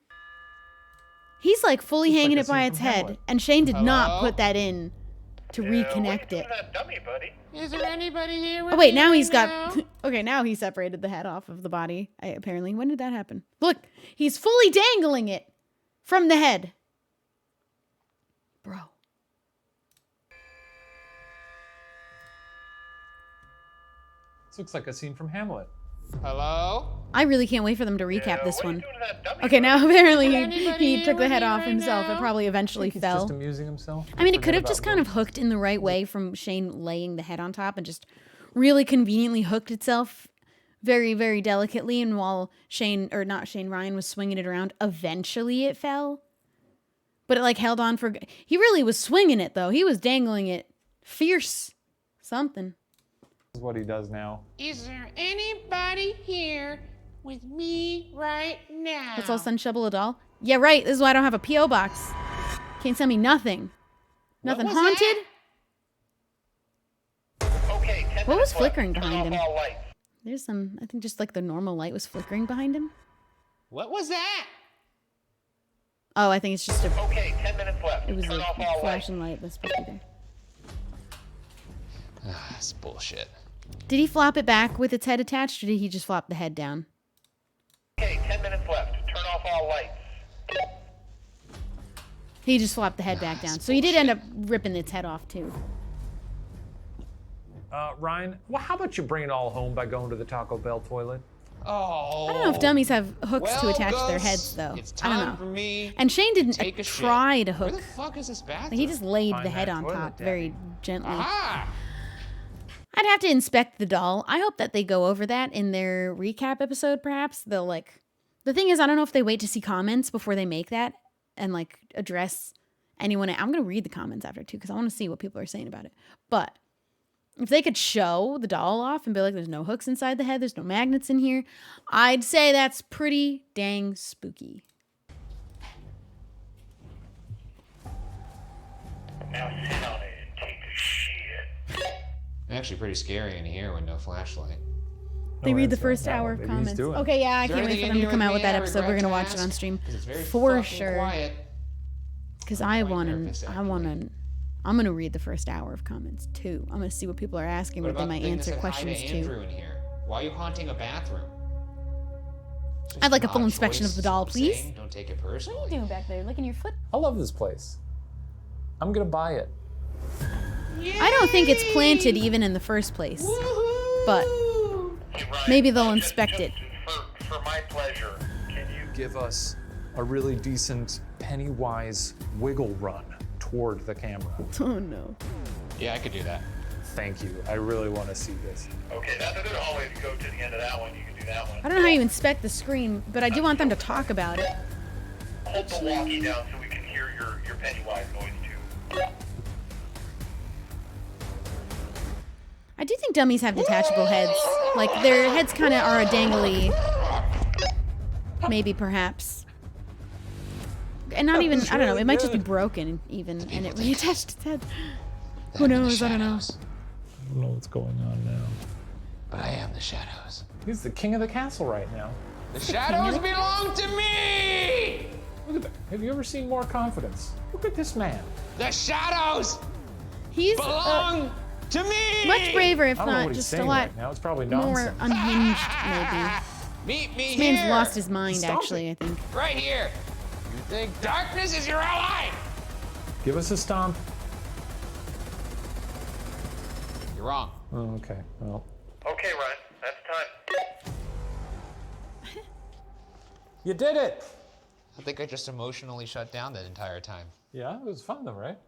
He's like fully Looks hanging like it a by scene its from head. Hamlet. And Shane did not Hello? put that in to reconnect it. That dummy, buddy. Is there anybody here with Oh wait, me now right he's got now? okay, now he separated the head off of the body. Apparently. When did that happen? Look, he's fully dangling it from the head. Bro. This looks like a scene from Hamlet. Hello? I really can't wait for them to recap this what are you one. doing to that dummy, Okay, now apparently anybody he here took the with head me off right himself. It now? probably eventually He's fell. just amusing himself. I mean, it Forget could have about just kind of Will. hooked in the right way from Shane laying the head on top and just really conveniently hooked itself very, very delicately. And while Ryan was swinging it around, eventually it fell. But it like held on for, he really was swinging it though. He was dangling it fierce something. This is what he does now. Is there anybody here with me right now? Let's all send Shubble a doll. Yeah, right. This is why I don't have a P.O. box. Can't send me nothing. Nothing was haunted. Okay, 10 What was minutes left. flickering Turn behind off him? all lights. There's some, I think just like the normal light was flickering behind him. What was that? Oh, I think it's just a... Okay, 10 minutes left. It was Turn a off all flashing light that's supposed to be there. That's bullshit. Did he flop it back with its head attached, or did he just flop the head down? Okay, 10 minutes left. Turn off all lights. He just flopped the head back down. So he did end up ripping its head off, too. Ryan, well, how about you bring it all home by going to the Taco Bell toilet? Oh. I don't know if dummies have hooks to Well, attach their Gus, heads, though. It's I don't time know. for me And Shane didn't take a try shit. to hook. Where the fuck is this bathroom? Like, he just laid Find the head that on toilet, top Daddy. very gently. Aha! I'd have to inspect the doll. I hope that they go over that in their recap episode, perhaps. They'll, like... The thing is, I don't know if they wait to see comments before they make that and, like, address anyone. I'm going to read the comments after, too, because I want to see what people are saying about it. But if they could show the doll off and be like, there's no hooks inside the head, there's no magnets in here, I'd say that's pretty dang spooky. Now sit on it and take a shit. Actually pretty scary in here with no flashlight. They read the first hour of comments. Okay, yeah, I can't wait for them to come out with that episode. We're gonna watch it on stream for sure. Because I'm gonna read the first hour of comments too. I'm gonna see what people are asking, what they might answer questions to. In here? Why are you haunting a bathroom? I'd like a full inspection of the doll, please. Don't take it personally. What are you doing back there? Licking your foot? I love this place. I'm gonna buy it. I don't think it's planted even in the first place. But maybe they'll inspect it. For my pleasure, can you Give us a really decent Pennywise wiggle run toward the camera. Oh no. Yeah, I could do that. Thank you. I really want to see this. Okay, that's a good hallway to go to the end of that one. You can do that one. I don't know how you inspect the screen, but I do want them to talk about it. Hold the walkie down so we can hear your Pennywise noise too. I do think dummies have detachable heads. Like, their heads kind of are a dangly... Maybe, perhaps. And not even, I don't know, it might just be broken even, and it reattached its head. Who knows? I don't know. I don't know what's going on now. But I am the shadows. He's the king of the castle right now. The shadows belong to me! Look at that. Have you ever seen more confidence? Look at this man. The shadows He's belong to me! much braver, if I don't know not what he's just a saying lot right now. It's probably more nonsense. unhinged, maybe. Meet me This man's here. lost his mind, Stop actually, I think. Right here. You think darkness is your ally? Give us a stomp. You're wrong. Oh, okay. Well, Okay, Ryan, that's time. you did it. I think I just emotionally shut down that entire time. Yeah, it was fun though, right?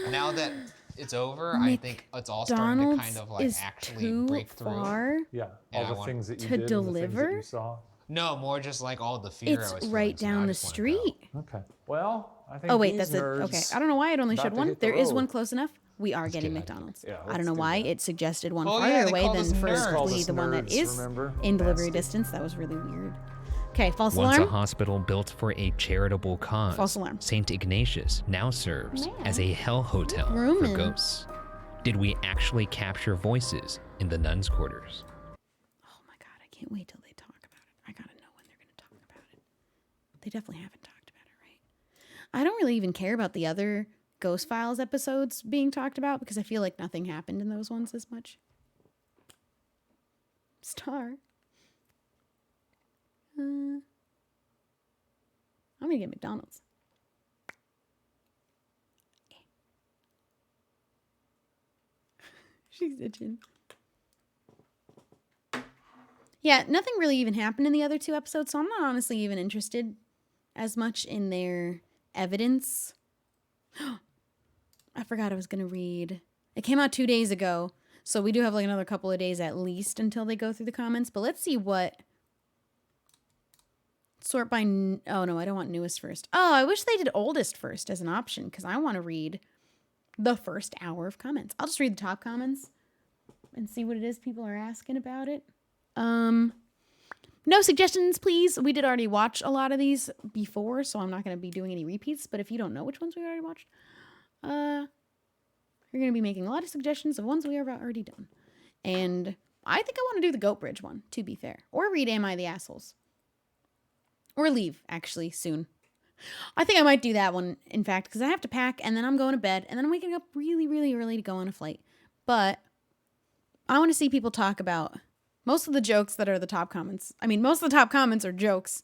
Now that it's over, I think it's all starting to kind of like is actually too break through. far Yeah, And I all the want- things that you to did, and the things that deliver? you saw. No, more just like all the fear I It's was feeling. right so now down I the just wanna go. street. Okay. Well, I think. Oh, wait, these that's it. nerds Okay. I don't know why it only about showed to one. hit the There is road. one close enough. We are getting get out of McDonald's. Yeah, I let's don't know do why that. it suggested one Oh, farther yeah, they away call than us nerds. Call firstly us the one that nerds, is remember? in delivery Nasty. distance. That was really weird. Okay, false Once alarm. a hospital built for a charitable cause, False alarm. St. Ignatius now serves Man. as a hell hotel for Roman. ghosts. Did we actually capture voices in the nuns' quarters? Oh my god, I can't wait till they talk about it. I gotta know when they're gonna talk about it. They definitely haven't talked about it, right? I don't really even care about the other Ghost Files episodes being talked about because I feel like nothing happened in those ones as much. Star. I'm gonna get McDonald's. She's itching. Yeah, nothing really even happened in the other two episodes, so I'm not honestly even interested as much in their evidence. I forgot I was gonna read. It came out 2 days ago, so we do have like another couple of days at least until they go through the comments. But let's see what. Sort by. Oh no, I don't want newest first. Oh, I wish they did oldest first as an option because I want to read the first hour of comments. I'll just read the top comments and see what it is people are asking about it. No suggestions, please. We did already watch a lot of these before, so I'm not going to be doing any repeats. But if you don't know which ones we already watched, you're going to be making a lot of suggestions of ones we have already done. And I think I want to do the Goat Bridge one, to be fair. Or read Am I the Assholes? Or leave, actually, soon. I think I might do that one, in fact, because I have to pack, and then I'm going to bed, and then I'm waking up really, really early to go on a flight. But I want to see people talk about most of the jokes that are the top comments. I mean, most of the top comments are jokes.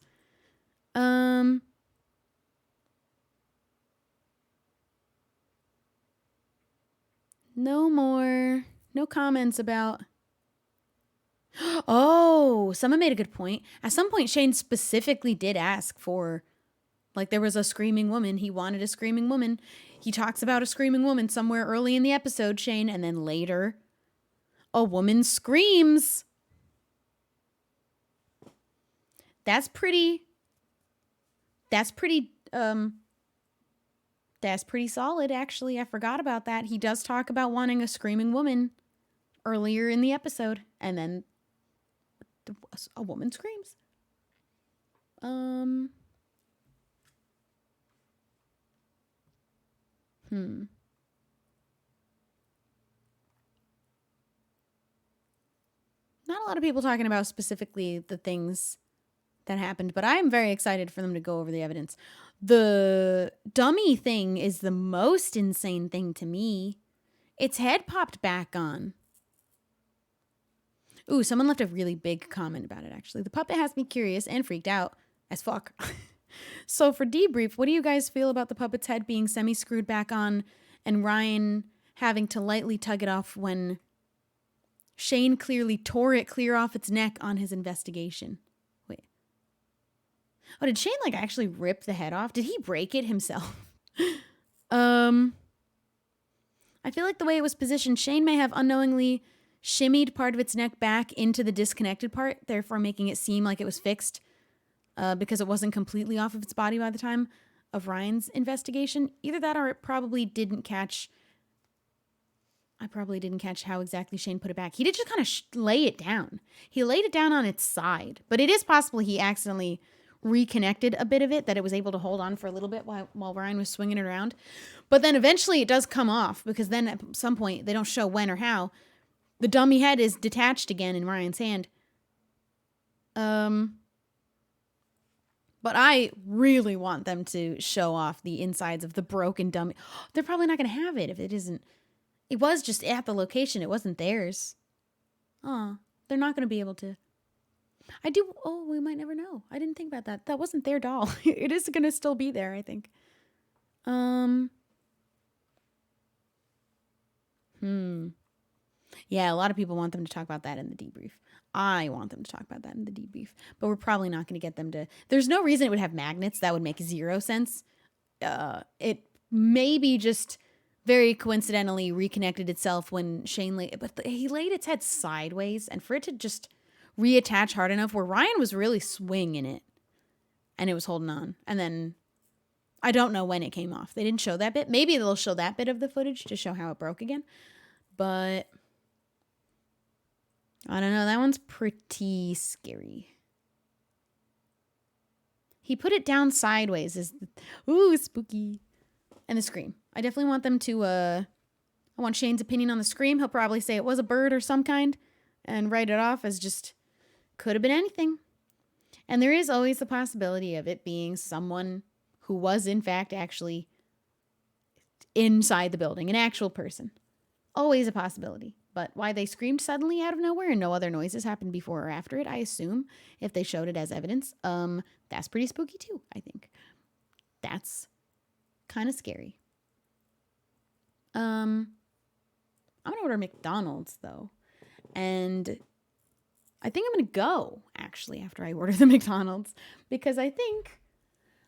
No comments about... Oh, someone made a good point. At some point, Shane specifically did ask for, like, there was a screaming woman. He wanted a screaming woman. He talks about a screaming woman somewhere early in the episode, Shane, and then later, a woman screams. That's pretty solid, actually. I forgot about that. He does talk about wanting a screaming woman earlier in the episode, and then a woman screams. Not a lot of people talking about specifically the things that happened, but I'm very excited for them to go over the evidence. The dummy thing is the most insane thing to me. Its head popped back on. Ooh, someone left a really big comment about it, actually. The puppet has me curious and freaked out as fuck. So for debrief, what do you guys feel about the puppet's head being semi-screwed back on and Ryan having to lightly tug it off when Shane clearly tore it clear off its neck on his investigation? Wait. Oh, did Shane, like, actually rip the head off? Did he break it himself? I feel like the way it was positioned, Shane may have unknowingly shimmied part of its neck back into the disconnected part, therefore making it seem like it was fixed because it wasn't completely off of its body by the time of Ryan's investigation. Either that or it probably didn't catch... I probably didn't catch how exactly Shane put it back. He did just kind of lay it down. He laid it down on its side, but it is possible he accidentally reconnected a bit of it, that it was able to hold on for a little bit while Ryan was swinging it around. But then eventually it does come off, because then at some point, they don't show when or how, the dummy head is detached again in Ryan's hand. But I really want them to show off the insides of the broken dummy. They're probably not going to have it if it isn't. It was just at the location. It wasn't theirs. Aw, they're not going to be able to. We might never know. I didn't think about that. That wasn't their doll. It is going to still be there, I think. Yeah, a lot of people want them to talk about that in the debrief. I want them to talk about that in the debrief. But we're probably not going to get them to... There's no reason it would have magnets. That would make zero sense. It maybe just very coincidentally reconnected itself when Shane laid... But he laid its head sideways, and for it to just reattach hard enough where Ryan was really swinging it, and it was holding on. And then... I don't know when it came off. They didn't show that bit. Maybe they'll show that bit of the footage to show how it broke again. But... I don't know. That one's pretty scary. He put it down sideways. Ooh, spooky. And the scream. I definitely want them to... I want Shane's opinion on the scream. He'll probably say it was a bird or some kind. And write it off as just... Could have been anything. And there is always the possibility of it being someone who was, in fact, actually inside the building. An actual person. Always a possibility. But why they screamed suddenly out of nowhere and no other noises happened before or after it, I assume, if they showed it as evidence, that's pretty spooky too, I think. That's kind of scary. I'm going to order McDonald's, though. And I think I'm going to go, actually, after I order the McDonald's. Because I think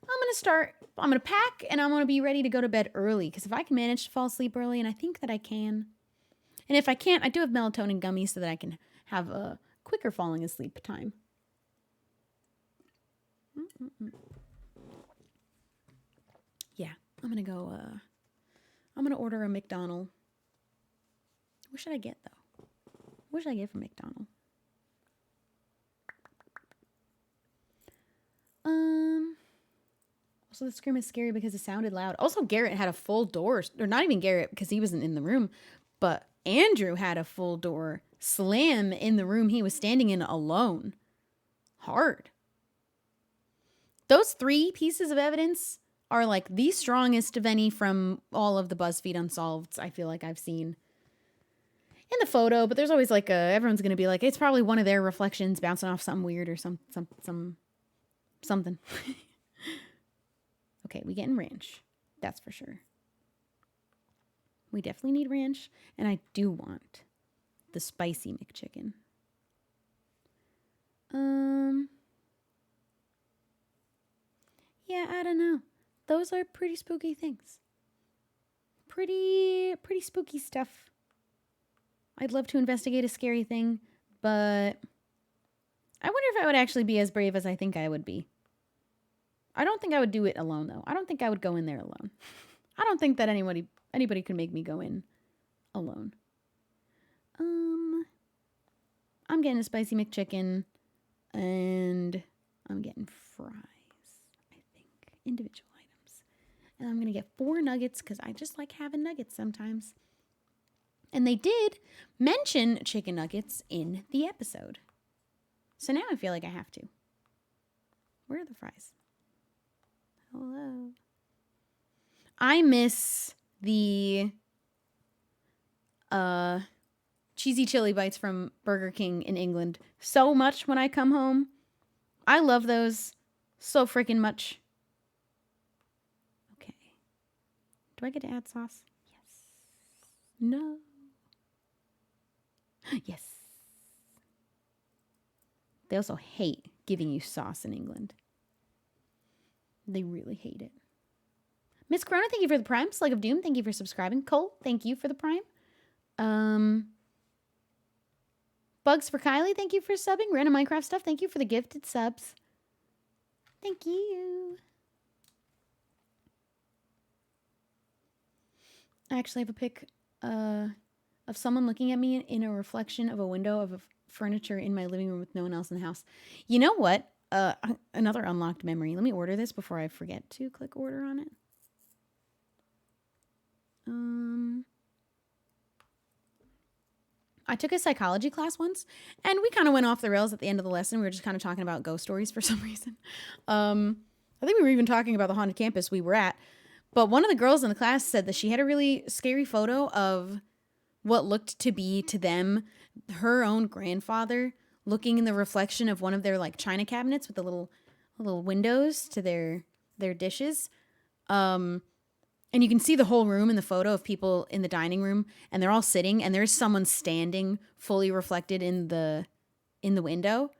I'm going to pack and I'm going to be ready to go to bed early. Because if I can manage to fall asleep early, and I think that I can... And if I can't, I do have melatonin gummies so that I can have a quicker falling asleep time. Yeah, I'm going to go, I'm going to order a McDonald's. What should I get, though? What should I get from McDonald's? Also, the scream is scary because it sounded loud. Also, Garrett had a full door, or not even Garrett because he wasn't in the room, but Andrew had a full door slam in the room he was standing in alone. Hard. Those 3 pieces of evidence are like the strongest of any from all of the BuzzFeed Unsolveds I feel like I've seen in the photo. But there's always like everyone's gonna be like, it's probably one of their reflections bouncing off something weird or something. Okay, we getting ranch. That's for sure. We definitely need ranch, and I do want the spicy McChicken. Yeah, I don't know. Those are pretty spooky things. Pretty spooky stuff. I'd love to investigate a scary thing, but I wonder if I would actually be as brave as I think I would be. I don't think I would do it alone, though. I don't think I would go in there alone. I don't think that anybody could make me go in alone. I'm getting a spicy McChicken, and I'm getting fries, I think. Individual items. And I'm going to get 4 nuggets, because I just like having nuggets sometimes. And they did mention chicken nuggets in the episode. So now I feel like I have to. Where are the fries? Hello. I miss the cheesy chili bites from Burger King in England so much when I come home. I love those so freaking much. Okay. Do I get to add sauce? Yes. No. Yes. They also hate giving you sauce in England. They really hate it. Miss Corona, thank you for the Prime. Slug of Doom, thank you for subscribing. Cole, thank you for the Prime. Bugs for Kylie, thank you for subbing. Random Minecraft stuff, thank you for the gifted subs. Thank you. I actually have a pic of someone looking at me in a reflection of a window of furniture in my living room with no one else in the house. You know what? Another unlocked memory. Let me order this before I forget to click order on it. I took a psychology class once, and we kind of went off the rails at the end of the lesson. We were just kind of talking about ghost stories for some reason. I think we were even talking about the haunted campus we were at. But one of the girls in the class said that she had a really scary photo of what looked to be, to them, her own grandfather looking in the reflection of one of their like china cabinets with the little windows to their dishes. And you can see the whole room in the photo of people in the dining room, and they're all sitting, and there's someone standing fully reflected in the window.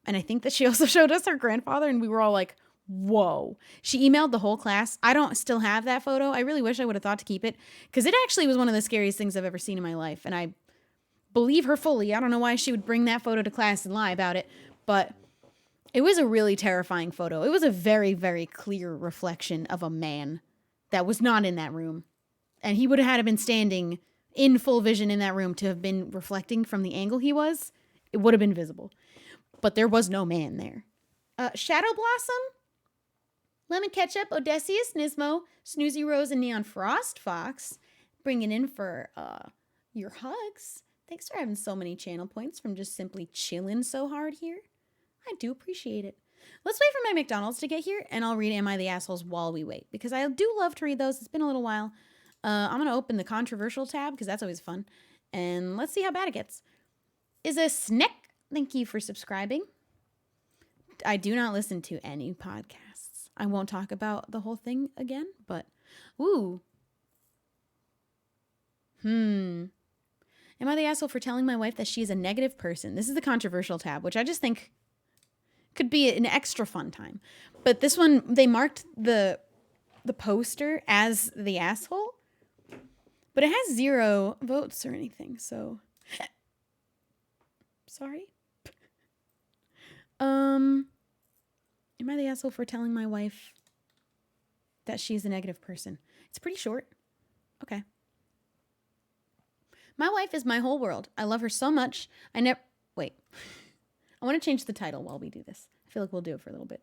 And I think that she also showed us her grandfather, and we were all like, whoa. She emailed the whole class. I don't still have that photo. I really wish I would have thought to keep it, because it actually was one of the scariest things I've ever seen in my life. And I believe her fully. I don't know why she would bring that photo to class and lie about it, but it was a really terrifying photo. It was a very, very clear reflection of a man that was not in that room. And he would have had to been standing in full vision in that room to have been reflecting from the angle he was. It would have been visible. But there was no man there. Shadow Blossom, Lemon Ketchup, Odysseus, Nismo, Snoozy Rose, and Neon Frost Fox bringing in for your hugs. Thanks for having so many channel points from just simply chilling so hard here. I do appreciate it. Let's wait for my McDonald's to get here, and I'll read Am I the Assholes while we wait, because I do love to read those. It's been a little while. I'm going to open the controversial tab, because that's always fun. And let's see how bad it gets. Is a Snick, thank you for subscribing. I do not listen to any podcasts. I won't talk about the whole thing again, but ooh. Am I the asshole for telling my wife that she is a negative person? This is the controversial tab, which I just think could be an extra fun time. But this one, they marked the poster as the asshole, but it has 0 votes or anything, so sorry. Am I the asshole for telling my wife that she's a negative person? It's pretty short. Okay. My wife is my whole world. I love her so much. Wait. I want to change the title while we do this. I feel like we'll do it for a little bit.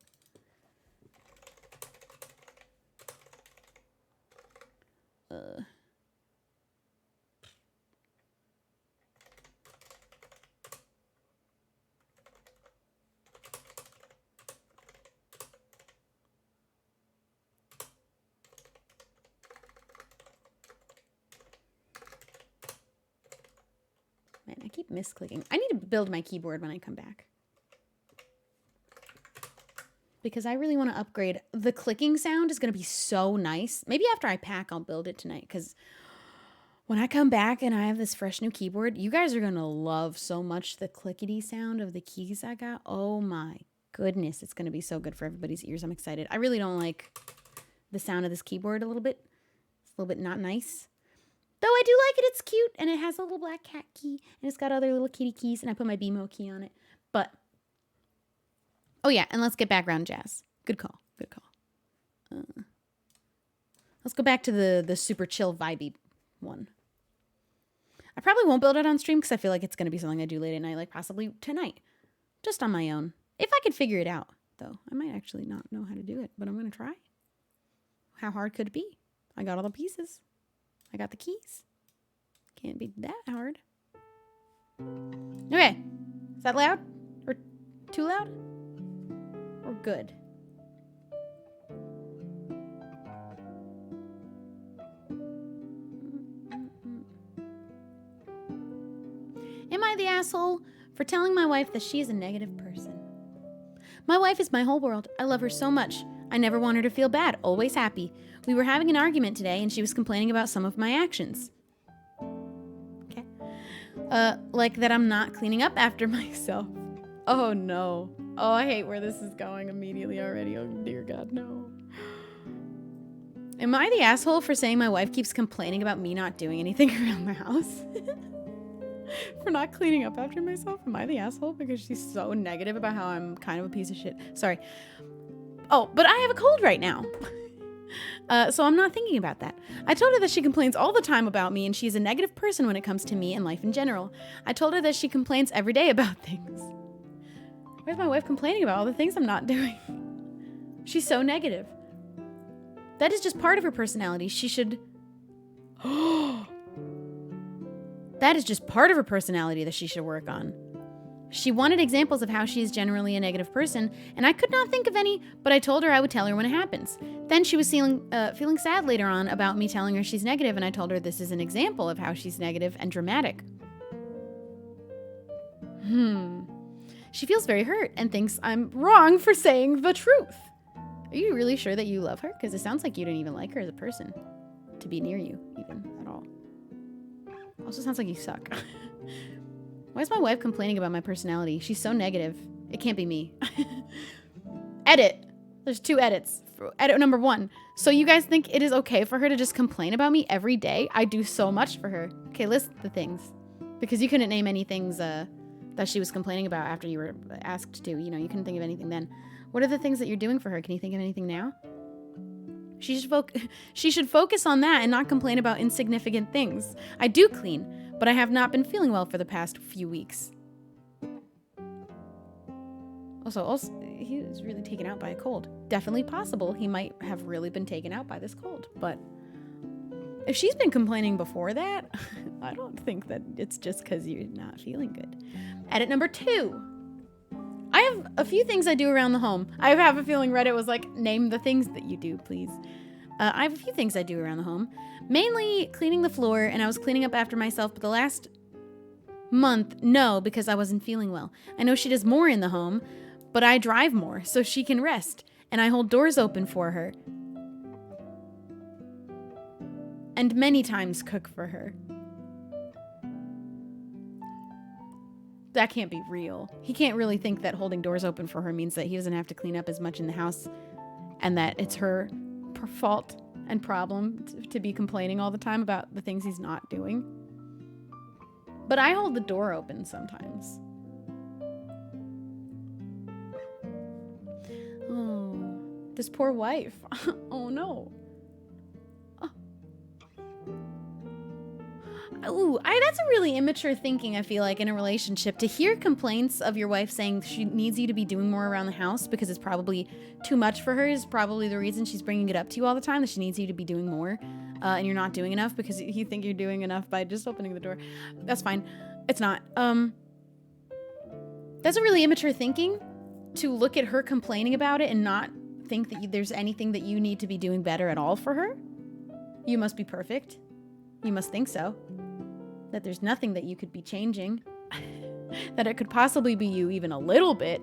keep misclicking. I need to build my keyboard when I come back. Because I really want to upgrade. The clicking sound is going to be so nice. Maybe after I pack, I'll build it tonight. Because when I come back and I have this fresh new keyboard, you guys are going to love so much the clickety sound of the keys I got. Oh my goodness. It's going to be so good for everybody's ears. I'm excited. I really don't like the sound of this keyboard a little bit. It's a little bit not nice. Though I do like it. It's cute. And it has a little black cat key. And it's got other little kitty keys. And I put my BMO key on it. But... oh, yeah, and let's get background jazz. Good call. Good call. Let's go back to the super chill vibey one. I probably won't build it on stream because I feel like it's going to be something I do late at night, like possibly tonight. Just on my own. If I could figure it out, though. I might actually not know how to do it, but I'm going to try. How hard could it be? I got all the pieces. I got the keys. Can't be that hard. Okay. Is that loud? Or too loud? Or good? Am I the asshole for telling my wife that she is a negative person? My wife is my whole world. I love her so much. I never want her to feel bad, always happy. We were having an argument today and she was complaining about some of my actions. Okay. Like that I'm not cleaning up after myself. Oh no. Oh, I hate where this is going immediately already. Oh, dear God, no. Am I the asshole for saying my wife keeps complaining about me not doing anything around the house? For not cleaning up after myself? Am I the asshole because she's so negative about how I'm kind of a piece of shit? Sorry. Oh, but I have a cold right now. So I'm not thinking about that. I told her that she complains all the time about me and she's a negative person when it comes to me and life in general. I told her that she complains every day about things. Where's my wife complaining about all the things I'm not doing? She's so negative. That is just part of her personality. She should... That is just part of her personality that she should work on. She wanted examples of how she is generally a negative person, and I could not think of any, but I told her I would tell her when it happens. Then she was feeling sad later on about me telling her she's negative, and I told her this is an example of how she's negative and dramatic. She feels very hurt and thinks I'm wrong for saying the truth. Are you really sure that you love her? Because it sounds like you didn't even like her as a person. To be near you, even, at all. Also sounds like you suck. Why is my wife complaining about my personality? She's so negative. It can't be me. Edit. There's 2 edits. Edit number 1. So you guys think it is okay for her to just complain about me every day? I do so much for her. Okay, list the things. Because you couldn't name any things that she was complaining about after you were asked to. You know, you couldn't think of anything then. What are the things that you're doing for her? Can you think of anything now? She should focus on that and not complain about insignificant things. I do clean, but I have not been feeling well for the past few weeks. Also, he was really taken out by a cold. Definitely possible he might have really been taken out by this cold, but if she's been complaining before that, I don't think that it's just because you're not feeling good. Edit number 2. I have a few things I do around the home. I have a feeling Reddit was like, name the things that you do, please. I have a few things I do around the home. Mainly cleaning the floor, and I was cleaning up after myself, but the last month, no, because I wasn't feeling well. I know she does more in the home, but I drive more, so she can rest, and I hold doors open for her. And many times cook for her. That can't be real. He can't really think that holding doors open for her means that he doesn't have to clean up as much in the house and that it's her fault and problem to be complaining all the time about the things he's not doing. But I hold the door open sometimes. Oh, this poor wife. Oh no. Ooh, that's a really immature thinking, I feel like, in a relationship. To hear complaints of your wife saying she needs you to be doing more around the house because it's probably too much for her is probably the reason she's bringing it up to you all the time, that she needs you to be doing more and you're not doing enough because you think you're doing enough by just opening the door. That's fine. It's not. That's a really immature thinking, to look at her complaining about it and not think that there's anything that you need to be doing better at all for her. You must be perfect. You must think so. That there's nothing that you could be changing that it could possibly be you even a little bit.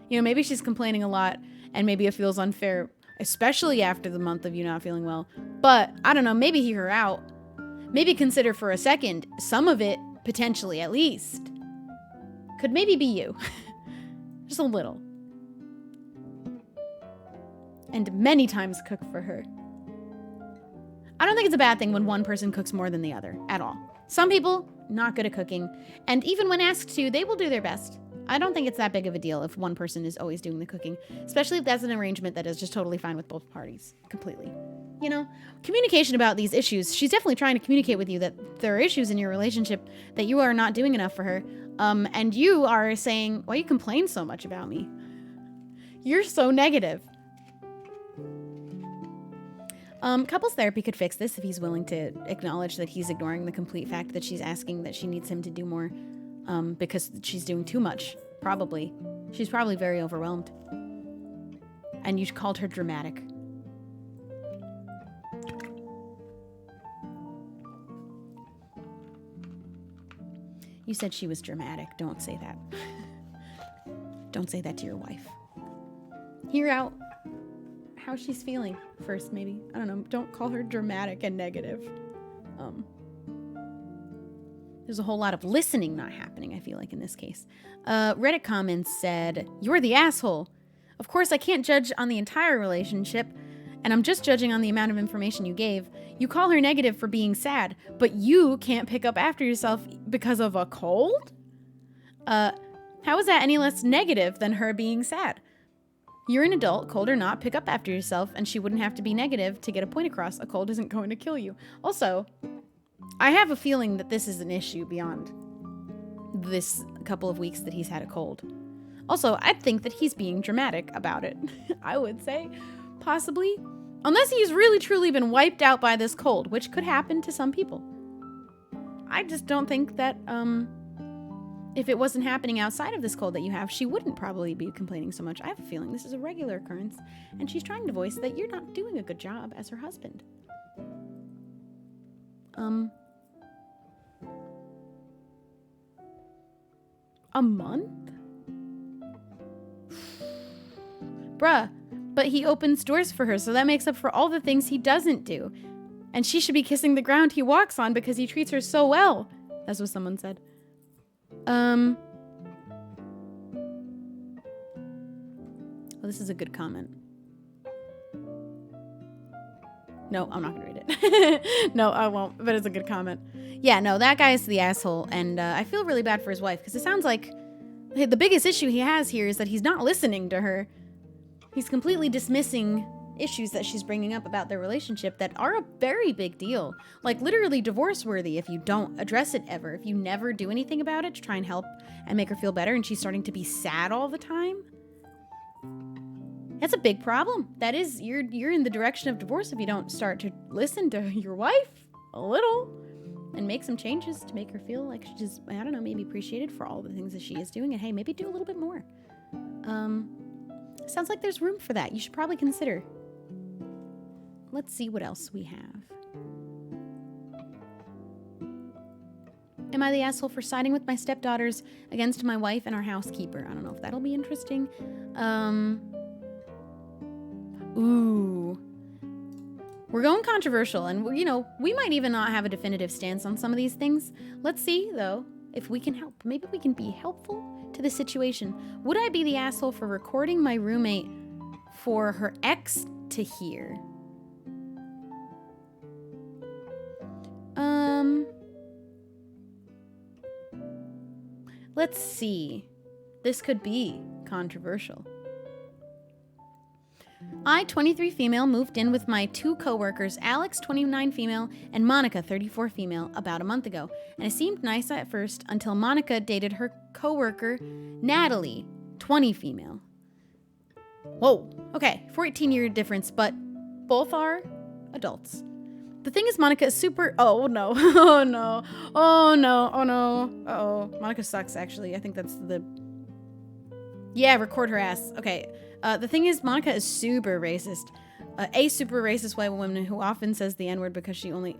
You know, maybe she's complaining a lot and maybe it feels unfair, especially after the month of you not feeling well. But I don't know, maybe hear her out. Maybe consider for a second, some of it, potentially at least, could maybe be you. Just a little. And many times cook for her. I don't think it's a bad thing when one person cooks more than the other, at all. Some people, not good at cooking, and even when asked to, they will do their best. I don't think it's that big of a deal if one person is always doing the cooking, especially if that's an arrangement that is just totally fine with both parties, completely. You know, communication about these issues, she's definitely trying to communicate with you that there are issues in your relationship, that you are not doing enough for her, and you are saying, why you complain so much about me? You're so negative. Couples therapy could fix this if he's willing to acknowledge that he's ignoring the complete fact that she's asking that she needs him to do more, because she's doing too much, probably. She's probably very overwhelmed. And you called her dramatic. You said she was dramatic. Don't say that. Don't say that to your wife. Hear out how she's feeling first, maybe. I don't know. Don't call her dramatic and negative. There's a whole lot of listening not happening, I feel like, in this case. Reddit comments said, "You're the asshole. Of course, I can't judge on the entire relationship, and I'm just judging on the amount of information you gave. You call her negative for being sad, but you can't pick up after yourself because of a cold? How is that any less negative than her being sad? You're an adult, cold or not, pick up after yourself, and she wouldn't have to be negative to get a point across. A cold isn't going to kill you." Also, I have a feeling that this is an issue beyond this couple of weeks that he's had a cold. Also, I think that he's being dramatic about it. I would say, possibly. Unless he's really truly been wiped out by this cold, which could happen to some people. I just don't think that, if it wasn't happening outside of this cold that you have, she wouldn't probably be complaining so much. I have a feeling this is a regular occurrence, and she's trying to voice that you're not doing a good job as her husband. A month? Bruh, but he opens doors for her, so that makes up for all the things he doesn't do. And she should be kissing the ground he walks on because he treats her so well. That's what someone said. Oh, this is a good comment. No, I'm not gonna read it. No, I won't, but it's a good comment. Yeah, no, that guy is the asshole, and I feel really bad for his wife, because it sounds like the biggest issue he has here is that he's not listening to her. He's completely dismissing issues that she's bringing up about their relationship that are a very big deal. Like, literally divorce-worthy if you don't address it ever. If you never do anything about it to try and help and make her feel better, and she's starting to be sad all the time. That's a big problem. That is, you're in the direction of divorce if you don't start to listen to your wife a little and make some changes to make her feel like she's, I don't know, maybe appreciated for all the things that she is doing, and hey, maybe do a little bit more. Sounds like there's room for that. You should probably consider. Let's see what else we have. Am I the asshole for siding with my stepdaughters against my wife and our housekeeper? I don't know if that'll be interesting. Ooh. We're going controversial, and you know, we might even not have a definitive stance on some of these things. Let's see, though, if we can help. Maybe we can be helpful to the situation. Would I be the asshole for recording my roommate for her ex to hear? Let's see. This could be controversial. I, 23 female, moved in with my two coworkers, Alex, 29 female, and Monica, 34 female, about a month ago. And it seemed nice at first until Monica dated her coworker, Natalie, 20 female. Whoa, okay, 14-year difference, but both are adults. The thing is, Monica is super, oh no, oh no, oh no, oh no, uh-oh. Monica sucks, actually. I think that's the, yeah, record her ass. Okay. The thing is, Monica is super racist. A super racist white woman who often says the N-word because she only...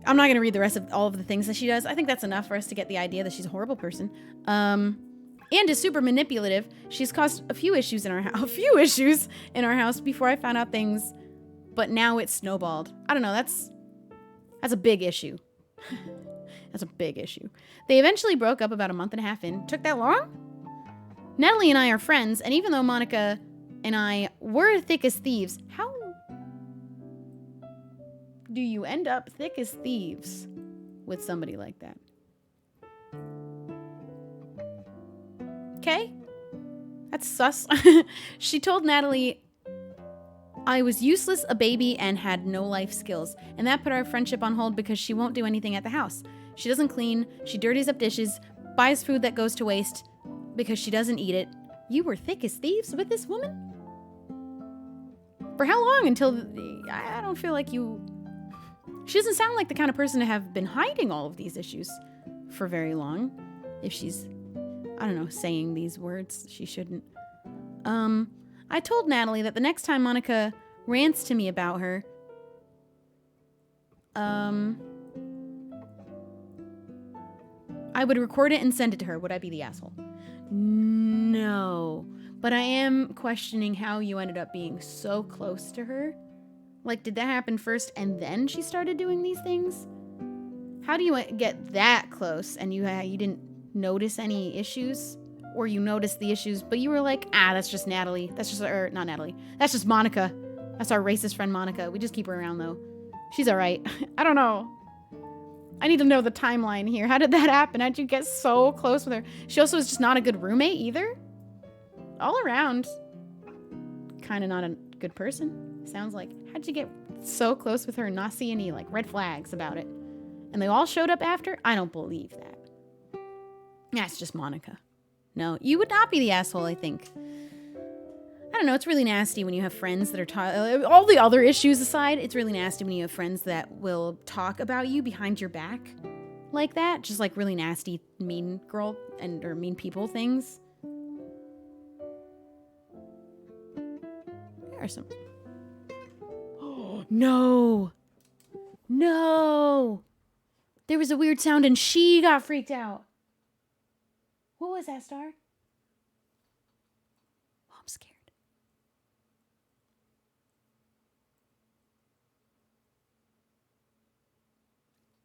I'm not going to read the rest of all of the things that she does. I think that's enough for us to get the idea that she's a horrible person. And is super manipulative. She's caused a few issues in our house before I found out things, but now it's snowballed. I don't know. That's a big issue. That's a big issue. They eventually broke up about a month and a half in. Took that long? Natalie and I are friends, and even though Monica and I were thick as thieves, how do you end up thick as thieves with somebody like that? Okay? That's sus. She told Natalie I was useless, a baby, and had no life skills, and that put our friendship on hold because she won't do anything at the house. She doesn't clean, she dirties up dishes, buys food that goes to waste because she doesn't eat it. You were thick as thieves with this woman? For how long? Until... I don't feel like you... She doesn't sound like the kind of person to have been hiding all of these issues for very long. If she's, I don't know, saying these words she shouldn't. I told Natalie that the next time Monica rants to me about her, I would record it and send it to her. Would I be the asshole? No. But I am questioning how you ended up being so close to her. Like, did that happen first and then she started doing these things? How do you get that close and you didn't notice any issues? Or you noticed the issues, but you were like, that's just Natalie. That's just, not Natalie. That's just Monica. That's our racist friend Monica. We just keep her around though. She's all right. I don't know. I need to know the timeline here. How did that happen? How'd you get so close with her? She also is just not a good roommate either. All around, kind of not a good person. Sounds like. How'd you get so close with her and not see any like red flags about it? And they all showed up after? I don't believe that. That's just Monica. No, you would not be the asshole, I think. I don't know, it's really nasty when you have friends that are all the other issues aside, it's really nasty when you have friends that will talk about you behind your back like that. Just like really nasty, mean girl or mean people things. There are some. Oh, no. No. There was a weird sound and she got freaked out. What was that, Star? Oh, I'm scared.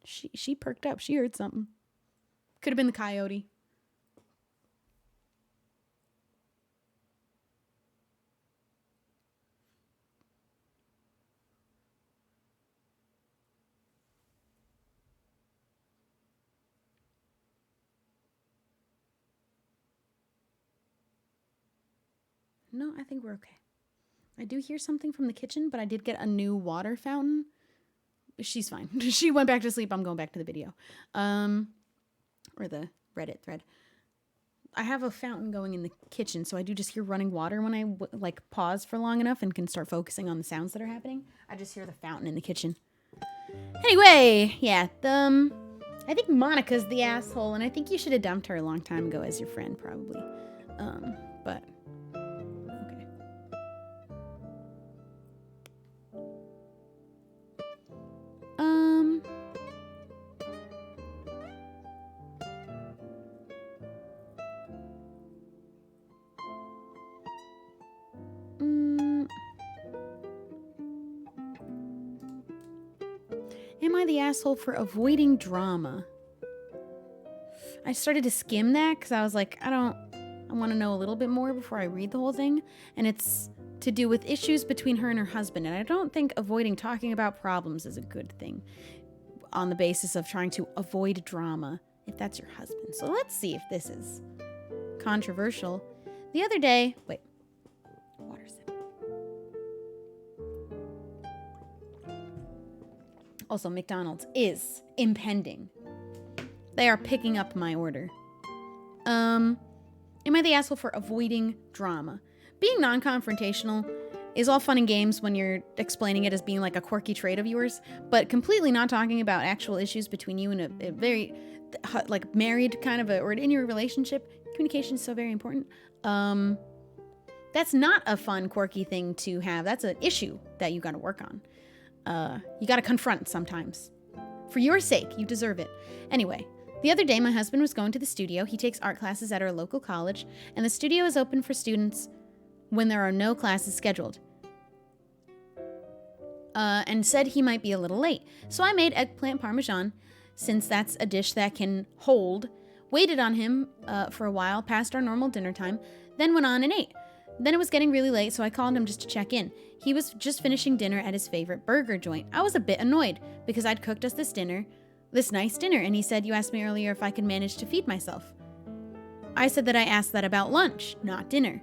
She perked up. She heard something. Could have been the coyote. No, I think we're okay. I do hear something from the kitchen, but I did get a new water fountain. She's fine. She went back to sleep. I'm going back to the video. Or the Reddit thread. I have a fountain going in the kitchen, so I do just hear running water when I like pause for long enough and can start focusing on the sounds that are happening. I just hear the fountain in the kitchen. Anyway, yeah, I think Monica's the asshole, and I think you should have dumped her a long time ago as your friend, probably. But okay. Am I the asshole for avoiding drama? I started to skim that because I was like, I want to know a little bit more before I read the whole thing. And it's to do with issues between her and her husband. And I don't think avoiding talking about problems is a good thing on the basis of trying to avoid drama if that's your husband. So let's see if this is controversial. The other day, wait, water sip. Also, McDonald's is impending. They are picking up my order. Am I the asshole for avoiding drama? Being non-confrontational is all fun and games when you're explaining it as being like a quirky trait of yours, but completely not talking about actual issues between you and a very like married kind of or in your relationship. Communication is so very important. That's not a fun, quirky thing to have. That's an issue that you got to work on. You got to confront sometimes. For your sake, you deserve it. Anyway, the other day my husband was going to the studio. He takes art classes at our local college, and the studio is open for students when there are no classes scheduled. And said he might be a little late. So I made eggplant parmesan, since that's a dish that can hold, waited on him for a while past our normal dinner time, then went on and ate. Then it was getting really late, so I called him just to check in. He was just finishing dinner at his favorite burger joint. I was a bit annoyed because I'd cooked us this nice dinner, and he said, "You asked me earlier if I could manage to feed myself." I said that I asked that about lunch, not dinner.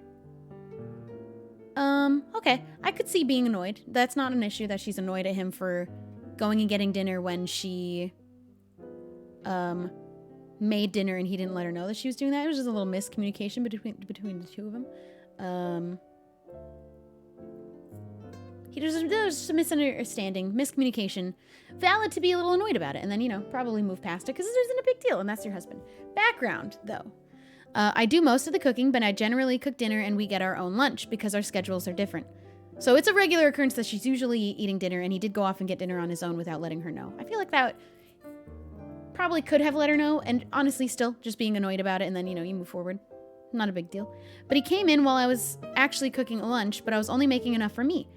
Okay, I could see being annoyed. That's not an issue that she's annoyed at him for going and getting dinner when she, made dinner and he didn't let her know that she was doing that. It was just a little miscommunication between the two of them. There was a misunderstanding, miscommunication. Valid to be a little annoyed about it, and then, probably move past it because it isn't a big deal, and that's your husband. Background, though. I do most of the cooking, but I generally cook dinner and we get our own lunch because our schedules are different. So it's a regular occurrence that she's usually eating dinner, and he did go off and get dinner on his own without letting her know. I feel like that probably could have let her know, and honestly still just being annoyed about it, and then, you move forward. Not a big deal. But he came in while I was actually cooking a lunch, but I was only making enough for me,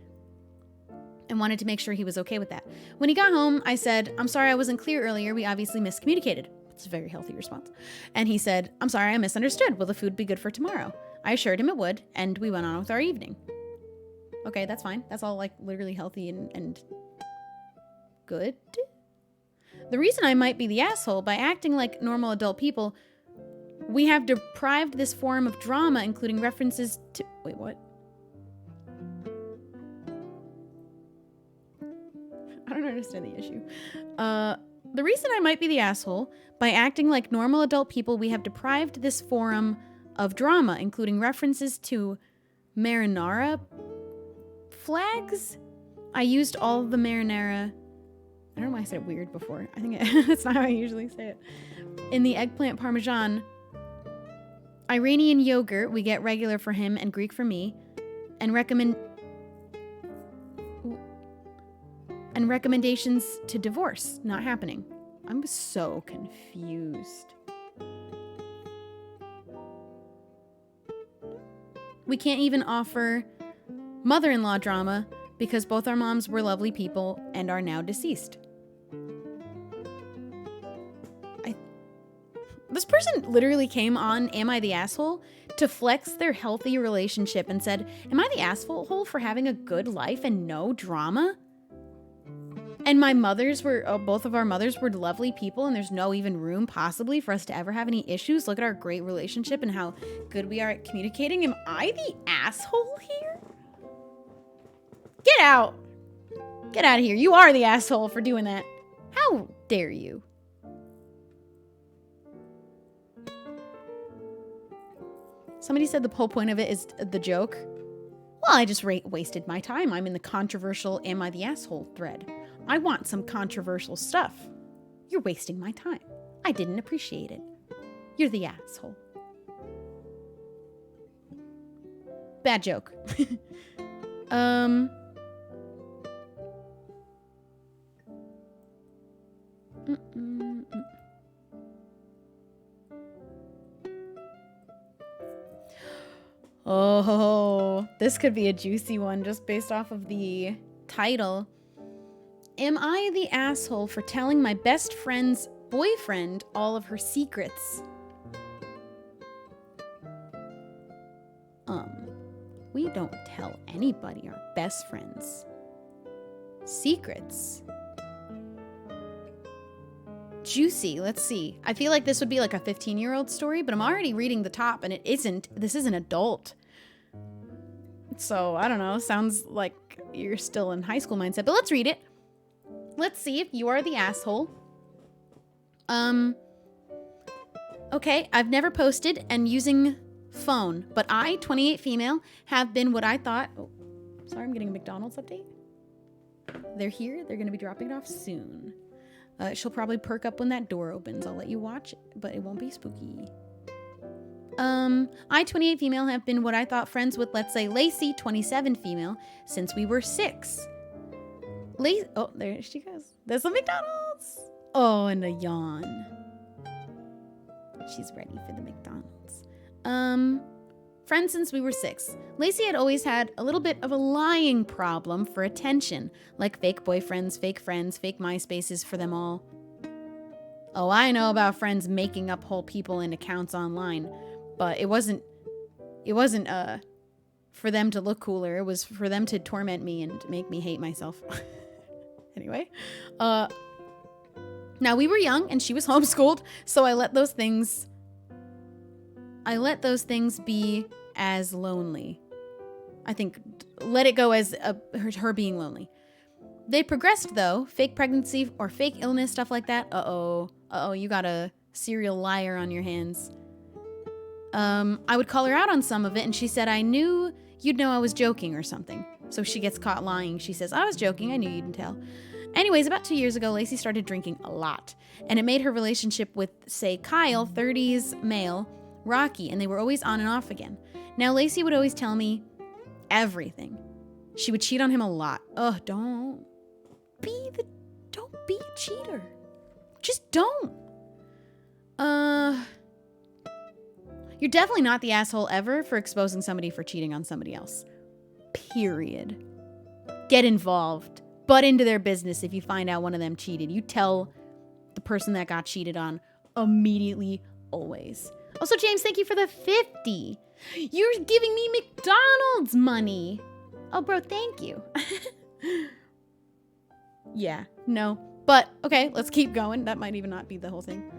and wanted to make sure he was okay with that. When he got home, I said, "I'm sorry I wasn't clear earlier. We obviously miscommunicated." It's a very healthy response. And he said, "I'm sorry I misunderstood. Will the food be good for tomorrow?" I assured him it would, and we went on with our evening. Okay, that's fine. That's all, literally healthy and good. The reason I might be the asshole, by acting like normal adult people, we have deprived this form of drama, including references to... Wait, what? I don't understand the issue. The reason I might be the asshole, by acting like normal adult people, we have deprived this forum of drama, including references to marinara flags. I used all of the marinara... I don't know why I said it weird before. I think that's not how I usually say it. In the eggplant parmesan, Iranian yogurt, we get regular for him and Greek for me, and recommendations to divorce. Not happening. I'm so confused. We can't even offer mother-in-law drama because both our moms were lovely people and are now deceased. This person literally came on Am I the Asshole to flex their healthy relationship and said, "Am I the asshole for having a good life and no drama? And my mothers were, both of our mothers were lovely people, and there's no even room possibly for us to ever have any issues. Look at our great relationship and how good we are at communicating. Am I the asshole here? Get out. Get out of here. You are the asshole for doing that. How dare you?" Somebody said the whole point of it is the joke. Well, I just wasted my time. I'm in the controversial Am I the Asshole thread. I want some controversial stuff. You're wasting my time. I didn't appreciate it. You're the asshole. Bad joke. Oh, this could be a juicy one just based off of the title. Am I the asshole for telling my best friend's boyfriend all of her secrets? We don't tell anybody our best friends' secrets. Juicy, let's see. I feel like this would be like a 15-year-old story, but I'm already reading the top and it isn't. This is an adult. So, I don't know, sounds like you're still in high school mindset, but let's read it. Let's see if you are the asshole. Okay, I've never posted and using phone, but I, 28 female, have been what I thought... Oh, sorry, I'm getting a McDonald's update. They're here. They're going to be dropping it off soon. She'll probably perk up when that door opens. I'll let you watch it, but it won't be spooky. I, 28 female, have been what I thought friends with, let's say, Lacey, 27 female, since we were 6. Oh, there she goes. There's the McDonald's. Oh, and a yawn. She's ready for the McDonald's. Friends since we were 6. Lacey had always had a little bit of a lying problem for attention, like fake boyfriends, fake friends, fake MySpaces for them all. Oh, I know about friends making up whole people in accounts online, but it wasn't for them to look cooler. It was for them to torment me and make me hate myself. Anyway, now we were young and she was homeschooled, so I let those things be as lonely. I think let it go as her being lonely. They progressed though, fake pregnancy or fake illness, stuff like that. Uh-oh, you got a serial liar on your hands. I would call her out on some of it and she said, I knew you'd know I was joking or something. So she gets caught lying. She says, I was joking, I knew you didn't tell. Anyways, about 2 years ago, Lacey started drinking a lot. And it made her relationship with, say, Kyle, 30s male, rocky, and they were always on and off again. Now, Lacey would always tell me everything. She would cheat on him a lot. Ugh, don't be a cheater. Just don't. You're definitely not the asshole ever for exposing somebody for cheating on somebody else. Period. Get involved. Butt into their business if you find out one of them cheated. You tell the person that got cheated on immediately, always. Also, James, thank you for the 50. You're giving me McDonald's money. Oh, bro, thank you. Yeah, no. But, okay, let's keep going. That might even not be the whole thing.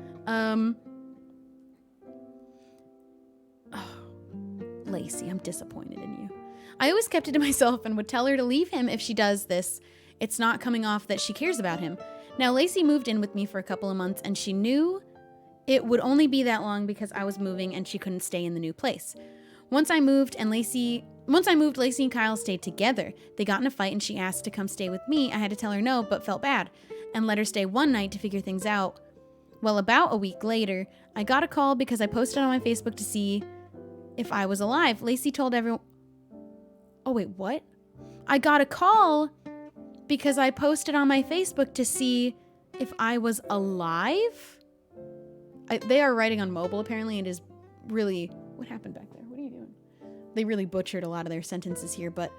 Lacey, I'm disappointed in you. I always kept it to myself and would tell her to leave him if she does this. It's not coming off that she cares about him. Now, Lacey moved in with me for a couple of months and she knew it would only be that long because I was moving and she couldn't stay in the new place. Once I moved, Lacey and Kyle stayed together. They got in a fight and she asked to come stay with me. I had to tell her no, but felt bad and let her stay one night to figure things out. Well, about a week later, I got a call because I posted on my Facebook to see if I was alive. Lacey told everyone... Oh, wait, what? I got a call because I posted on my Facebook to see if I was alive? They are writing on mobile, apparently. It is really... What happened back there? What are you doing? They really butchered a lot of their sentences here, but...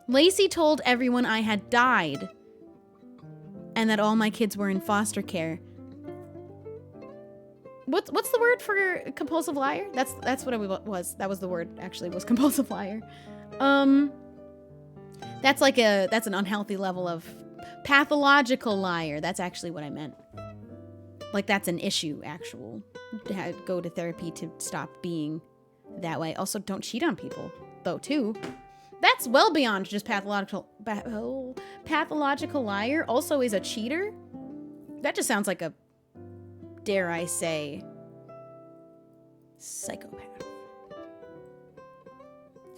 Lacey told everyone I had died and that all my kids were in foster care. What's the word for compulsive liar? That's what it was. That was the word, actually, was compulsive liar. That's an unhealthy level of pathological liar. That's actually what I meant. Like, that's an issue, go to therapy to stop being that way. Also, don't cheat on people, though, too. That's well beyond just pathological liar. Also is a cheater. That just sounds like a, dare I say, psychopath.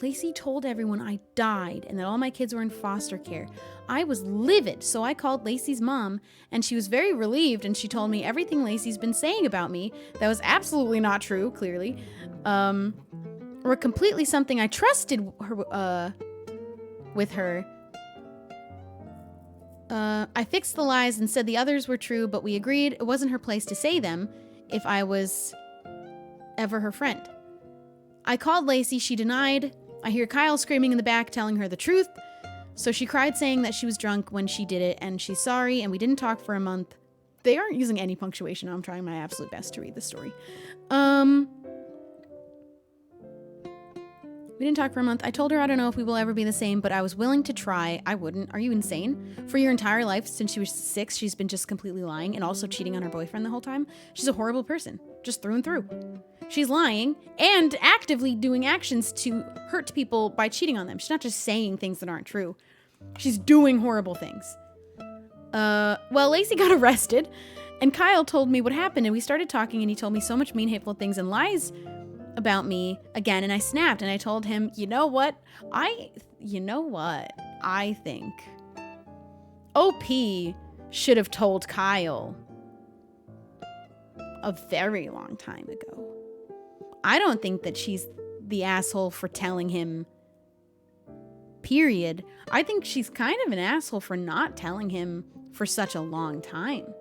Lacey told everyone I died and that all my kids were in foster care. I was livid, so I called Lacey's mom, and she was very relieved, and she told me everything Lacey's been saying about me that was absolutely not true, clearly, were completely something I trusted her, with her. I fixed the lies and said the others were true, but we agreed it wasn't her place to say them if I was ever her friend. I called Lacey, she denied. I hear Kyle screaming in the back telling her the truth. So she cried saying that she was drunk when she did it and she's sorry, and we didn't talk for a month. They aren't using any punctuation. I'm trying my absolute best to read the story. We didn't talk for a month. I told her I don't know if we will ever be the same, but I was willing to try. I wouldn't. Are you insane? For your entire life, since she was 6, she's been just completely lying and also cheating on her boyfriend the whole time. She's a horrible person, just through and through. She's lying and actively doing actions to hurt people by cheating on them. She's not just saying things that aren't true. She's doing horrible things. Well, Lacey got arrested, and Kyle told me what happened, and we started talking, and he told me so much mean, hateful things and lies about me again, and I snapped, and I told him, you know what? I think OP should have told Kyle a very long time ago. I don't think that she's the asshole for telling him, period. I think she's kind of an asshole for not telling him for such a long time.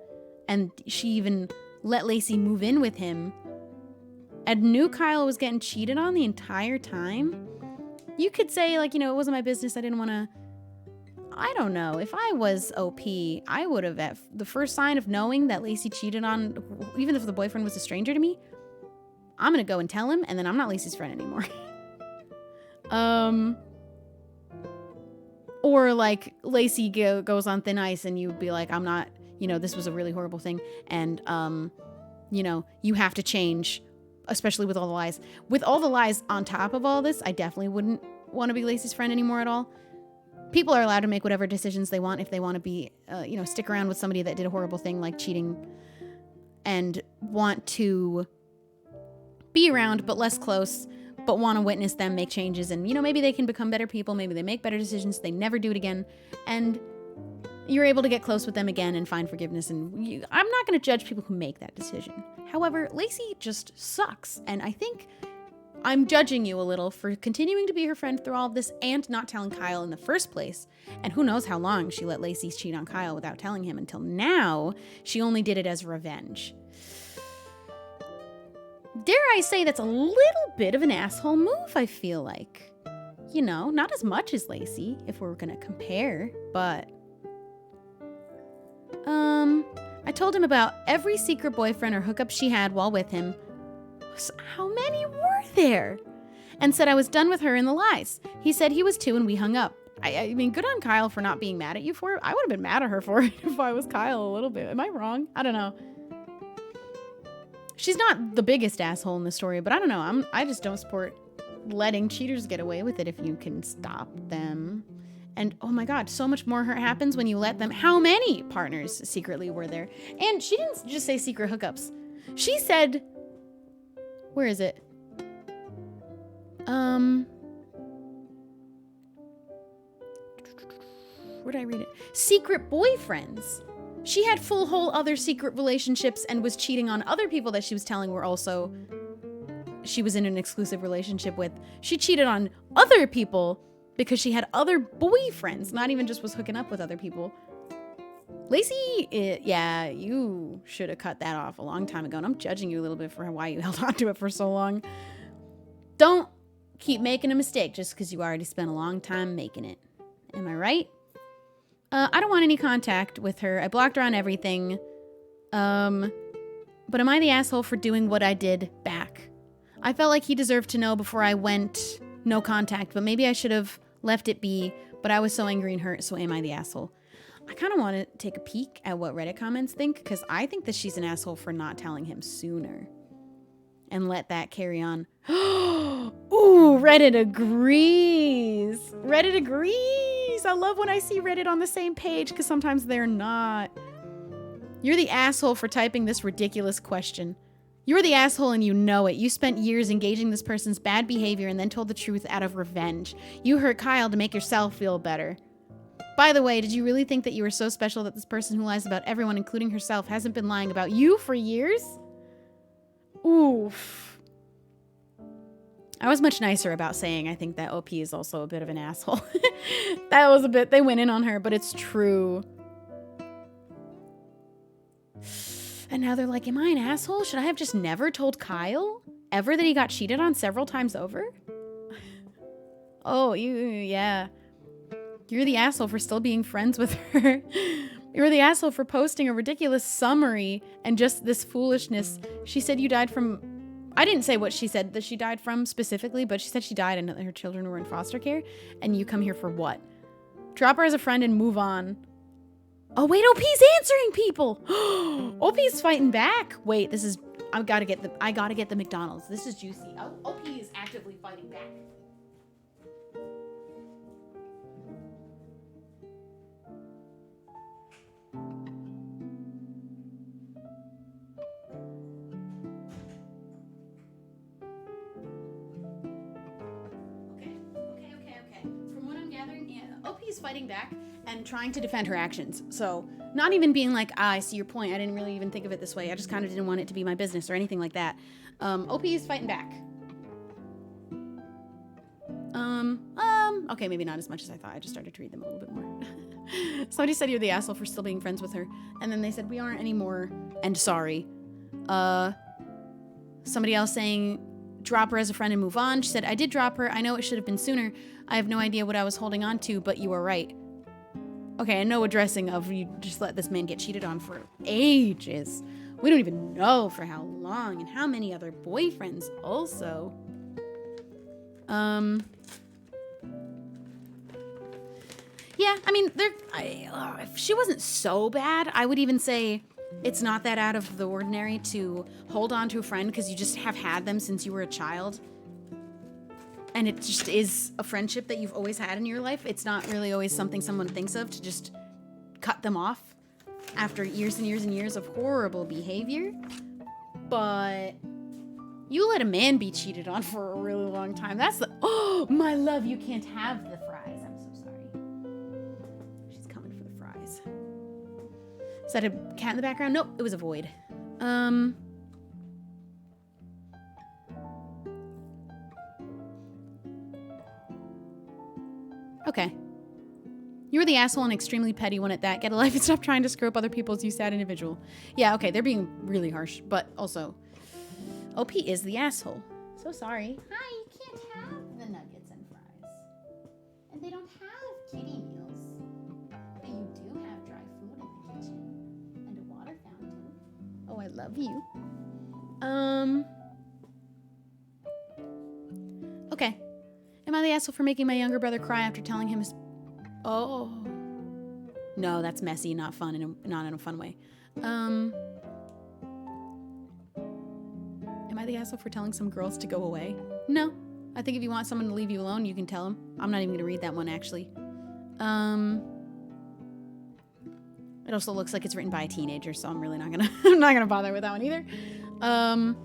And she even let Lacey move in with him and knew Kyle was getting cheated on the entire time. You could say, like, you know, it wasn't my business. I didn't want to. I don't know. If I was OP, I would have, at the first sign of knowing that Lacey cheated on, even if the boyfriend was a stranger to me, I'm going to go and tell him, and then I'm not Lacey's friend anymore. Or like Lacey goes on thin ice and you'd be like, I'm not, you know, this was a really horrible thing. And, you know, you have to change, especially with all the lies. With all the lies on top of all this, I definitely wouldn't want to be Lacey's friend anymore at all. People are allowed to make whatever decisions they want if they want to be, you know, stick around with somebody that did a horrible thing like cheating and want to be around but less close, but want to witness them make changes. And, you know, maybe they can become better people. Maybe they make better decisions. They never do it again. And you're able to get close with them again and find forgiveness. And I'm not going to judge people who make that decision. However, Lacey just sucks. And I think I'm judging you a little for continuing to be her friend through all of this and not telling Kyle in the first place. And who knows how long she let Lacey cheat on Kyle without telling him until now. She only did it as revenge. Dare I say that's a little bit of an asshole move, I feel like. You know, not as much as Lacey, if we're gonna compare, but... I told him about every secret boyfriend or hookup she had while with him. How many were there? And said I was done with her and the lies. He said he was too and we hung up. I mean, good on Kyle for not being mad at you for it. I would have been mad at her for it if I was Kyle a little bit. Am I wrong? I don't know. She's not the biggest asshole in the story, but I don't know. I just don't support letting cheaters get away with it if you can stop them. And oh my God, so much more hurt happens when you let them. How many partners secretly were there? And she didn't just say secret hookups. She said, where is it? Where'd I read it? Secret boyfriends. She had full whole other secret relationships and was cheating on other people that she was telling were also she was in an exclusive relationship with. She cheated on other people because she had other boyfriends, not even just was hooking up with other people. Lacey, yeah, you should have cut that off a long time ago. And I'm judging you a little bit for why you held on to it for so long. Don't keep making a mistake just because you already spent a long time making it. Am I right? I don't want any contact with her. I blocked her on everything. But am I the asshole for doing what I did back? I felt like he deserved to know before I went no contact, but maybe I should have left it be, but I was so angry and hurt, so am I the asshole? I kind of want to take a peek at what Reddit comments think, because I think that she's an asshole for not telling him sooner. And let that carry on. Ooh, Reddit agrees. Reddit agrees. I love when I see Reddit on the same page, because sometimes they're not. You're the asshole for typing this ridiculous question. You're the asshole and you know it. You spent years engaging this person's bad behavior and then told the truth out of revenge. You hurt Kyle to make yourself feel better. By the way, did you really think that you were so special that this person who lies about everyone, including herself, hasn't been lying about you for years? Oof. I was much nicer about saying I think that OP is also a bit of an asshole. That was a bit, they went in on her, but it's true. And now they're like, am I an asshole? Should I have just never told Kyle ever that he got cheated on several times over? Oh, yeah. You're the asshole for still being friends with her. You're the asshole for posting a ridiculous summary and just this foolishness. She said you died from... I didn't say what she said that she died from specifically, but she said she died and her children were in foster care. And you come here for what? Drop her as a friend and move on. Oh, wait, OP's answering people. OP's fighting back. Wait, this is... I gotta get the McDonald's. This is juicy. OP is actively fighting back. Okay. From what I'm gathering, yeah, OP is fighting back and trying to defend her actions. So not even being like, I see your point. I didn't really even think of it this way. I just kind of didn't want it to be my business or anything like that. OP is fighting back. Okay, maybe not as much as I thought. I just started to read them a little bit more. Somebody said you're the asshole for still being friends with her. And then they said, we aren't anymore. And sorry. Somebody else saying, drop her as a friend and move on. She said, I did drop her. I know it should have been sooner. I have no idea what I was holding on to, but you are right. Okay, and no addressing of you just let this man get cheated on for ages. We don't even know for how long and how many other boyfriends also. Yeah, I mean, if she wasn't so bad, I would even say it's not that out of the ordinary to hold on to a friend because you just have had them since you were a child. And it just is a friendship that you've always had in your life. It's not really always something someone thinks of to just cut them off after years and years and years of horrible behavior. But you let a man be cheated on for a really long time. That's the, oh, my love, you can't have the fries. I'm so sorry. She's coming for the fries. Is that a cat in the background? Nope, it was a void. Okay. You were the asshole and extremely petty one at that. Get a life and stop trying to screw up other people's, you sad individual. Yeah, okay, they're being really harsh, but also, OP is the asshole. So sorry. Hi, you can't have the nuggets and fries. And they don't have kitty meals. But you do have dry food in the kitchen. And a water fountain. Oh, I love you. Okay. Am I the asshole for making my younger brother cry after telling him his... Oh. No, that's messy, not fun, not in a fun way. Am I the asshole for telling some girls to go away? No. I think if you want someone to leave you alone, you can tell them. I'm not even going to read that one, actually. It also looks like it's written by a teenager, so I'm really not gonna I'm not gonna bother with that one either. Am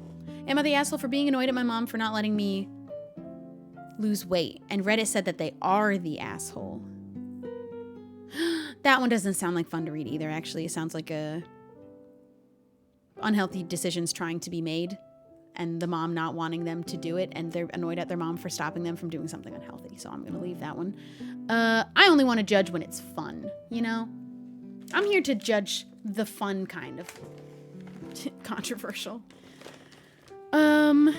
I the asshole for being annoyed at my mom for not letting me lose weight? And Reddit said that they are the asshole. That one doesn't sound like fun to read either, actually. It sounds like unhealthy decisions trying to be made and the mom not wanting them to do it, and they're annoyed at their mom for stopping them from doing something unhealthy, so I'm gonna leave that one. I only want to judge when it's fun, you know? I'm here to judge the fun kind of controversial. Am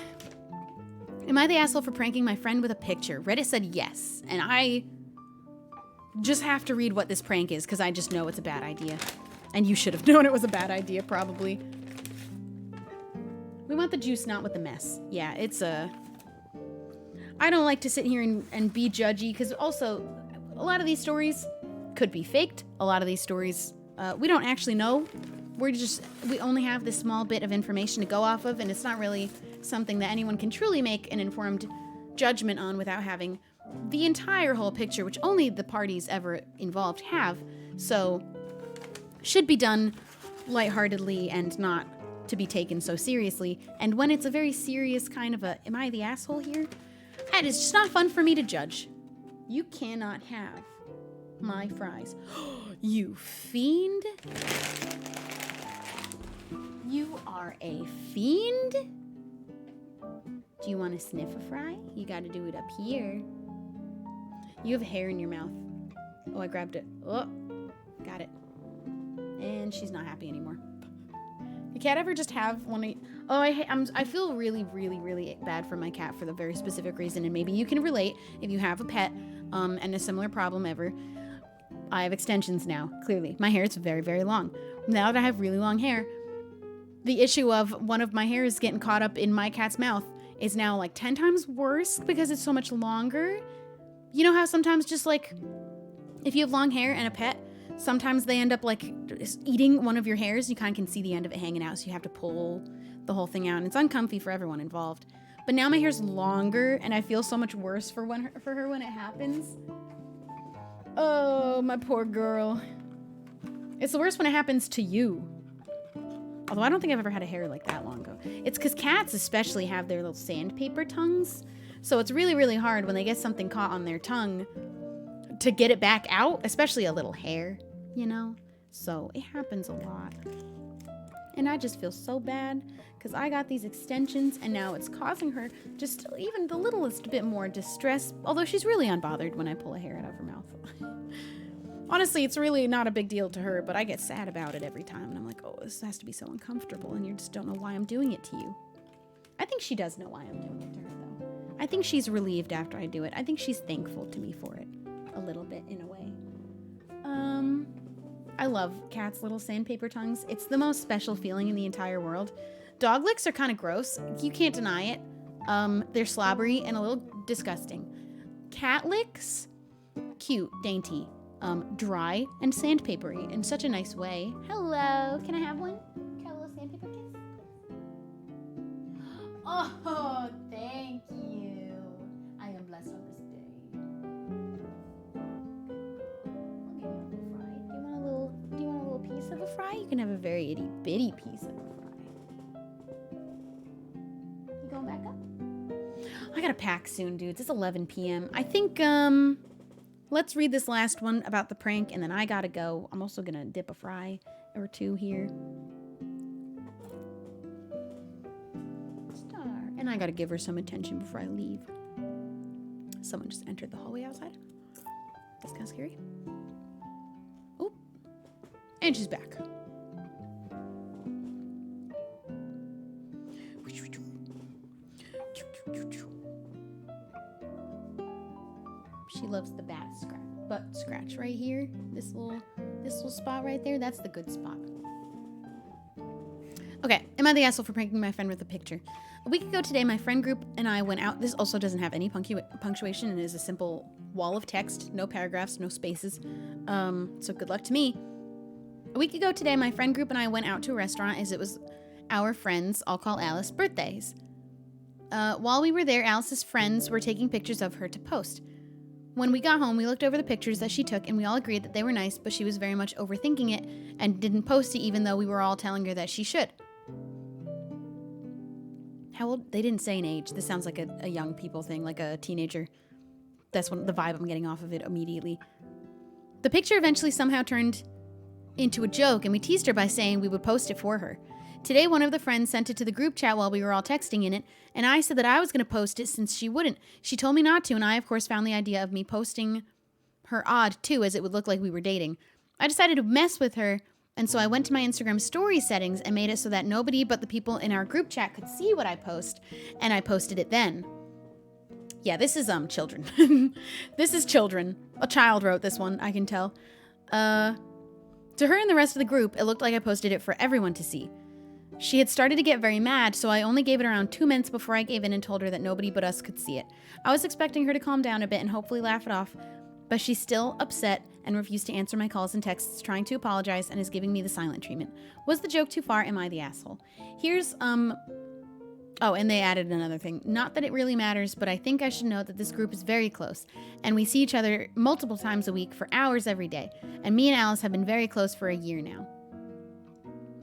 I the asshole for pranking my friend with a picture? Reddit said yes, and I just have to read what this prank is because I just know it's a bad idea. And you should have known it was a bad idea, probably. We want the juice, not with the mess. Yeah, it's I don't like to sit here and be judgy because also a lot of these stories could be faked. A lot of these stories, we don't actually know. We only have this small bit of information to go off of, and it's not really something that anyone can truly make an informed judgment on without having the entire whole picture, which only the parties ever involved have. So, should be done lightheartedly and not to be taken so seriously. And when it's a very serious kind of am I the asshole here? It is just not fun for me to judge. You cannot have my fries. You fiend. You are a fiend? Do you want to sniff a fry? You got to do it up here. You have hair in your mouth. Oh, I grabbed it. Oh, got it. And she's not happy anymore. The cat ever just have one of... Oh, I feel really, really, really bad for my cat for the very specific reason, and maybe you can relate if you have a pet and a similar problem ever. I have extensions now, clearly. My hair is very, very long. Now that I have really long hair, the issue of one of my hairs getting caught up in my cat's mouth is now like 10 times worse because it's so much longer. You know how sometimes just like, if you have long hair and a pet, sometimes they end up like eating one of your hairs. You kind of can see the end of it hanging out, so you have to pull the whole thing out, and it's uncomfy for everyone involved. But now my hair's longer, and I feel so much worse for her when it happens. Oh, my poor girl. It's the worst when it happens to you. Although I don't think I've ever had a hair like that long ago. It's because cats especially have their little sandpaper tongues. So it's really, really hard when they get something caught on their tongue to get it back out, especially a little hair, you know? So it happens a lot. And I just feel so bad because I got these extensions and now it's causing her just even the littlest bit more distress, although she's really unbothered when I pull a hair out of her mouth. Honestly, it's really not a big deal to her, but I get sad about it every time. And I'm like, oh, this has to be so uncomfortable. And you just don't know why I'm doing it to you. I think she does know why I'm doing it to her, though. I think she's relieved after I do it. I think she's thankful to me for it. A little bit, in a way. I love cats' little sandpaper tongues. It's the most special feeling in the entire world. Dog licks are kind of gross. You can't deny it. They're slobbery and a little disgusting. Cat licks, cute, dainty, dry, and sandpapery in such a nice way. Hello, can I have one? Can I have a little sandpaper kiss? Oh, thank you. I am blessed on this day. Do you want a little piece of a fry? You can have a very itty bitty piece of a fry. You going back up? I gotta pack soon, dudes. It's 11 p.m. I think, let's read this last one about the prank, and then I gotta go. I'm also gonna dip a fry or two here. Star. And I gotta give her some attention before I leave. Someone just entered the hallway outside. That's kind of scary. Oh. And she's back. She loves the butt scratch right here. This little spot right there. That's the good spot. Okay, am I the asshole for pranking my friend with a picture? A week ago today, my friend group and I went out. This also doesn't have any punctuation and is a simple wall of text, no paragraphs, no spaces. So good luck to me. A week ago today, my friend group and I went out to a restaurant as it was our friends, I'll call Alice, birthdays. While we were there, Alice's friends were taking pictures of her to post. When we got home, we looked over the pictures that she took, and we all agreed that they were nice, but she was very much overthinking it and didn't post it, even though we were all telling her that she should. How old? They didn't say an age. This sounds like a young people thing, like a teenager. That's the vibe I'm getting off of it immediately. The picture eventually somehow turned into a joke, and we teased her by saying we would post it for her. Today, one of the friends sent it to the group chat while we were all texting in it, and I said that I was going to post it since she wouldn't. She told me not to, and I, of course, found the idea of me posting her odd, too, as it would look like we were dating. I decided to mess with her, and so I went to my Instagram story settings and made it so that nobody but the people in our group chat could see what I post, and I posted it then. Yeah, this is, children. This is children. A child wrote this one, I can tell. To her and the rest of the group, it looked like I posted it for everyone to see. She had started to get very mad, so I only gave it around 2 minutes before I gave in and told her that nobody but us could see it. I was expecting her to calm down a bit and hopefully laugh it off, but she's still upset and refused to answer my calls and texts, trying to apologize and is giving me the silent treatment. Was the joke too far? Am I the asshole? Here's, oh, and they added another thing. Not that it really matters, but I think I should note that this group is very close, and we see each other multiple times a week for hours every day, and me and Alice have been very close for a year now.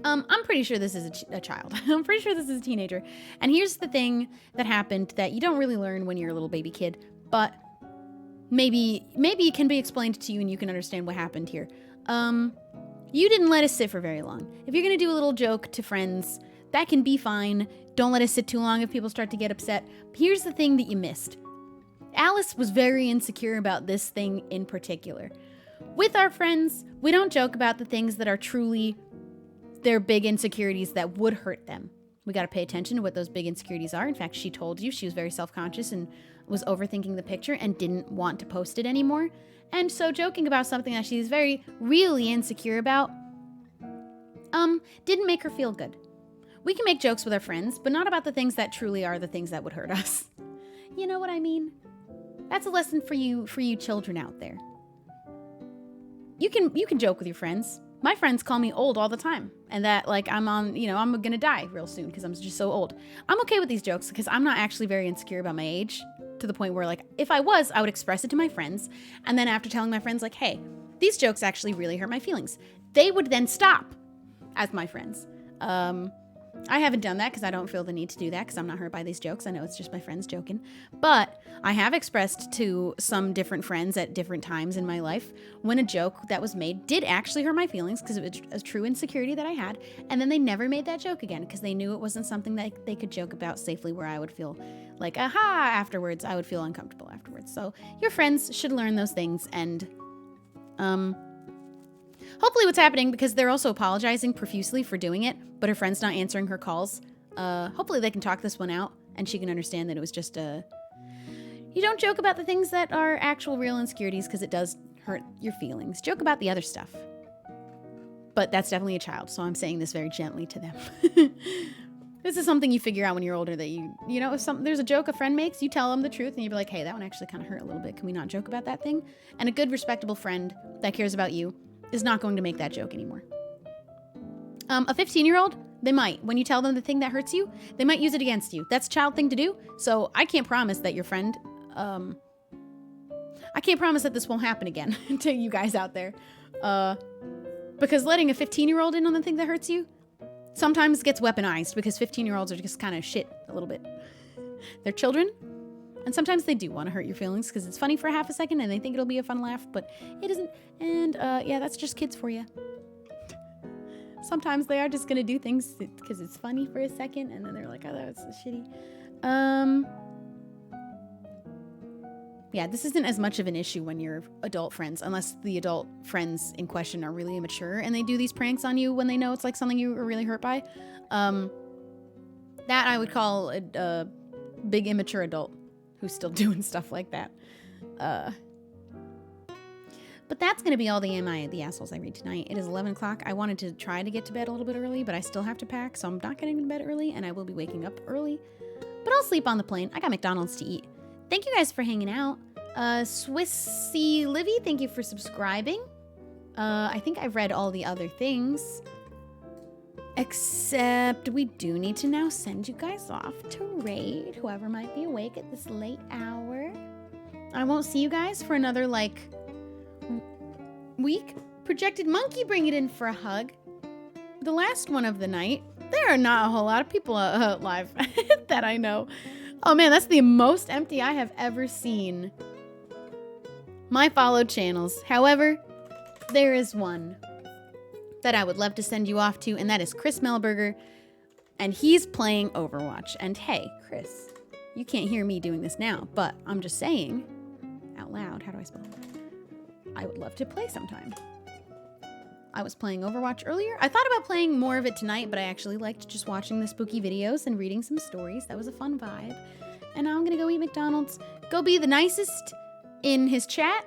I'm pretty sure this is a child. I'm pretty sure this is a teenager. And here's the thing that happened that you don't really learn when you're a little baby kid, but maybe it can be explained to you and you can understand what happened here. You didn't let us sit for very long. If you're gonna do a little joke to friends, that can be fine. Don't let us sit too long if people start to get upset. Here's the thing that you missed. Alice was very insecure about this thing in particular. With our friends, we don't joke about the things that are truly their big insecurities that would hurt them. We got to pay attention to what those big insecurities are. In fact, she told you she was very self-conscious and was overthinking the picture and didn't want to post it anymore. And so joking about something that she's very really insecure about didn't make her feel good. We can make jokes with our friends, but not about the things that truly are the things that would hurt us. You know what I mean? That's a lesson for you children out there. You can joke with your friends. My friends call me old all the time, and that, like, I'm gonna die real soon because I'm just so old. I'm okay with these jokes because I'm not actually very insecure about my age, to the point where, like, if I was, I would express it to my friends, and then after telling my friends, like, hey, these jokes actually really hurt my feelings, they would then stop as my friends. I haven't done that because I don't feel the need to do that because I'm not hurt by these jokes. I know it's just my friends joking. But I have expressed to some different friends at different times in my life when a joke that was made did actually hurt my feelings because it was a true insecurity that I had. And then they never made that joke again because they knew it wasn't something that they could joke about safely where I would feel like, aha, afterwards. I would feel uncomfortable afterwards. So your friends should learn those things and Hopefully what's happening, because they're also apologizing profusely for doing it, but her friend's not answering her calls. Hopefully they can talk this one out and she can understand that it was just you don't joke about the things that are actual real insecurities because it does hurt your feelings. Joke about the other stuff. But that's definitely a child, so I'm saying this very gently to them. This is something you figure out when you're older, that you know, if there's a joke a friend makes, you tell them the truth and you be like, hey, that one actually kind of hurt a little bit. Can we not joke about that thing? And a good, respectable friend that cares about you is not going to make that joke anymore. A 15-year-old, they might. When you tell them the thing that hurts you, they might use it against you. That's a child thing to do, so I can't promise that your friend, I can't promise that this won't happen again to you guys out there. Because letting a 15-year-old in on the thing that hurts you sometimes gets weaponized, because 15-year-olds are just kind of shit a little bit. They're children, and sometimes they do want to hurt your feelings because it's funny for half a second and they think it'll be a fun laugh, but it isn't. And yeah, that's just kids for you. Sometimes they are just going to do things because it's funny for a second, and then they're like, oh, that was so shitty. Yeah, this isn't as much of an issue when you're adult friends, unless the adult friends in question are really immature and they do these pranks on you when they know it's like something you are really hurt by. That I would call a big immature adult who's still doing stuff like that. But that's going to be all the the assholes I read tonight. It is 11 o'clock. I wanted to try to get to bed a little bit early, but I still have to pack, so I'm not getting to bed early, and I will be waking up early. But I'll sleep on the plane. I got McDonald's to eat. Thank you guys for hanging out. Swissy Livy, thank you for subscribing. I think I've read all the other things. Except we do need to now send you guys off to raid, whoever might be awake at this late hour. I won't see you guys for another, like, week. Projected Monkey, bring it in for a hug. The last one of the night. There are not a whole lot of people live that I know. Oh man, that's the most empty I have ever seen my followed channels. However, there is one that I would love to send you off to, and that is Chris Melberger, and he's playing Overwatch. And hey, Chris, you can't hear me doing this now, but I'm just saying out loud, how do I spell it? I would love to play sometime. I was playing Overwatch earlier. I thought about playing more of it tonight, but I actually liked just watching the spooky videos and reading some stories. That was a fun vibe. And now I'm gonna go eat McDonald's, go be the nicest in his chat,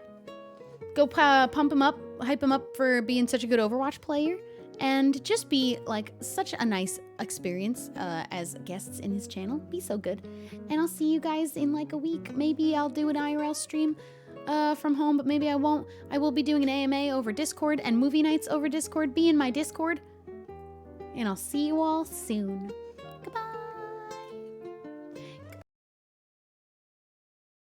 go pump him up, hype him up for being such a good Overwatch player, and just be like such a nice experience as guests in his channel. Be so good. And I'll see you guys in like a week. Maybe I'll do an IRL stream from home, but maybe I won't. I will be doing an AMA over Discord and movie nights over Discord. Be in my Discord. And I'll see you all soon.